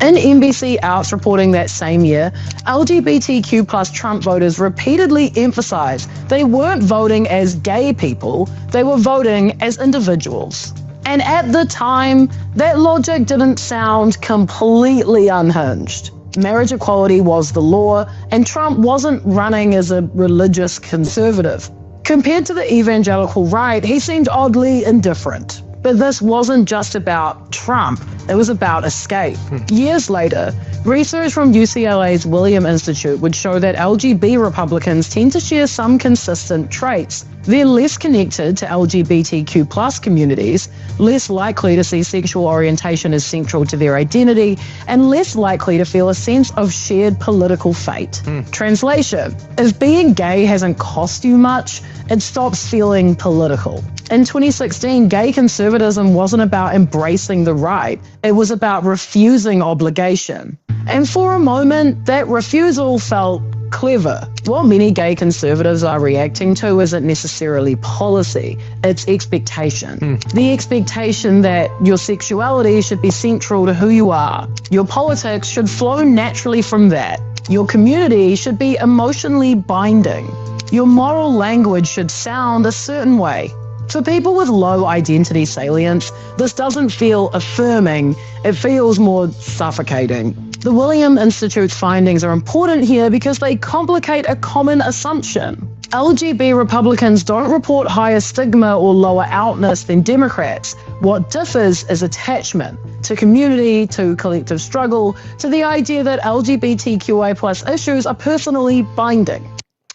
In NBC Outs reporting that same year, LGBTQ plus Trump voters repeatedly emphasized they weren't voting as gay people, they were voting as individuals. And at the time, that logic didn't sound completely unhinged. Marriage equality was the law, and Trump wasn't running as a religious conservative. Compared to the evangelical right, he seemed oddly indifferent. But this wasn't just about Trump, it was about escape. Years later, research from UCLA's William Institute would show that LGB Republicans tend to share some consistent traits. They're less connected to LGBTQ plus communities, less likely to see sexual orientation as central to their identity, and less likely to feel a sense of shared political fate. Translation: if being gay hasn't cost you much, it stops feeling political. In 2016, gay conservatism wasn't about embracing the right. It was about refusing obligation. And for a moment, that refusal felt clever. What many gay conservatives are reacting to isn't necessarily policy, it's expectation. The expectation that your sexuality should be central to who you are. Your politics should flow naturally from that. Your community should be emotionally binding. Your moral language should sound a certain way. For people with low identity salience, this doesn't feel affirming, it feels more suffocating. The William Institute's findings are important here because they complicate a common assumption. LGBT Republicans don't report higher stigma or lower outness than Democrats. What differs is attachment to community, to collective struggle, to the idea that LGBTQI+ issues are personally binding.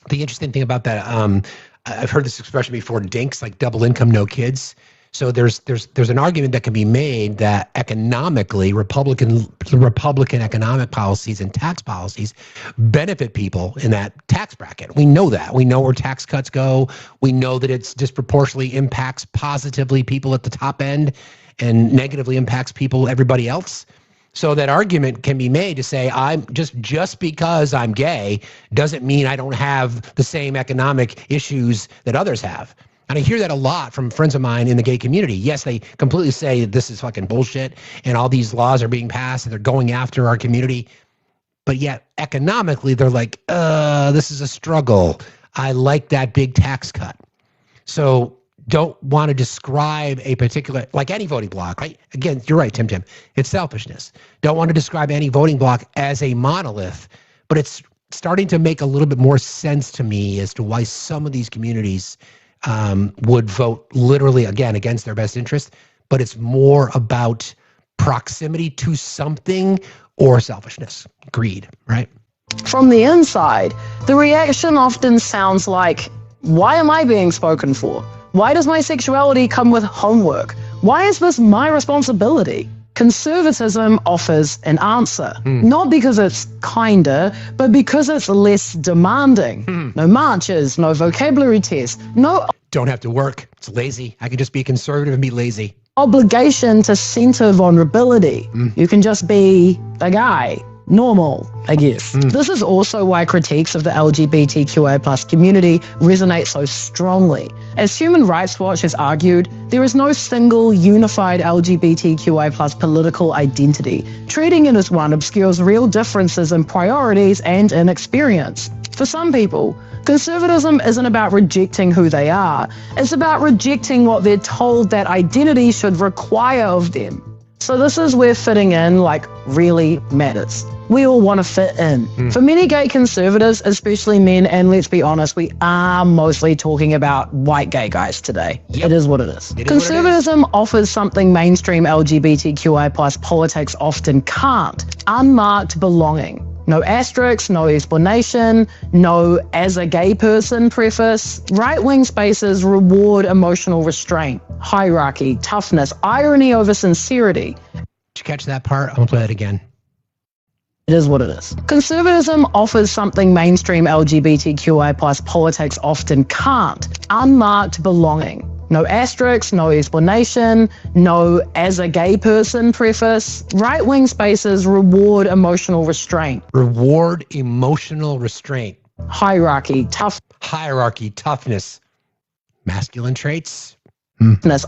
The interesting thing about that, I've heard this expression before, dinks, like double income, no kids. So there's an argument that can be made that economically, Republican economic policies and tax policies benefit people in that tax bracket. We know that. We know where tax cuts go. We know that it's disproportionately impacts positively people at the top end and negatively impacts people, everybody else. So that argument can be made to say, I'm just because I'm gay doesn't mean I don't have the same economic issues that others have. And I hear that a lot from friends of mine in the gay community. Yes, they completely say this is fucking bullshit and all these laws are being passed and they're going after our community. But yet economically, they're like, this is a struggle. I like that big tax cut. So don't want to describe a particular, like any voting bloc, right? Again, you're right, Tim. It's selfishness. Don't want to describe any voting bloc as a monolith, but it's starting to make a little bit more sense to me as to why some of these communities would vote literally, again, against their best interest, but it's more about proximity to something or selfishness, greed, right? From the inside, the reaction often sounds like, why am I being spoken for? Why does my sexuality come with homework? Why is this my responsibility? Conservatism offers an answer, not because it's kinder, but because it's less demanding. No marches, no vocabulary tests, no don't have to work. It's lazy. I could just be conservative and be lazy. Obligation to center vulnerability. You can just be a guy. Normal, I guess. This is also why critiques of the LGBTQI+ community resonate so strongly. As Human Rights Watch has argued, there is no single unified LGBTQI+ political identity. Treating it as one obscures real differences in priorities and in experience. For some people, conservatism isn't about rejecting who they are. It's about rejecting what they're told that identity should require of them. So this is where fitting in, really matters. We all want to fit in. For many gay conservatives, especially men, and let's be honest, we are mostly talking about white gay guys today. It is what it is. Conservatism offers something mainstream LGBTQI+ politics often can't: unmarked belonging. No asterisks, no explanation, no as a gay person preface. Right-wing spaces reward emotional restraint, hierarchy, toughness, irony over sincerity. Did you catch that part? I'm going to play that again. It is what it is. Conservatism offers something mainstream LGBTQI+ politics often can't: unmarked belonging. No asterisks, no explanation, no as a gay person preface. Right-wing spaces reward emotional restraint. Reward emotional restraint. Hierarchy, toughness. Masculine traits.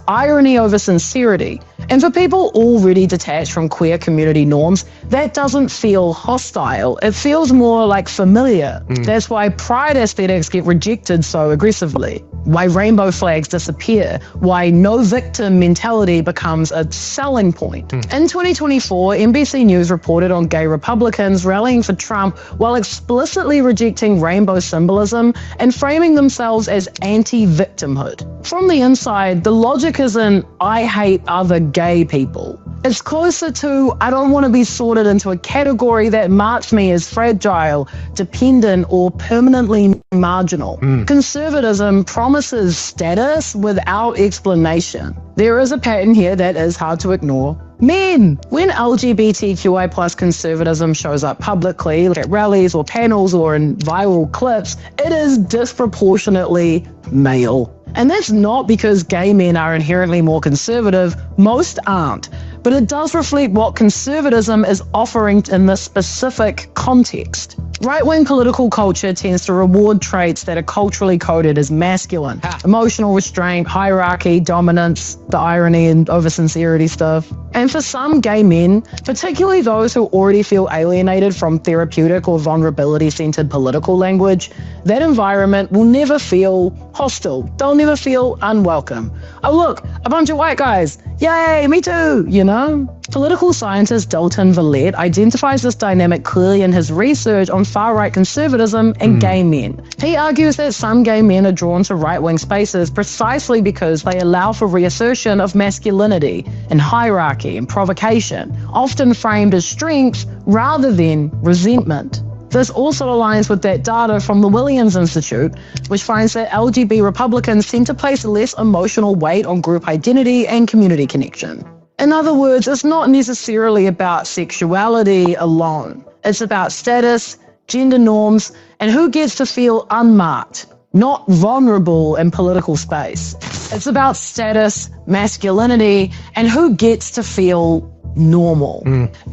Irony over sincerity. And for people already detached from queer community norms, that doesn't feel hostile. It feels more like familiar. That's why pride aesthetics get rejected so aggressively. Why rainbow flags disappear. Why no victim mentality becomes a selling point. In 2024, NBC News reported on gay Republicans rallying for Trump while explicitly rejecting rainbow symbolism and framing themselves as anti-victimhood. From the inside, the logic isn't, I hate other gay people. It's closer to, I don't want to be sorted into a category that marks me as fragile, dependent, or permanently marginal. Conservatism promises status without explanation. There is a pattern here that is hard to ignore. Men. When LGBTQI plus conservatism shows up publicly at rallies or panels or in viral clips, it is disproportionately male. And that's not because gay men are inherently more conservative. Most aren't. But it does reflect what conservatism is offering in this specific context. Right-wing political culture tends to reward traits that are culturally coded as masculine. Emotional restraint, hierarchy, dominance, the irony and over-sincerity stuff. And for some gay men, particularly those who already feel alienated from therapeutic or vulnerability-centered political language, that environment will never feel hostile. They'll never feel unwelcome. Oh look, a bunch of white guys. Yay, me too, you know? Political scientist Dalton Villette identifies this dynamic clearly in his research on far-right conservatism and gay men. He argues that some gay men are drawn to right-wing spaces precisely because they allow for reassertion of masculinity and hierarchy and provocation, often framed as strength rather than resentment. This also aligns with that data from the Williams Institute, which finds that LGB Republicans tend to place less emotional weight on group identity and community connection. In other words, it's not necessarily about sexuality alone. It's about status, gender norms, and who gets to feel unmarked, not vulnerable in political space. It's about status, masculinity, and who gets to feel normal.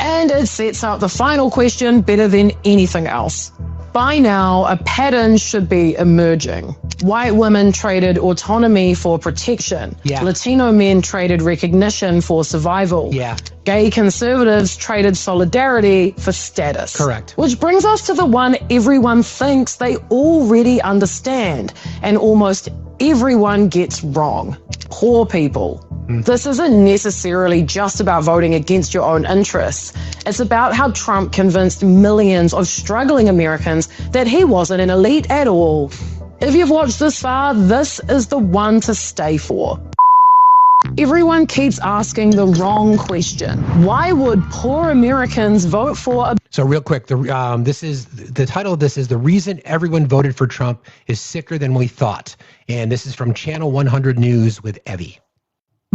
And it sets up the final question better than anything else. By now, a pattern should be emerging. White women traded autonomy for protection. Latino men traded recognition for survival. Gay conservatives traded solidarity for status. Correct. Which brings us to the one everyone thinks they already understand, and almost everyone gets wrong. Poor people. This isn't necessarily just about voting against your own interests. It's about how Trump convinced millions of struggling Americans that he wasn't an elite at all. If you've watched this far, this is the one to stay for. Everyone keeps asking the wrong question. Why would poor Americans vote for a... So real quick, the title of this is "The Reason Everyone Voted for Trump is Sicker Than We Thought." And this is from Channel 100 News with Evie.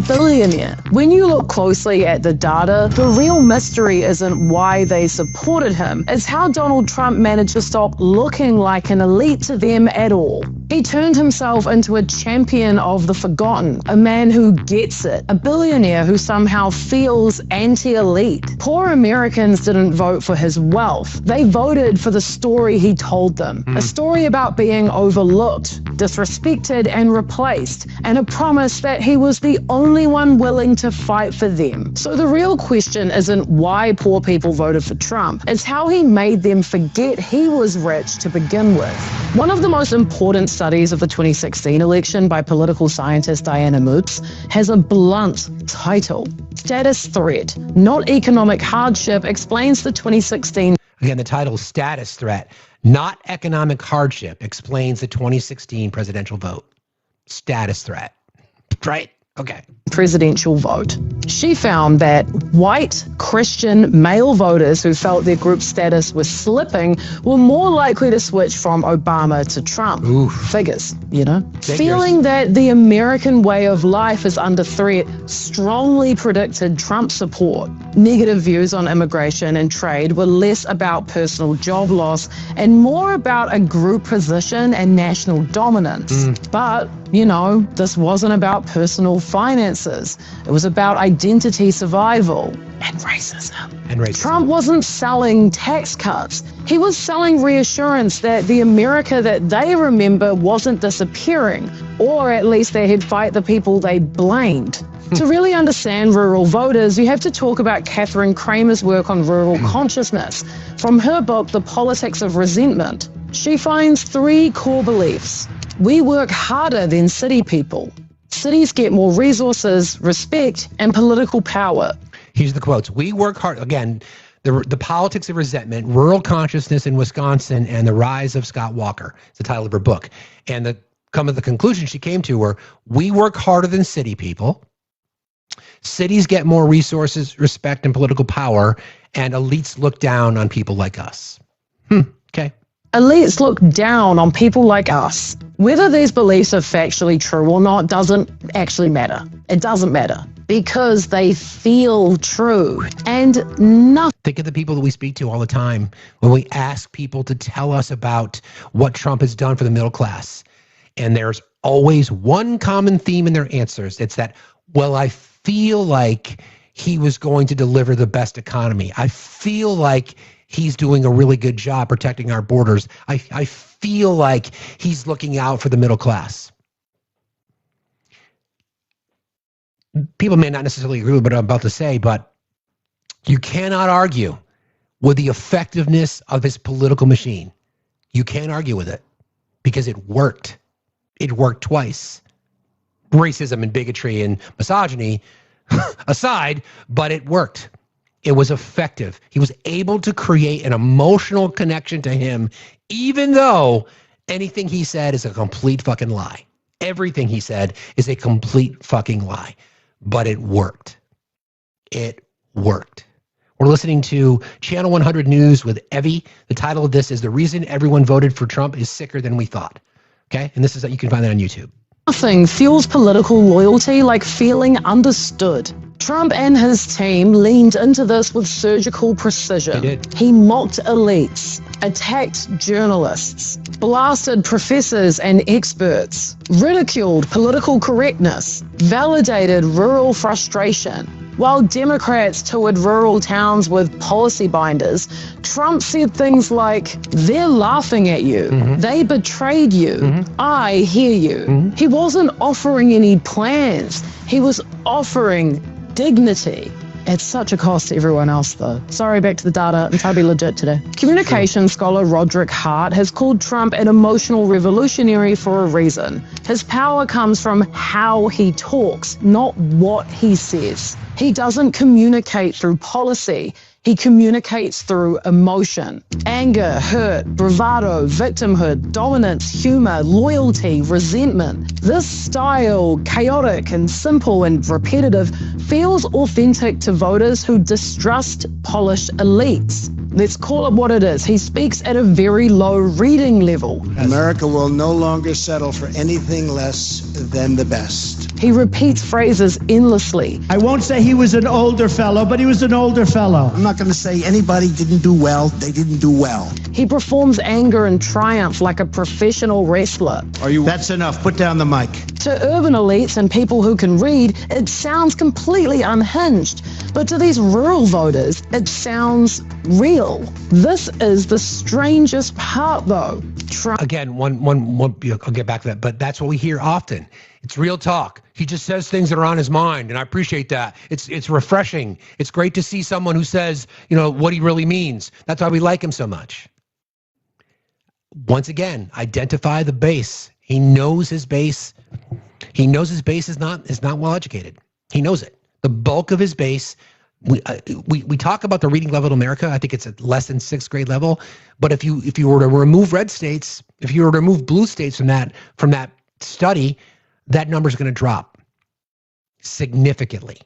Billionaire. When you look closely at the data, the real mystery isn't why they supported him. It's how Donald Trump managed to stop looking like an elite to them at all. He turned himself into a champion of the forgotten, a man who gets it, a billionaire who somehow feels anti-elite. Poor Americans didn't vote for his wealth. They voted for the story he told them. A story about being overlooked, disrespected, and replaced, and a promise that he was the only one willing to fight for them. So the real question isn't why poor people voted for Trump, it's how he made them forget he was rich to begin with. One of the most important studies of the 2016 election by political scientist Diana Moots has a blunt title. Status Threat, Not Economic Hardship, explains the 2016... Again, the title is Status Threat, Not Economic Hardship, explains the 2016 presidential vote. Status threat. Right? Okay. Presidential vote. She found that white Christian male voters who felt their group status was slipping were more likely to switch from Obama to Trump. Oof. Figures, you know? Feeling that the American way of life is under threat strongly predicted Trump support. Negative views on immigration and trade were less about personal job loss and more about a group position and national dominance. But, you know, this wasn't about personal finances. It was about identity survival and racism. Trump wasn't selling tax cuts. He was selling reassurance that the America that they remember wasn't disappearing, or at least that he'd fight the people they blamed. To really understand rural voters, you have to talk about Catherine Kramer's work on rural consciousness. From her book, The Politics of Resentment, she finds 3 core beliefs. We work harder than city people. Cities get more resources, respect, and political power. Here's the quotes. We work hard. Again, the politics of resentment, rural consciousness in Wisconsin, and the rise of Scott Walker. It's the title of her book. And the conclusion she came to were, we work harder than city people. Cities get more resources, respect, and political power, and elites look down on people like us. Okay. Elites look down on people like us. Whether these beliefs are factually true or not doesn't actually matter. It doesn't matter. because they feel true. And nothing. Think of the people that we speak to all the time when we ask people to tell us about what Trump has done for the middle class. And there's always one common theme in their answers. It's that, well, I feel like he was going to deliver the best economy. I feel like he's doing a really good job protecting our borders. I feel like he's looking out for the middle class. People may not necessarily agree with what I'm about to say, but you cannot argue with the effectiveness of his political machine. You can't argue with it because it worked. It worked twice. Racism and bigotry and misogyny aside, but it worked. It was effective. He was able to create an emotional connection to him, even though anything he said is a complete fucking lie. Everything he said is a complete fucking lie. But it worked. It worked. We're listening to Channel 100 News with Evie. The title of this is "The Reason Everyone Voted for Trump is Sicker Than We Thought." Okay? And this is, you can find that on YouTube. Nothing fuels political loyalty like feeling understood. Trump and his team leaned into this with surgical precision. They did. He mocked elites, attacked journalists, blasted professors and experts, ridiculed political correctness, validated rural frustration. While Democrats toured rural towns with policy binders, Trump said things like, "They're laughing at you. They betrayed you. I hear you." He wasn't offering any plans. He was offering dignity. At such a cost to everyone else, though. Sorry, back to the data. I'm trying to be legit today. Communication scholar Roderick Hart has called Trump an emotional revolutionary for a reason. His power comes from how he talks, not what he says. He doesn't communicate through policy. He communicates through emotion. Anger, hurt, bravado, victimhood, dominance, humor, loyalty, resentment. This style, chaotic and simple and repetitive, feels authentic to voters who distrust polished elites. Let's call it what it is. He speaks at a very low reading level. America will no longer settle for anything less than the best. He repeats phrases endlessly. I won't say he was an older fellow, but he was an older fellow. I'm not going to say anybody didn't do well. They didn't do well. He performs anger and triumph like a professional wrestler. That's enough. Put down the mic. To urban elites and people who can read, it sounds completely unhinged. But to these rural voters, it sounds real. This is the strangest part, though. Again, one, I'll get back to that, but that's what we hear often. It's real talk. He just says things that are on his mind, and I appreciate that. It's refreshing. It's great to see someone who says, what he really means. That's why we like him so much. Once again, identify the base. He knows his base. He knows his base is not well educated. He knows it. The bulk of his base. We talk about the reading level in America. I think it's at less than 6th grade level. But if you were to remove red states, if you were to remove blue states from that study, that number is going to drop significantly.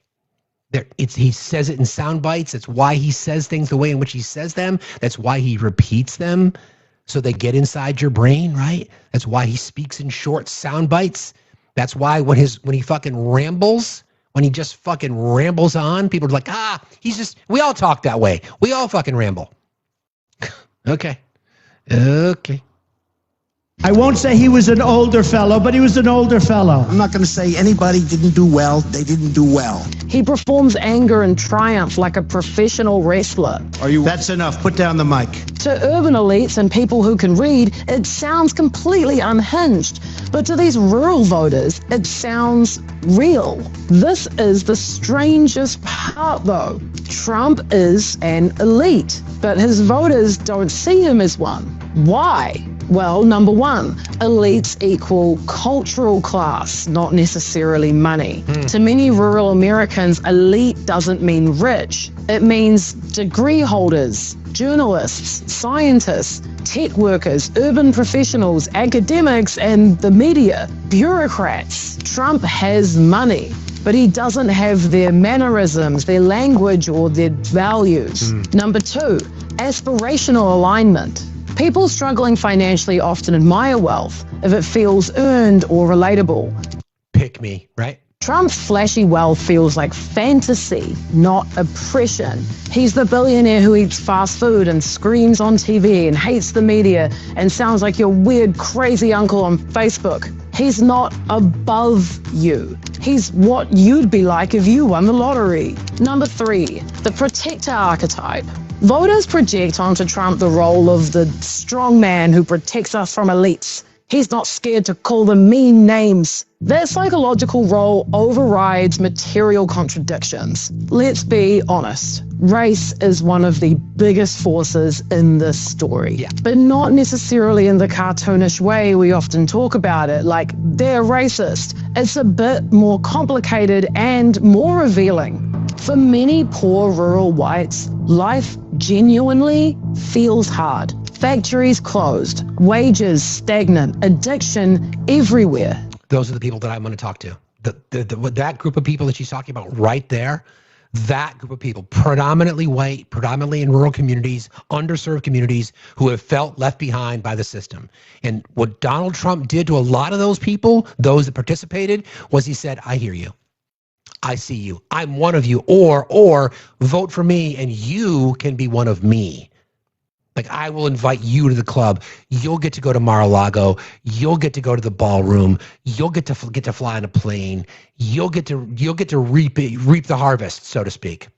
He says it in sound bites. It's why he says things the way in which he says them. That's why he repeats them so they get inside your brain, right? That's why he speaks in short sound bites. That's why when he fucking rambles. When he just fucking rambles on, people are like, we all talk that way. We all fucking ramble. Okay. I won't say he was an older fellow, but he was an older fellow. I'm not going to say anybody didn't do well. They didn't do well. He performs anger and triumph like a professional wrestler. That's enough. Put down the mic. To urban elites and people who can read, it sounds completely unhinged. But to these rural voters, it sounds real. This is the strangest part, though. Trump is an elite, but his voters don't see him as one. Why? Well, number one, elites equal cultural class, not necessarily money. To many rural Americans, elite doesn't mean rich. It means degree holders, journalists, scientists, tech workers, urban professionals, academics, and the media, bureaucrats. Trump has money, but he doesn't have their mannerisms, their language, or their values. Number two, aspirational alignment. People struggling financially often admire wealth if it feels earned or relatable. Pick me, right? Trump's flashy wealth feels like fantasy, not oppression. He's the billionaire who eats fast food and screams on TV and hates the media and sounds like your weird, crazy uncle on Facebook. He's not above you. He's what you'd be like if you won the lottery. Number 3, the protector archetype. Voters project onto Trump the role of the strong man who protects us from elites. He's not scared to call them mean names. That psychological role overrides material contradictions. Let's be honest. Race is one of the biggest forces in this story, but not necessarily in the cartoonish way we often talk about it, like they're racist. It's a bit more complicated and more revealing. For many poor rural whites, life genuinely feels hard. Factories closed, wages stagnant, addiction everywhere. Those are the people that I'm going to talk to. That group of people that she's talking about right there, that group of people, predominantly white, predominantly in rural communities, underserved communities, who have felt left behind by the system. And what Donald Trump did to a lot of those people, those that participated, was he said, I hear you. I see you. I'm one of you. Or vote for me and you can be one of me. Like, I will invite you to the club. You'll get to go to Mar-a-Lago. You'll get to go to the ballroom. You'll get to fly on a plane. You'll get to reap the harvest, so to speak.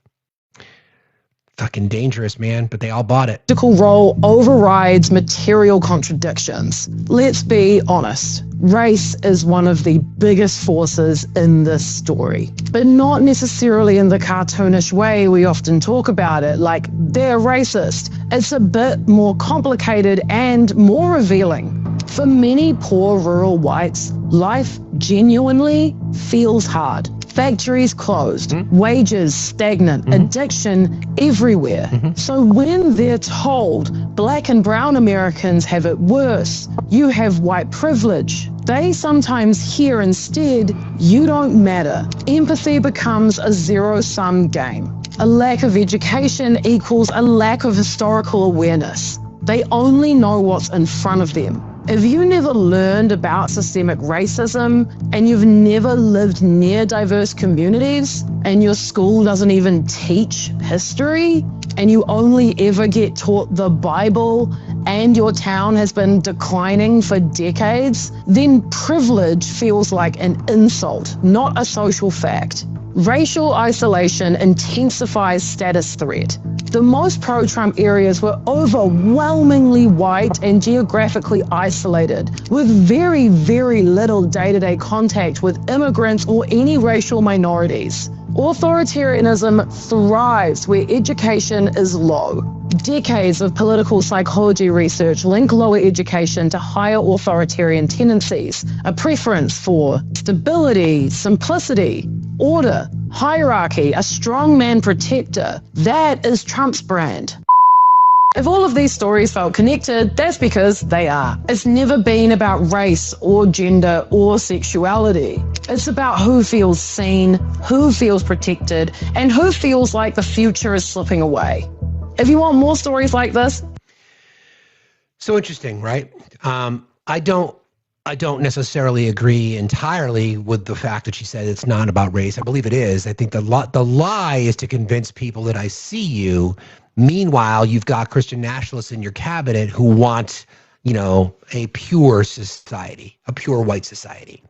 Fucking dangerous, man, but they all bought it. Political role overrides material contradictions. Let's be honest. Race is one of the biggest forces in this story, but not necessarily in the cartoonish way we often talk about it, like they're racist. It's a bit more complicated and more revealing. For many poor rural whites, life genuinely feels hard. Factories closed, wages stagnant, addiction everywhere. So when they're told Black and brown Americans have it worse, you have white privilege, they sometimes hear instead, you don't matter. Empathy becomes a zero-sum game. A lack of education equals a lack of historical awareness. They only know what's in front of them. If you never learned about systemic racism and you've never lived near diverse communities and your school doesn't even teach history and you only ever get taught the Bible and your town has been declining for decades, then privilege feels like an insult, not a social fact. Racial isolation intensifies status threat. The most pro-Trump areas were overwhelmingly white and geographically isolated, with very, very little day-to-day contact with immigrants or any racial minorities. Authoritarianism thrives where education is low. Decades of political psychology research link lower education to higher authoritarian tendencies, a preference for stability, simplicity, order, hierarchy, a strongman protector. That is Trump's brand. If all of these stories felt connected, that's because they are. It's never been about race or gender or sexuality. It's about who feels seen, who feels protected, and who feels like the future is slipping away. If you want more stories like this. So interesting, right? I don't necessarily agree entirely with the fact that she said it's not about race. I believe it is. I think the lie is to convince people that I see you. Meanwhile, you've got Christian nationalists in your cabinet who want, a pure society, a pure white society.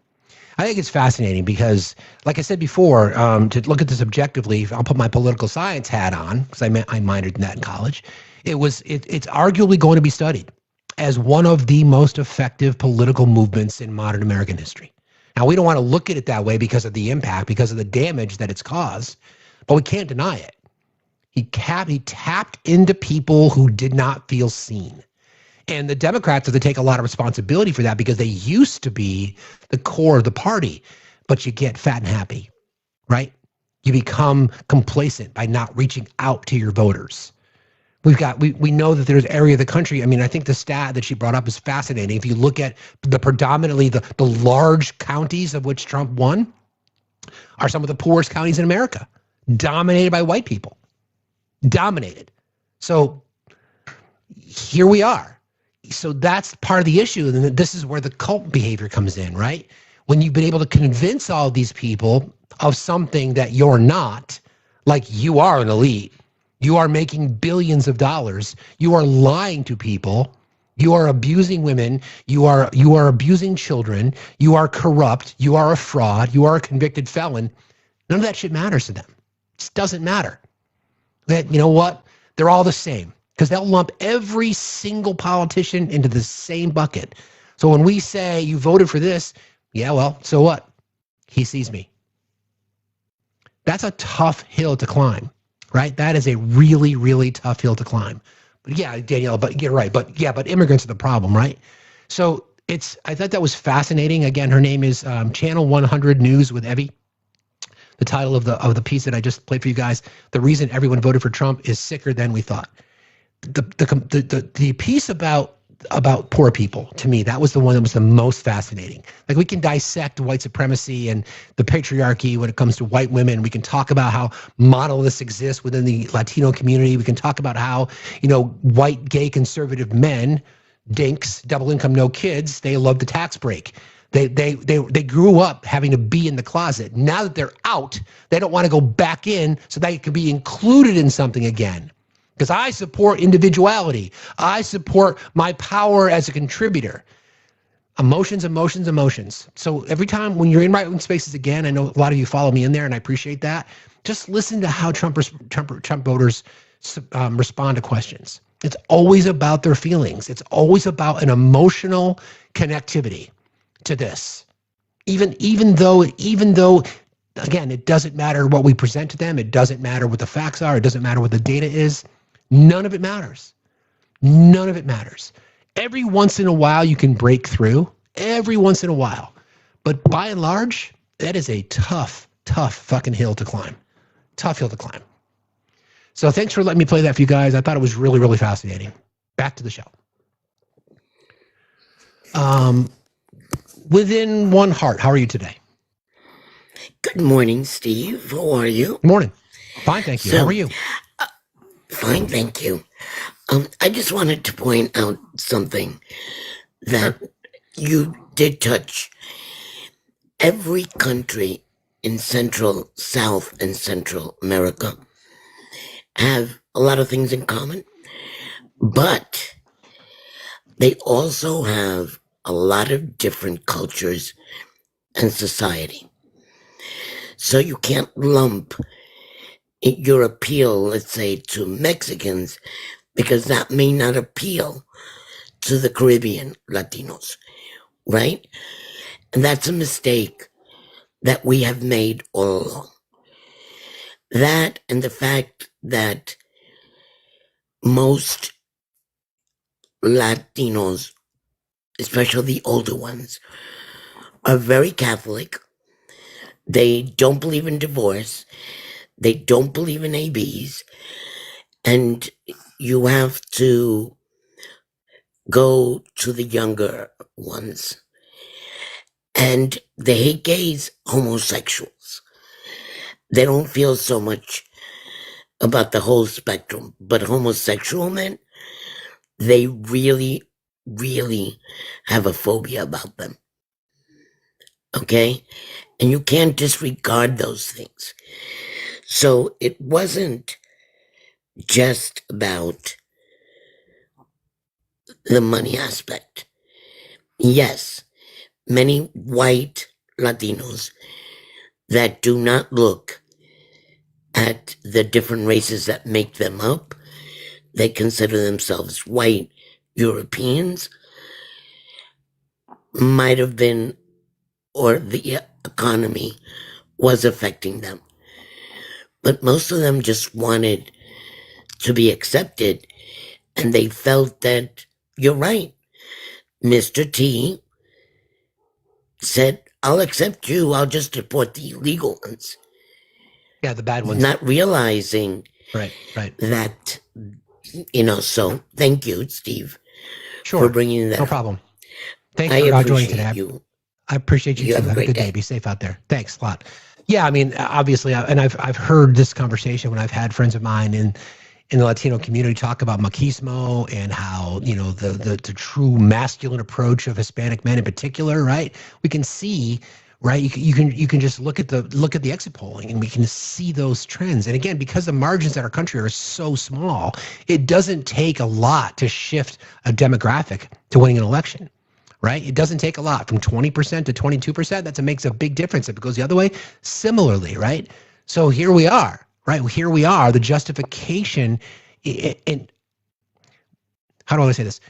I think it's fascinating because, like I said before, to look at this objectively, I'll put my political science hat on because I minored in that in college. It's arguably going to be studied as one of the most effective political movements in modern American history. Now, we don't want to look at it that way because of the impact, because of the damage that it's caused, but we can't deny it. He tapped into people who did not feel seen. And the Democrats have to take a lot of responsibility for that because they used to be the core of the party, but you get fat and happy, right? You become complacent by not reaching out to your voters. We know that there's area of the country. I mean, I think the stat that she brought up is fascinating. If you look at predominantly the large counties of which Trump won are some of the poorest counties in America, dominated by white people. Dominated. So here we are. So that's part of the issue. And this is where the cult behavior comes in, right? when you've been able to convince all these people of something that you're not, like you are an elite, you are making billions of dollars, you are lying to people, you are abusing women, you are abusing children, you are corrupt, you are a fraud, you are a convicted felon. None of that shit matters to them. It just doesn't matter. That, you know what? They're all the same, because they'll lump every single politician into the same bucket. So when we say you voted for this, yeah, well, so what? He sees me. That's a tough hill to climb, right? That is a really, really tough hill to climb. But yeah, Danielle, but you're right. But immigrants are the problem, right? So I thought that was fascinating. Again, her name is Channel 100 News with Evie. The title of the piece that I just played for you guys, the reason everyone voted for Trump is sicker than we thought. The piece about poor people, to me, that was the one that was the most fascinating. Like, we can dissect white supremacy and the patriarchy when it comes to white women. We can talk about how monoliths exist within the Latino community. We can talk about how, white gay conservative men, dinks, double income, no kids, they love the tax break. They grew up having to be in the closet. Now that they're out, they don't want to go back in so they can be included in something again. Because I support individuality. I support my power as a contributor. Emotions, emotions, emotions. So every time when you're in right wing spaces again, I know a lot of you follow me in there, and I appreciate that. Just listen to how Trump voters respond to questions. It's always about their feelings. It's always about an emotional connectivity to this. Even though, again, it doesn't matter what we present to them. It doesn't matter what the facts are. It doesn't matter what the data is. None of it matters. None of it matters. Every once in a while you can break through. Every once in a while. But by and large, that is a tough fucking hill to climb. Tough hill to climb. So thanks for letting me play that for you guys. I thought it was really, really fascinating. Back to the show. Within one heart, how are you today? Good morning, Steve. How are you? Good morning. Fine, thank you. How are you? Fine, thank you. I just wanted to point out something that you did touch. Every country in South and Central America have a lot of things in common, but they also have a lot of different cultures and society. So you can't lump your appeal, let's say, to Mexicans, because that may not appeal to the Caribbean Latinos, right? And that's a mistake that we have made all along. That and the fact that most Latinos, especially the older ones, are very Catholic. They don't believe in divorce. They don't believe in ABs. And you have to go to the younger ones. And they hate gays, homosexuals. They don't feel so much about the whole spectrum. But homosexual men, they really, really have a phobia about them. Okay? And you can't disregard those things. So it wasn't just about the money aspect. Yes, many white Latinos that do not look at the different races that make them up, they consider themselves white Europeans, might have been, or the economy was affecting them. But most of them just wanted to be accepted, and they felt that, you're right, Mr. T said, I'll accept you, I'll just deport the illegal ones. Yeah, the bad ones. Not realizing right. that, so thank you, Steve, sure, for bringing that No up. problem. Thanks for joining today. You. I appreciate you too. Have a good day. Be safe out there. Thanks a lot. Yeah, I mean, obviously, and I've heard this conversation when I've had friends of mine in the Latino community talk about machismo and how, you know, the true masculine approach of Hispanic men in particular, right? We can see, right? You can just look at the exit polling and we can see those trends. And again, because the margins in our country are so small, it doesn't take a lot to shift a demographic to winning an election. Right? It doesn't take a lot from 20% to 22%. That makes a big difference if it goes the other way. Similarly, right? So here we are, right? Here we are. The justification in how do I say this?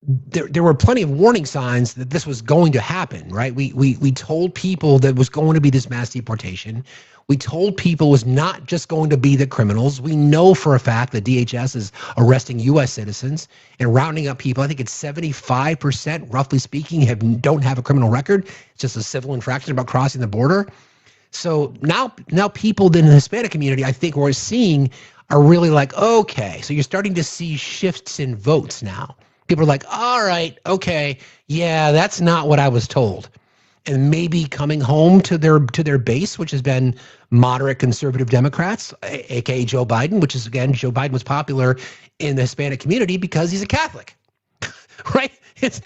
There were plenty of warning signs that this was going to happen, right? We told people that was going to be this mass deportation. We told people it was not just going to be the criminals. We know for a fact that DHS is arresting U.S. citizens and rounding up people. I think it's 75%, roughly speaking, don't have a criminal record. It's just a civil infraction about crossing the border. So now people in the Hispanic community, I think we're seeing, are really like, okay, so you're starting to see shifts in votes now. People are like, all right, okay, yeah, that's not what I was told. And maybe coming home to their base, which has been moderate conservative Democrats, aka Joe Biden, which is, again, Joe Biden was popular in the Hispanic community because he's a Catholic, right? It's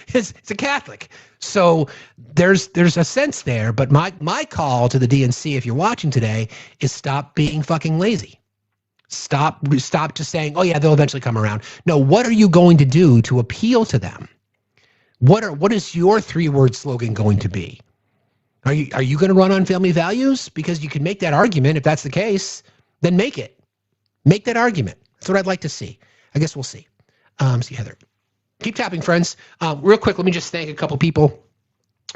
a Catholic. So there's a sense there. But my call to the DNC, if you're watching today, is stop being fucking lazy. Stop just saying, oh yeah, they'll eventually come around. No, what are you going to do to appeal to them? What is your 3-word slogan going to be? Are you going to run on family values? Because you can make that argument. If that's the case, then make it. Make that argument. That's what I'd like to see. I guess we'll see. See Heather. Keep tapping, friends. Real quick, let me just thank a couple people.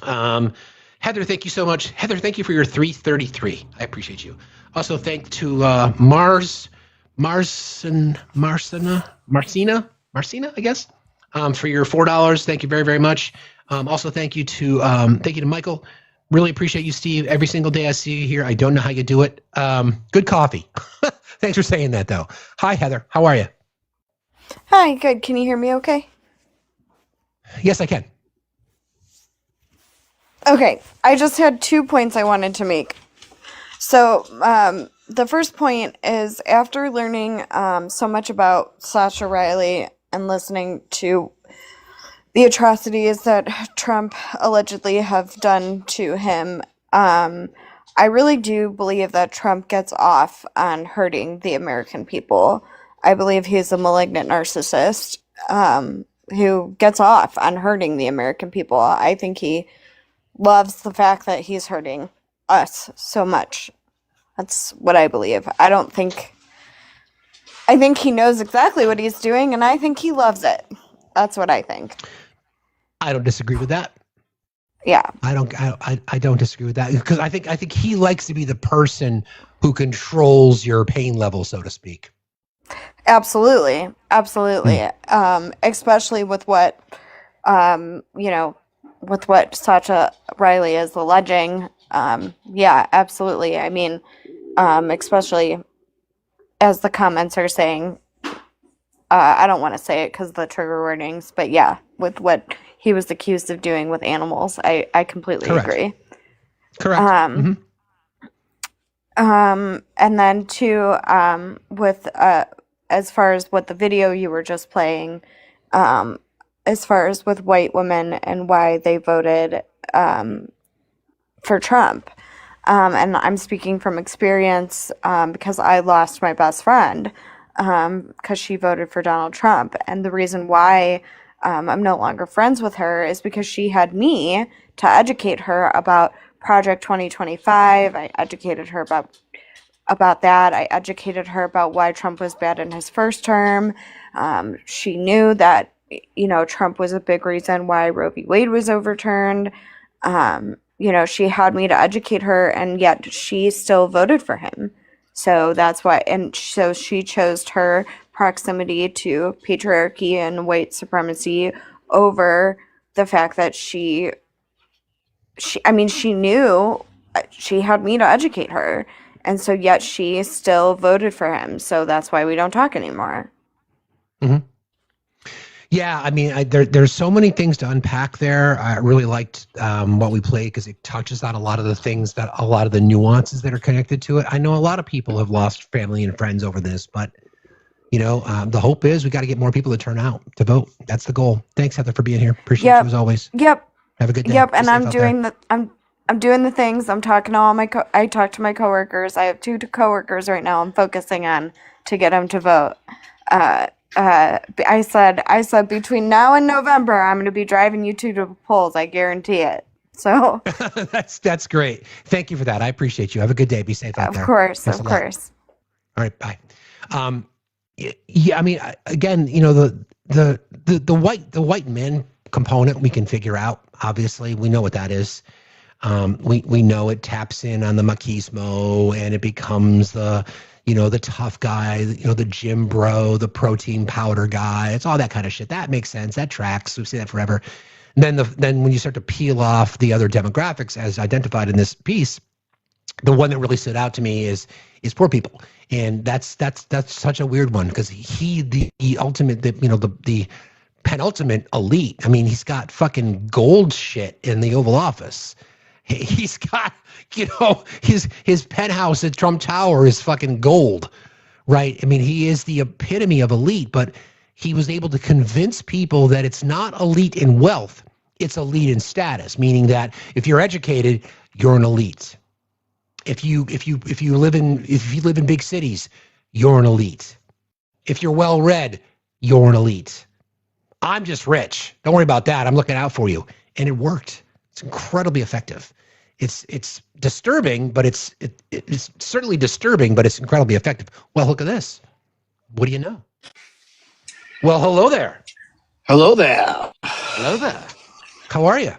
Heather, thank you so much. Heather, thank you for your 333. I appreciate you. Also, thank to Marcina, I guess, for your $4. Thank you very, very much. Also, thank you to Michael. Really appreciate you, Steve. Every single day I see you here. I don't know how you do it. Good coffee. Thanks for saying that, though. Hi, Heather. How are you? Hi, good. Can you hear me okay? Yes, I can. Okay, I just had 2 points I wanted to make. So, the first point is after learning so much about Sasha Riley and listening to the atrocities that Trump allegedly have done to him, I really do believe that Trump gets off on hurting the American people. I believe he's a malignant narcissist who gets off on hurting the American people. I think he loves the fact that he's hurting us so much. That's what I believe. I think he knows exactly what he's doing, and I think he loves it. That's what I think. I don't disagree with that. Yeah. I don't disagree with that, because I think he likes to be the person who controls your pain level, so to speak. Absolutely. Especially with what with what Sasha Riley is alleging. Yeah, absolutely. I mean, especially as the comments are saying, I don't want to say it because of the trigger warnings, but yeah, with what he was accused of doing with animals, I completely agree. Correct. And then too, with as far as what the video you were just playing, as far as with white women and why they voted for Trump. And I'm speaking from experience because I lost my best friend because she voted for Donald Trump. And the reason why I'm no longer friends with her is because she had me to educate her about Project 2025. I educated her about that. I educated her about why Trump was bad in his first term. She knew that, Trump was a big reason why Roe v. Wade was overturned. She had me to educate her, and yet she still voted for him. So that's why, and so she chose her proximity to patriarchy and white supremacy over the fact that she knew, she had me to educate her. And so yet she still voted for him. So that's why we don't talk anymore. Mm-hmm. Yeah, I mean, there's so many things to unpack there. I really liked what we played because it touches on a lot of the things a lot of the nuances that are connected to it. I know a lot of people have lost family and friends over this, but the hope is we got to get more people to turn out to vote. That's the goal. Thanks, Heather, for being here. Appreciate you as always. Yep. Have a good day. Yep. Be And safe I'm out doing there. I'm doing the things. I'm talking to all my I talk to my coworkers. I have 2 coworkers right now. I'm focusing on to get them to vote. I said between now and November, I'm going to be driving you to the polls. I guarantee it. So that's great. Thank you for that. I appreciate you. Have a good day. Be safe out there. Of course. Thanks Of a lot. course. All right. Bye. Yeah. I mean, again, the white men component we can figure out. Obviously, we know what that is. We know it taps in on the machismo and it becomes the tough guy, the gym bro, the protein powder guy. It's all that kind of shit. That makes sense. That tracks. We've seen that forever. And then when you start to peel off the other demographics as identified in this piece, the one that really stood out to me is poor people. And that's such a weird one because the ultimate, the penultimate elite. I mean, he's got fucking gold shit in the Oval Office. He's got, his penthouse at Trump Tower is fucking gold, right? I mean, he is the epitome of elite, but he was able to convince people that it's not elite in wealth, it's elite in status, meaning that if you're educated, you're an elite. If you live in big cities, you're an elite. If you're well read, you're an elite. I'm just rich. Don't worry about that. I'm looking out for you. And it worked. It's incredibly effective. It's disturbing, but it's certainly disturbing, but it's incredibly effective. Well, look at this. What do you know? Well, hello there. Hello there. Hello there. How are you?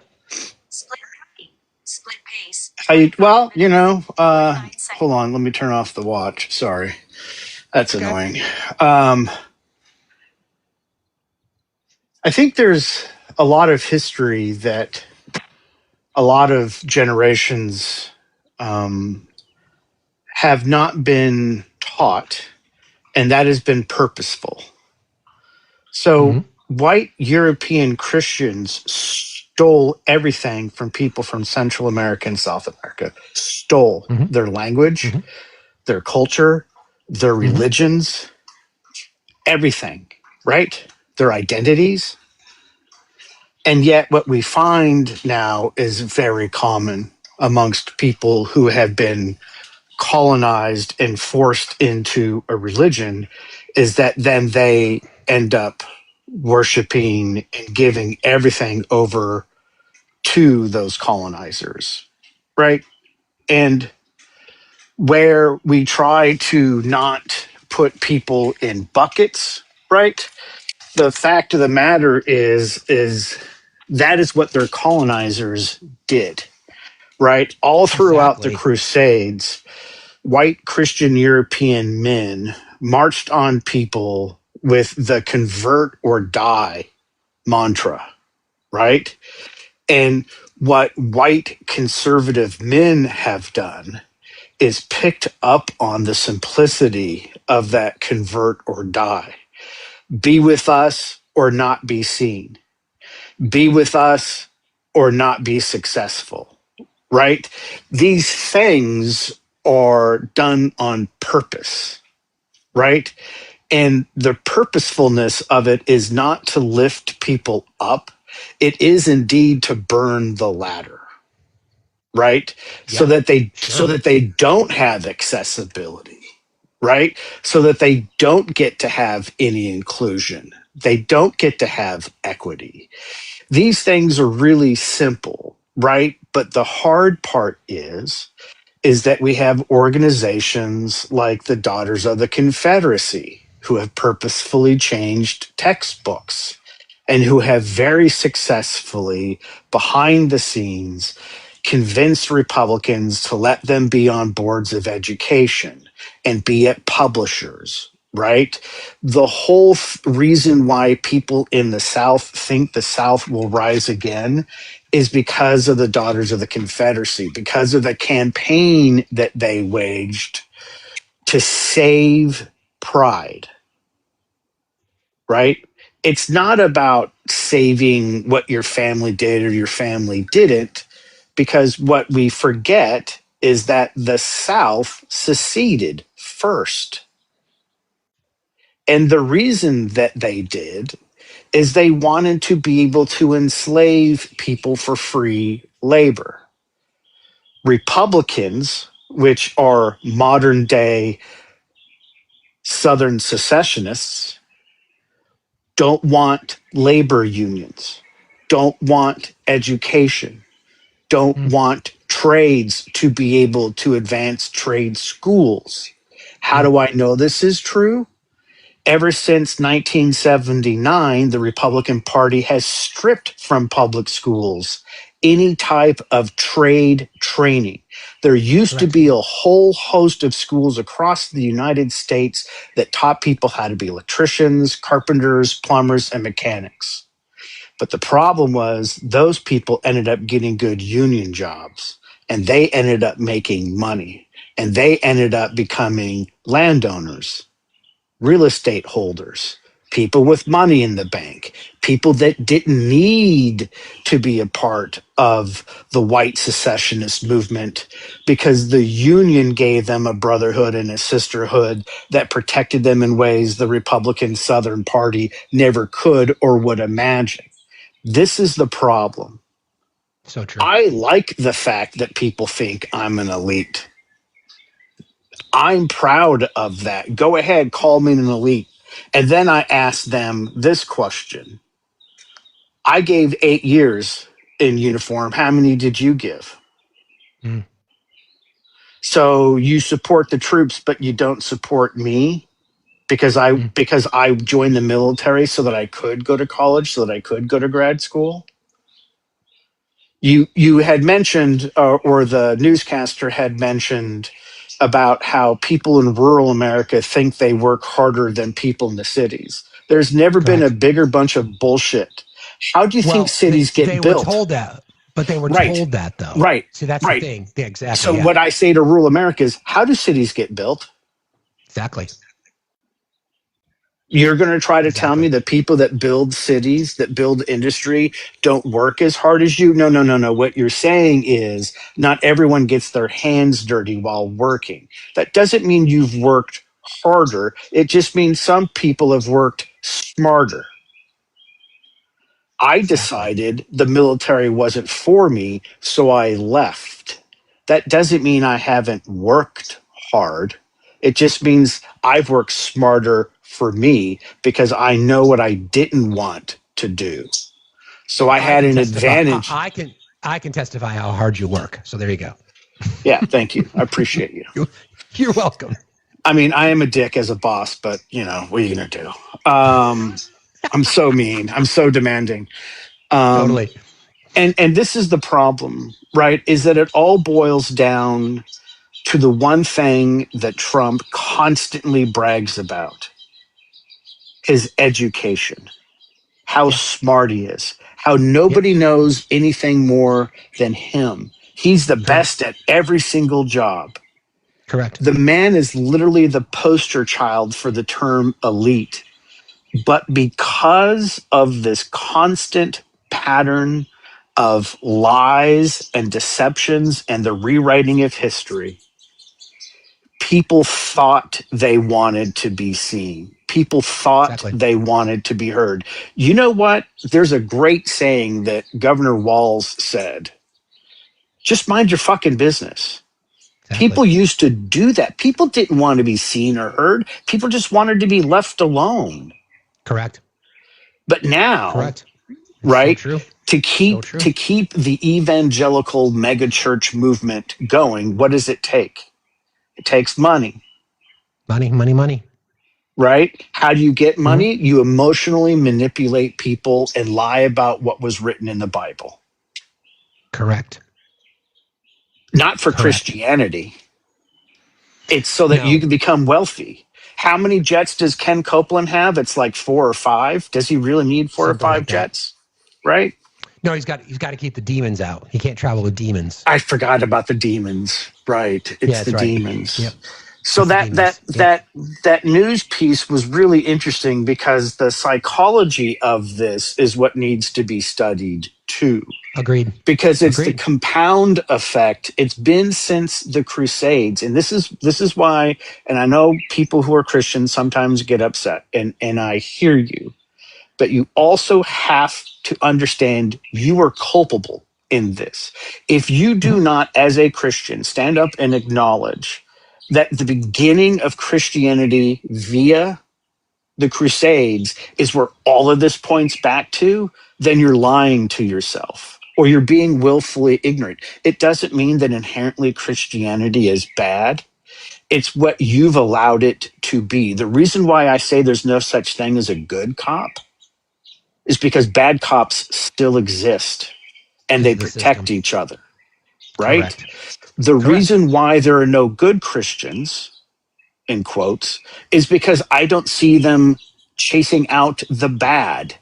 Split pace. Well, hold on. Let me turn off the watch. Sorry. That's annoying. I think there's a lot of history that a lot of generations have not been taught, and that has been purposeful. So white European Christians stole everything from people from Central America and South America, stole their language, their culture, their religions, everything, right? Their identities. And yet what we find now is very common amongst people who have been colonized and forced into a religion is that then they end up worshiping and giving everything over to those colonizers, right? And where we try to not put people in buckets, right? The fact of the matter is that is what their colonizers did, right? All throughout the Crusades, white Christian European men marched on people with the convert or die mantra, right? And what white conservative men have done is picked up on the simplicity of that convert or die. Be with us or not be seen. Be with us or not be successful, right? These things are done on purpose, right? And the purposefulness of it is not to lift people up. It is indeed to burn the ladder, right? So that they don't have accessibility, right? So that they don't get to have any inclusion. They don't get to have equity. These things are really simple, right? But the hard part is that we have organizations like the Daughters of the Confederacy who have purposefully changed textbooks and who have very successfully, behind the scenes, convinced Republicans to let them be on boards of education and be at publishers, right? The whole reason why people in the South think the South will rise again is because of the Daughters of the Confederacy, because of the campaign that they waged to save pride, right? it's not about saving what your family did or your family didn't, because what we forget is that the South seceded first. And the reason that they did is they wanted to be able to enslave people for free labor. Republicans, which are modern day Southern secessionists, don't want labor unions, don't want education, don't want trades to be able to advance trade schools. How do I know this is true? Ever since 1979, the Republican Party has stripped from public schools any type of trade training. There used to be a whole host of schools across the United States that taught people how to be electricians, carpenters, plumbers, and mechanics. But the problem was those people ended up getting good union jobs, and they ended up making money, and they ended up becoming landowners, real estate holders, people with money in the bank, people that didn't need to be a part of the white secessionist movement because the Union gave them a brotherhood and a sisterhood that protected them in ways the Republican Southern Party never could or would imagine. This is the problem. So true. I like the fact that people think I'm an elite. I'm proud of that. Go ahead, call me an elite. And then I asked them this question. I gave 8 years in uniform. How many did you give? So you support the troops, but you don't support me because I joined the military so that I could go to college, so that I could go to grad school. You had mentioned, or the newscaster had mentioned, about how people in rural America think they work harder than people in the cities. There's never been a bigger bunch of bullshit. How do you think cities get built? They were told that, but they were told that, though. Right. See, that's the thing. Yeah, exactly. So what I say to rural America is, how do cities get built? Exactly. You're going to try to tell me that people that build cities, that build industry, don't work as hard as you? No. What you're saying is not everyone gets their hands dirty while working. That doesn't mean you've worked harder. It just means some people have worked smarter. I decided the military wasn't for me, so I left. That doesn't mean I haven't worked hard. It just means I've worked smarter for me because I know what I didn't want to do. So I had an advantage. I can testify how hard you work. So there you go. Yeah, thank you. I appreciate you. You're welcome. I mean, I am a dick as a boss, but what are you going to do? I'm so mean. I'm so demanding. Totally. And this is the problem, right? Is that it all boils down to the one thing that Trump constantly brags about: his education, how smart he is, how nobody knows anything more than him. He's the best at every single job. Correct. The man is literally the poster child for the term elite. But because of this constant pattern of lies and deceptions and the rewriting of history, people thought they wanted to be seen. People thought they wanted to be heard. You know what? There's a great saying that Governor Walz said: just mind your fucking business. People used to do that. People didn't want to be seen or heard. People just wanted to be left alone. Correct. But now, right? So to keep the evangelical megachurch movement going, what does it take? It takes money. Money. Right? How do you get money? You emotionally manipulate people and lie about what was written in the Bible. Correct. Not for Christianity. It's so that you can become wealthy. How many jets does Ken Copeland have? It's like 4 or 5. Does he really need 4 or 5 jets? Right? No, he's got to keep the demons out. He can't travel with demons. I forgot about the demons. Right. It's the demons. Yep. So that news piece was really interesting because the psychology of this is what needs to be studied too. Agreed. Because it's the compound effect. It's been since the Crusades, and this is why. And I know people who are Christians sometimes get upset, and I hear you, but you also have to understand you are culpable in this. If you do not, as a Christian, stand up and acknowledge that the beginning of Christianity via the Crusades is where all of this points back to, then you're lying to yourself or you're being willfully ignorant. It doesn't mean that inherently Christianity is bad. It's what you've allowed it to be. The reason why I say there's no such thing as a good cop is because bad cops still exist and they protect each other, right? Correct. The reason why there are no good Christians, in quotes, is because I don't see them chasing out the bad.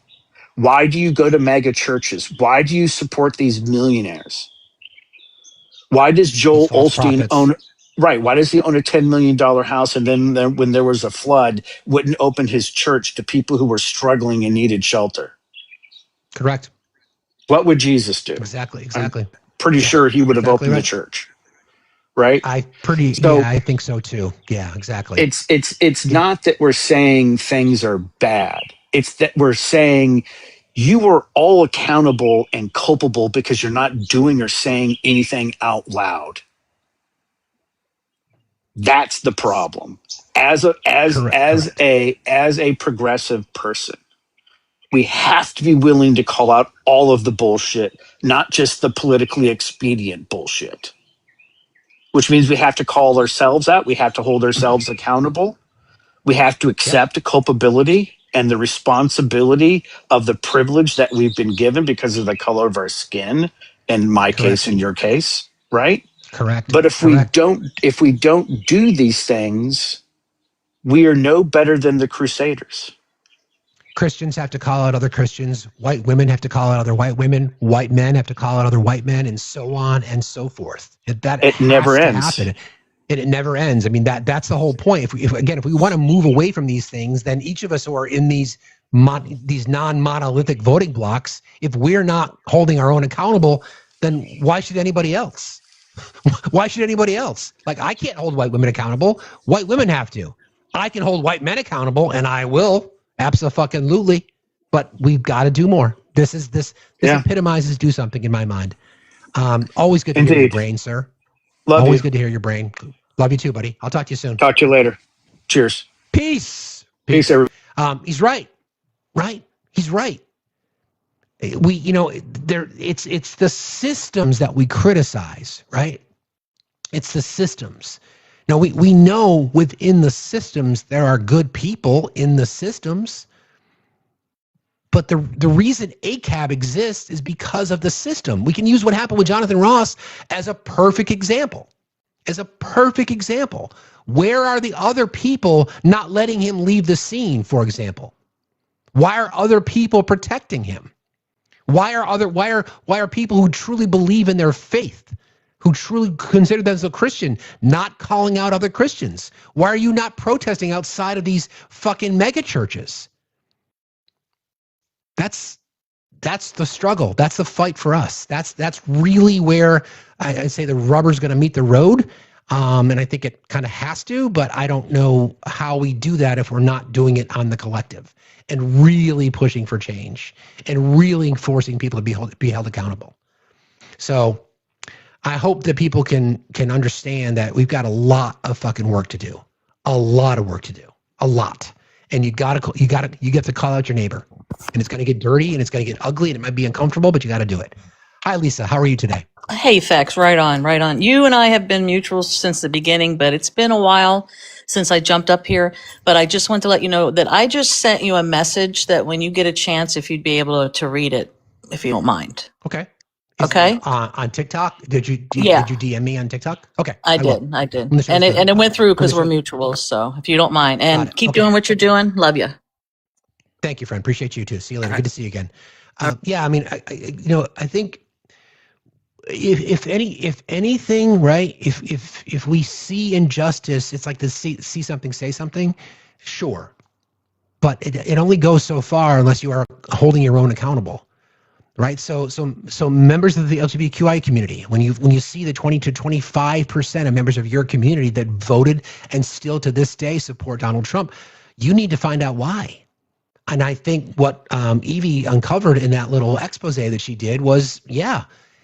Why do you go to mega churches? Why do you support these millionaires? Why does Joel Osteen own? Right. Why does he own a $10 million house and then when there was a flood, wouldn't open his church to people who were struggling and needed shelter? Correct. What would Jesus do? Exactly. I'm pretty sure he would have opened the church. Right? I think so too. Yeah, exactly. It's not that we're saying things are bad. It's that we're saying you are all accountable and culpable because you're not doing or saying anything out loud. That's the problem. As a progressive person, we have to be willing to call out all of the bullshit, not just the politically expedient bullshit. Which means we have to call ourselves out. We have to hold ourselves accountable. We have to accept culpability and the responsibility of the privilege that we've been given because of the color of our skin, in my case, in your case, right? Correct. But if we don't do these things, we are no better than the Crusaders. Christians have to call out other Christians. White women have to call out other white women. White men have to call out other white men, and so on and so forth. It never ends. Happen. It never ends. I mean, that's the whole point. If we want to move away from these things, then each of us who are in these non-monolithic voting blocks, if we're not holding our own accountable, then why should anybody else? Why should anybody else? Like, I can't hold white women accountable. White women have to. I can hold white men accountable, and I will. Absolutely. But we've got to do more. This epitomizes do something in my mind. Always good to hear your brain, sir. Always good to hear your brain. Love you too, buddy. I'll talk to you soon. Talk to you later. Cheers. Peace. Peace, everybody. He's right. He's right. It's the systems that we criticize, right? It's the systems. Now, we know within the systems there are good people in the systems, but the reason ACAB exists is because of the system. We can use what happened with Jonathan Ross as a perfect example. Where are the other people not letting him leave the scene, for example? Why are other people protecting him? Why are people who truly believe in their faith, who truly consider themselves a Christian, not calling out other Christians? Why are you not protesting outside of these fucking mega churches? That's the struggle. That's the fight for us. That's really where I say the rubber's going to meet the road. And I think it kind of has to, but I don't know how we do that if we're not doing it on the collective and really pushing for change and really forcing people to be held accountable. So I hope that people can understand that we've got a lot of fucking work to do. A lot of work to do. A lot. And you get to call out your neighbor. And it's going to get dirty and it's going to get ugly and it might be uncomfortable, but you got to do it. Hi, Lisa. How are you today? Hey, Facts. Right on. You and I have been mutuals since the beginning, but it's been a while since I jumped up here. But I just want to let you know that I just sent you a message that when you get a chance, if you'd be able to read it, if you don't mind. Okay. Okay. On TikTok? Did you DM me on TikTok? Okay. I did. And it went through because we're mutuals. So if you don't mind, and keep doing what you're doing. Love you. Thank you, friend. Appreciate you too. See you later. Good to see you again. Yeah, I mean, I think if anything, right? If we see injustice, it's like to see something, say something. Sure, but it only goes so far unless you are holding your own accountable, right? So members of the LGBTQI community, when you see the 20 to 25% of members of your community that voted and still to this day support Donald Trump, you need to find out why. And I think what Evie uncovered in that little expose that she did was,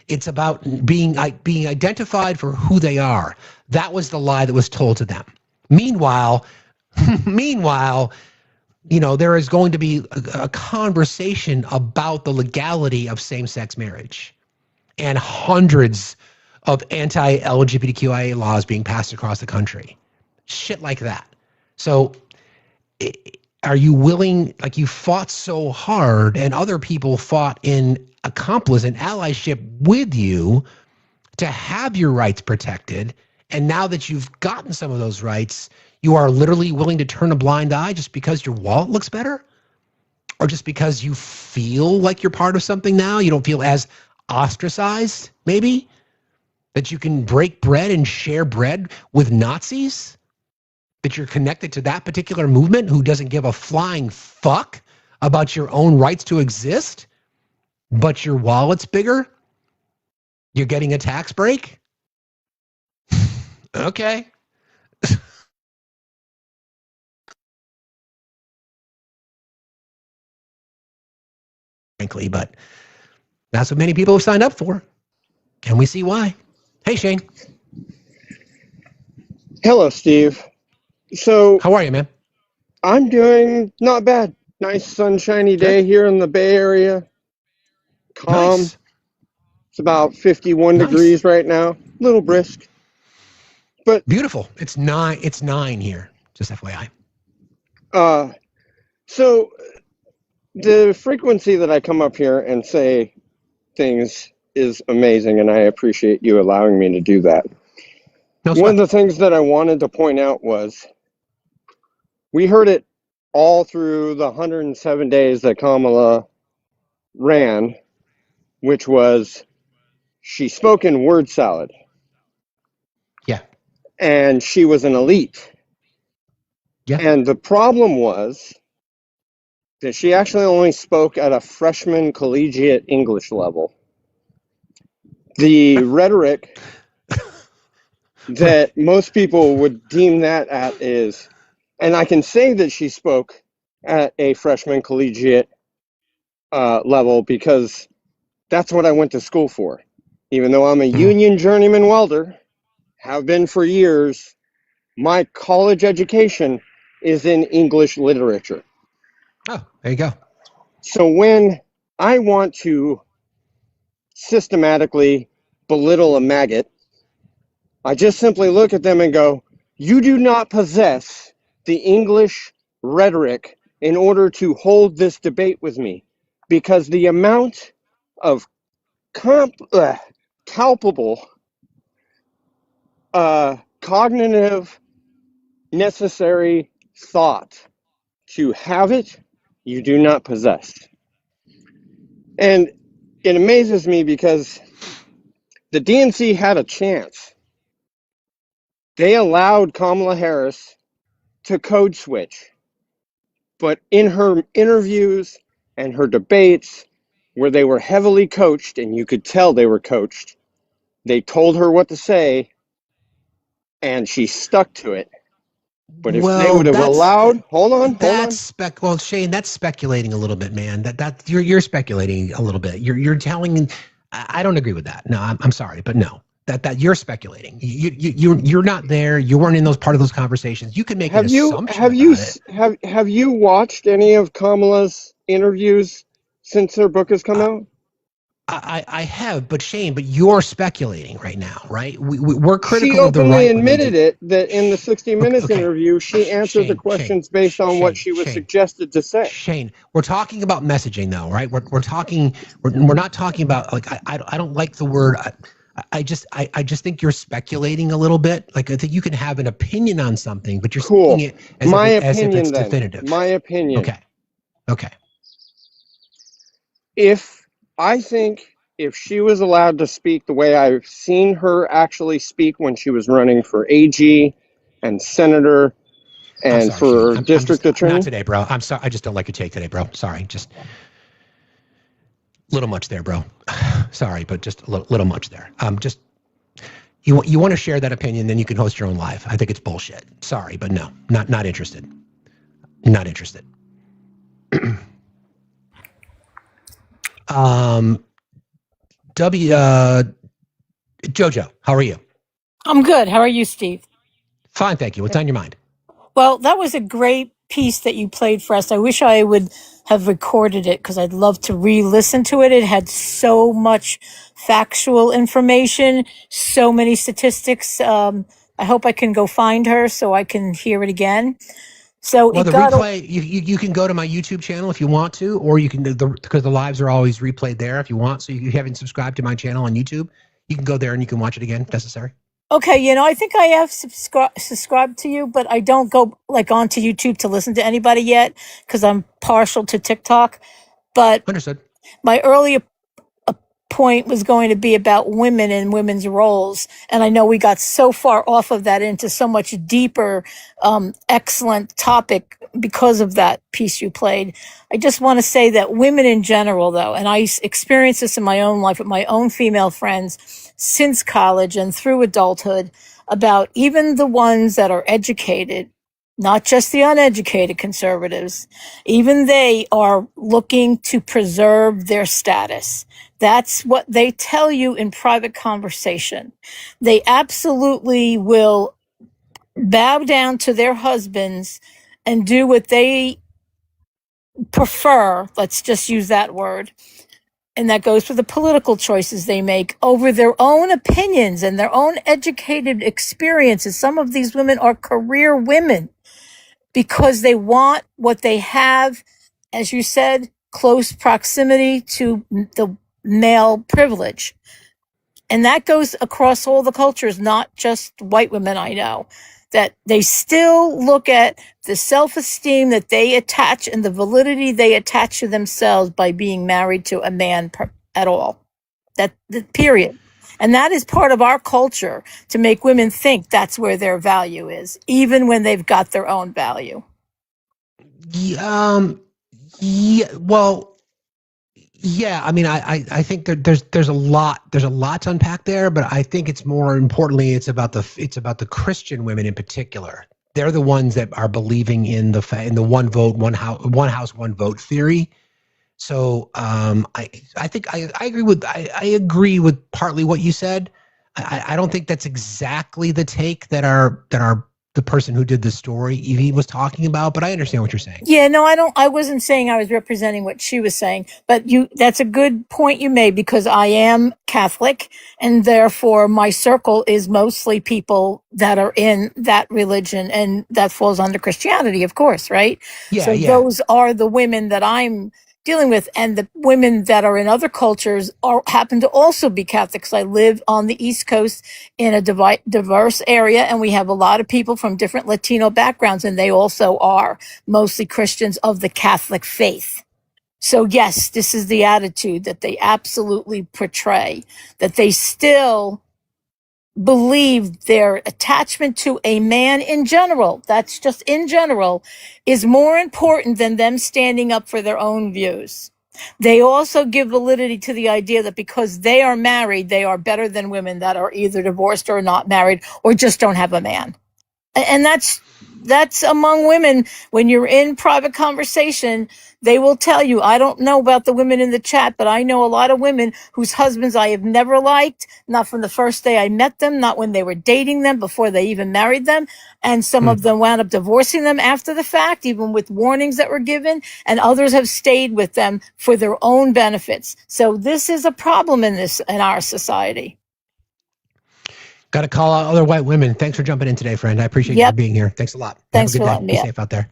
it's about being identified for who they are. That was the lie that was told to them. Meanwhile, there is going to be a conversation about the legality of same-sex marriage and hundreds of anti-LGBTQIA laws being passed across the country. Shit like that. So are you willing, like you fought so hard and other people fought in accomplice and allyship with you to have your rights protected, and now that you've gotten some of those rights, you are literally willing to turn a blind eye just because your wallet looks better? Or just because you feel like you're part of something now? You don't feel as ostracized, maybe? That you can break bread and share bread with Nazis? That you're connected to that particular movement who doesn't give a flying fuck about your own rights to exist, but your wallet's bigger? You're getting a tax break? Okay. Frankly, but that's what many people have signed up for. And we see why. Hey, Shane. Hello, Steve. So, how are you, man? I'm doing not bad. Nice sunshiny day here in the Bay Area. Calm. Nice. It's about 51 degrees right now. A little brisk. But beautiful. It's 9 here, just FYI. So the frequency that I come up here and say things is amazing, and I appreciate you allowing me to do that. One of the things that I wanted to point out was we heard it all through the 107 days that Kamala ran, which was she spoke in word salad. Yeah. And she was an elite. Yeah. And the problem was that she actually only spoke at a freshman collegiate English level. The rhetoric that most people would deem that at is, and I can say that she spoke at a freshman collegiate level because that's what I went to school for. Even though I'm a union journeyman welder, have been for years, my college education is in English literature. Oh, there you go. So when I want to systematically belittle a maggot, I just simply look at them and go, you do not possess the English rhetoric in order to hold this debate with me, because the amount of palpable cognitive necessary thought to have it, you do not possess. And it amazes me because the DNC had a chance. They allowed Kamala Harris to code switch. But in her interviews and her debates, where they were heavily coached, and you could tell they were coached, they told her what to say, and she stuck to it. But if they would have allowed, well, Shane, that's speculating a little bit, man. That you're speculating a little bit. You're telling. I don't agree with that. No, I'm sorry, but no. That you're speculating. You're not there. You weren't in part of those conversations. You can make an assumption. Have you watched any of Kamala's interviews since her book has come out? I have, but Shane, you're speculating right now, right? We're critical she of the right. She openly admitted it that in the 60 Minutes interview, she answered the questions based on what she was suggested to say. Shane, we're talking about messaging, though, right? We're not talking about like I don't like the word. I just think you're speculating a little bit. Like I think you can have an opinion on something, but you're speaking it as if it's definitive. My opinion. Okay. If I think if she was allowed to speak the way I've seen her actually speak when she was running for AG and senator and for district attorney. Not today, bro. I'm sorry. I just don't like your take today, bro. Sorry. Just a little much there, bro. Sorry, but just a little much there. Just you want to share that opinion, then you can host your own live. I think it's bullshit. Sorry, but no, not interested. Not interested. Jojo, how are you? I'm good. How are you, Steve? Fine, thank you. What's on your mind? Well, that was a great piece that you played for us. I wish I would have recorded it because I'd love to re-listen to it. It had so much factual information, so many statistics. I hope I can go find her so I can hear it again. So well, the replay, you can go to my YouTube channel if you want to, or you can, because the lives are always replayed there if you want. So if you haven't subscribed to my channel on YouTube, you can go there and you can watch it again if necessary. Okay, I think I have subscribed to you, but I don't go onto YouTube to listen to anybody yet because I'm partial to TikTok. But understood. My earlier point was going to be about women and women's roles, and I know we got so far off of that into so much deeper, excellent topic because of that piece you played. I just want to say that women in general, though, and I experienced this in my own life with my own female friends since college and through adulthood, about even the ones that are educated, not just the uneducated conservatives, even they are looking to preserve their status. That's what they tell you in private conversation. They absolutely will bow down to their husbands and do what they prefer. Let's just use that word. And that goes for the political choices they make over their own opinions and their own educated experiences. Some of these women are career women because they want what they have, as you said, close proximity to the male privilege. And that goes across all the cultures, not just white women I know, that they still look at the self-esteem that they attach and the validity they attach to themselves by being married to a man at all. That period. And that is part of our culture to make women think that's where their value is, even when they've got their own value. Yeah, I mean, I think there's a lot to unpack there, but I think it's more importantly it's about the Christian women in particular. They're the ones that are believing in the one vote, one house, one vote theory. So I think I agree with partly what you said. I don't think that's exactly the take that the person who did the story, Evie, was talking about, but I understand what you're saying. Yeah, no, I wasn't saying I was representing what she was saying, but that's a good point you made because I am Catholic and therefore my circle is mostly people that are in that religion and that falls under Christianity, of course, right? Yeah, so those are the women that I'm dealing with, and the women that are in other cultures happen to also be Catholics. I live on the East Coast in a diverse area, and we have a lot of people from different Latino backgrounds, and they also are mostly Christians of the Catholic faith. So yes, this is the attitude that they absolutely portray, that they still believe their attachment to a man in general, that's just in general, is more important than them standing up for their own views. They also give validity to the idea that because they are married, they are better than women that are either divorced or not married or just don't have a man. And that's among women. When you're in private conversation, they will tell you, I don't know about the women in the chat, but I know a lot of women whose husbands I have never liked, not from the first day I met them, not when they were dating them, before they even married them. And some of them wound up divorcing them after the fact, even with warnings that were given, and others have stayed with them for their own benefits. So this is a problem in our society. Got to call out other white women. Thanks for jumping in today, friend. I appreciate you being here. Thanks a lot. Thanks Have a for good letting day. me Be safe out there.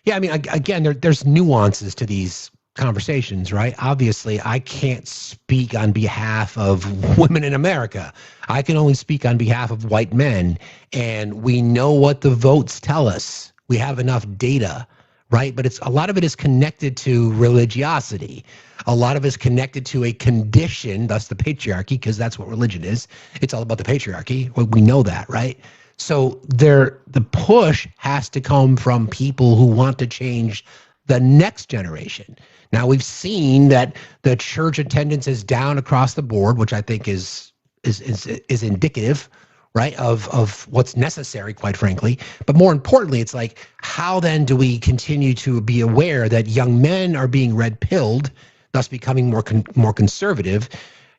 Yeah, I mean, again, there's nuances to these conversations, right? Obviously, I can't speak on behalf of women in America. I can only speak on behalf of white men. And we know what the votes tell us. We have enough data, right? But a lot of it is connected to religiosity. A lot of it is connected to a condition, thus the patriarchy, because that's what religion is. It's all about the patriarchy. We know that, right? So the push has to come from people who want to change the next generation. Now, we've seen that the church attendance is down across the board, which I think is indicative, right, of what's necessary, quite frankly. But more importantly, it's like, how then do we continue to be aware that young men are being red-pilled, thus becoming more conservative?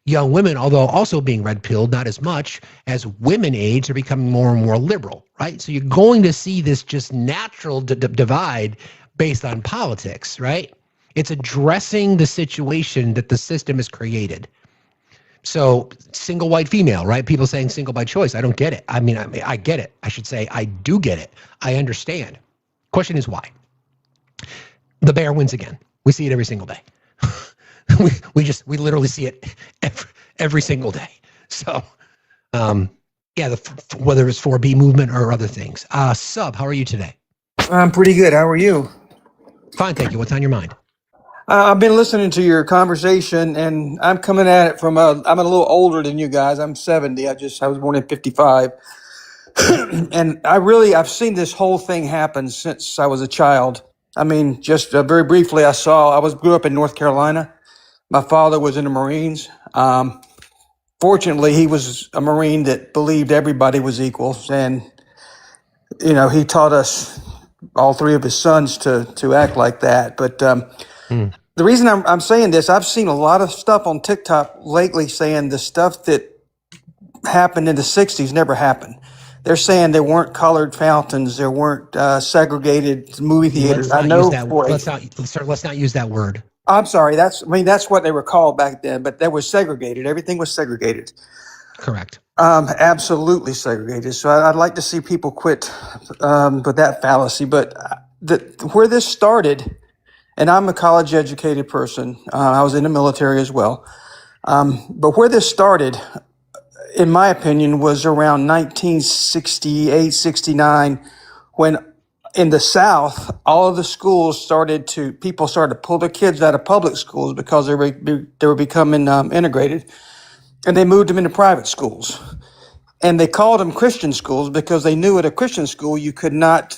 Young women, although also being red-pilled, not as much, as women age, are becoming more and more liberal, right? So you're going to see this just natural divide based on politics, right? It's addressing the situation that the system has created. So single white female, right? People saying single by choice. I don't get it. I mean, I get it. I should say I do get it. I understand. Question is why? The bear wins again. We see it every single day. we literally see it every single day. So, yeah, whether it's 4B movement or other things. Sub, how are you today? I'm pretty good. How are you? Fine, thank you. What's on your mind? I've been listening to your conversation, and I'm coming at it from I'm a little older than you guys. I'm 70. I was born in 55. And I've seen this whole thing happen since I was a child. I mean, just very briefly, grew up in North Carolina. My father was in the Marines. Fortunately, he was a Marine that believed everybody was equal. And, he taught us, all three of his sons, to act like that. But the reason I'm saying this, I've seen a lot of stuff on TikTok lately saying the stuff that happened in the 60s never happened. They're saying there weren't colored fountains, there weren't segregated movie theaters. Let's not use that word. I'm sorry. That's what they were called back then, but that was segregated. Everything was segregated. Correct. Absolutely segregated. So I'd like to see people quit with that fallacy. But where this started, and I'm a college educated person. I was in the military as well. But where this started, in my opinion, was around 1968, 69, when in the South, all of the schools people started to pull their kids out of public schools because they were becoming integrated, and they moved them into private schools. And they called them Christian schools because they knew at a Christian school you could not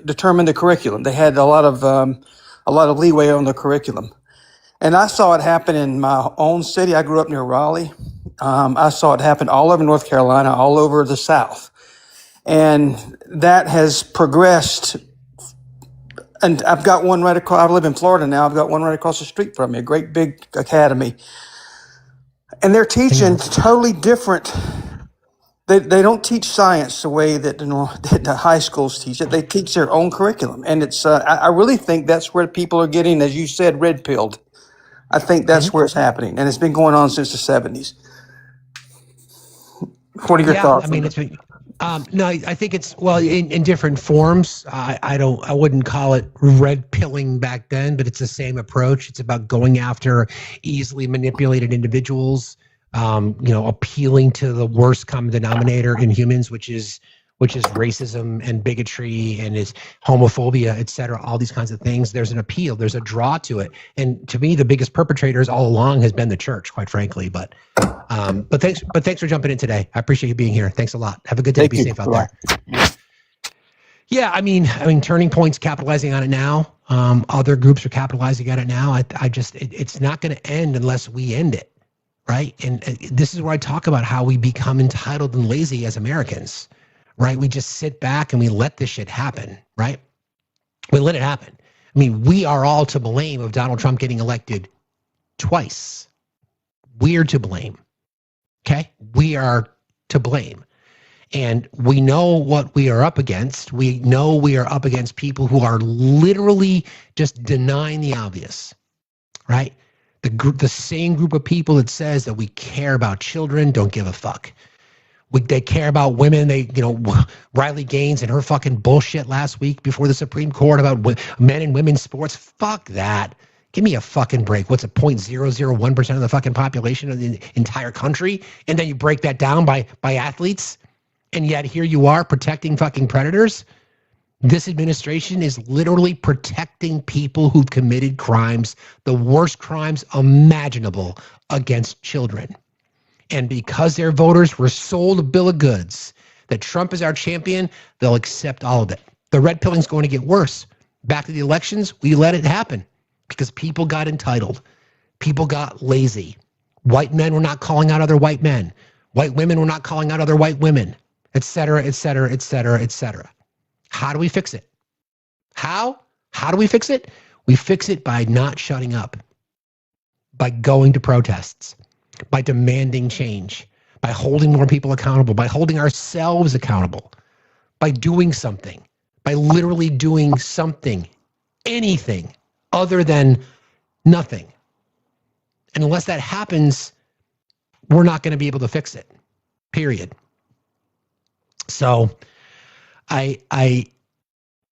determine the curriculum. They had a lot of leeway on the curriculum. And I saw it happen in my own city. I grew up near Raleigh. I saw it happen all over North Carolina, all over the South. And that has progressed. And I've got one right across, I live in Florida now. I've got one right across the street from me, a great big academy. And they're teaching totally different. They don't teach science the way that the high schools teach it. They teach their own curriculum. And it's I really think that's where people are getting, as you said, red-pilled. I think that's where it's happening. And it's been going on since the 70s. What are your thoughts? I mean, no, I think it's, well, in different forms. I wouldn't call it red pilling back then, but it's the same approach. It's about going after easily manipulated individuals, appealing to the worst common denominator in humans, which is racism and bigotry and is homophobia, et cetera, all these kinds of things. There's an appeal, there's a draw to it. And to me, the biggest perpetrators all along has been the church, quite frankly. But thanks for jumping in today. I appreciate you being here. Thanks a lot. Have a good day. Be safe out there. Yeah, I mean, Turning Point's capitalizing on it now. Other groups are capitalizing on it now. It's not going to end unless we end it, right? And this is where I talk about how we become entitled and lazy as Americans. Right? We just sit back and we let this shit happen, right? We let it happen. I mean, we are all to blame of Donald Trump getting elected twice. We're to blame. Okay? We are to blame. And we know what we are up against. We know we are up against people who are literally just denying the obvious, right? The same group of people that says that we care about children don't give a fuck. They care about women. Riley Gaines and her fucking bullshit last week before the Supreme Court about men and women's sports. Fuck that. Give me a fucking break. What's it, 0.001% of the fucking population of the entire country? And then you break that down by athletes. And yet here you are protecting fucking predators. This administration is literally protecting people who've committed crimes, the worst crimes imaginable against children. And because their voters were sold a bill of goods that Trump is our champion, they'll accept all of it. The red pilling is going to get worse. Back to the elections, we let it happen because people got entitled. People got lazy. White men were not calling out other white men. White women were not calling out other white women, et cetera, et cetera, et cetera, et cetera. How do we fix it? How? How do we fix it? We fix it by not shutting up, by going to protests, by demanding change, by holding more people accountable, by holding ourselves accountable, by doing something, by literally doing something, anything other than nothing. And unless that happens, we're not going to be able to fix it, period. So I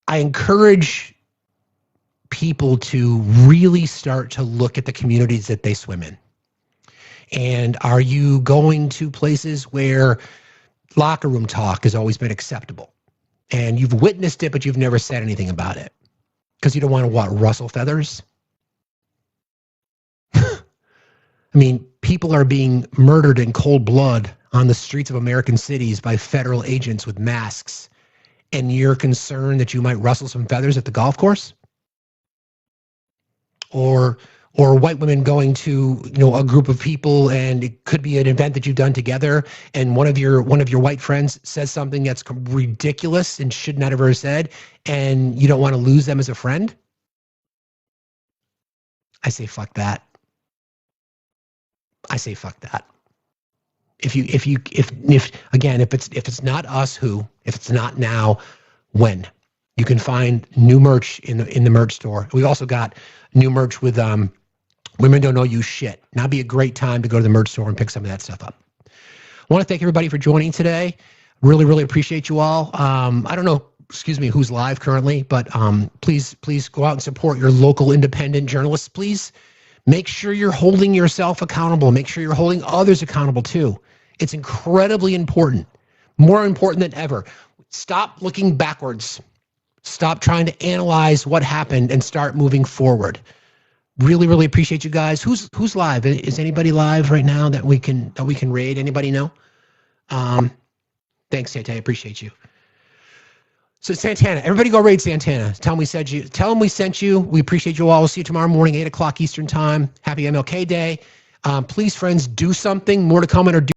encourage people to really start to look at the communities that they swim in. And are you going to places where locker room talk has always been acceptable? And you've witnessed it, but you've never said anything about it because you don't want to, rustle feathers? I mean, people are being murdered in cold blood on the streets of American cities by federal agents with masks. And you're concerned that you might rustle some feathers at the golf course? Or white women going to, a group of people, and it could be an event that you've done together, and one of your white friends says something that's ridiculous and should not have ever said, and you don't want to lose them as a friend? I say fuck that. I say fuck that. If it's not us, who? If it's not now, when? You can find new merch in the merch store. We also got new merch with Women Don't Know You Shit. Now be a great time to go to the merch store and pick some of that stuff up. I want to thank everybody for joining today. Really, really appreciate you all. I don't know, who's live currently, but please go out and support your local independent journalists, please. Make sure you're holding yourself accountable. Make sure you're holding others accountable too. It's incredibly important, more important than ever. Stop looking backwards. Stop trying to analyze what happened and start moving forward. Really, really appreciate you guys. Who's live? Is anybody live right now that we can raid? Anybody know? Thanks, Santana. I appreciate you. So Santana, everybody go raid Santana. Tell him we sent you. Tell him we sent you. We appreciate you all. We'll see you tomorrow morning, 8 o'clock Eastern time. Happy MLK Day. Please, friends, do something. More to comment or do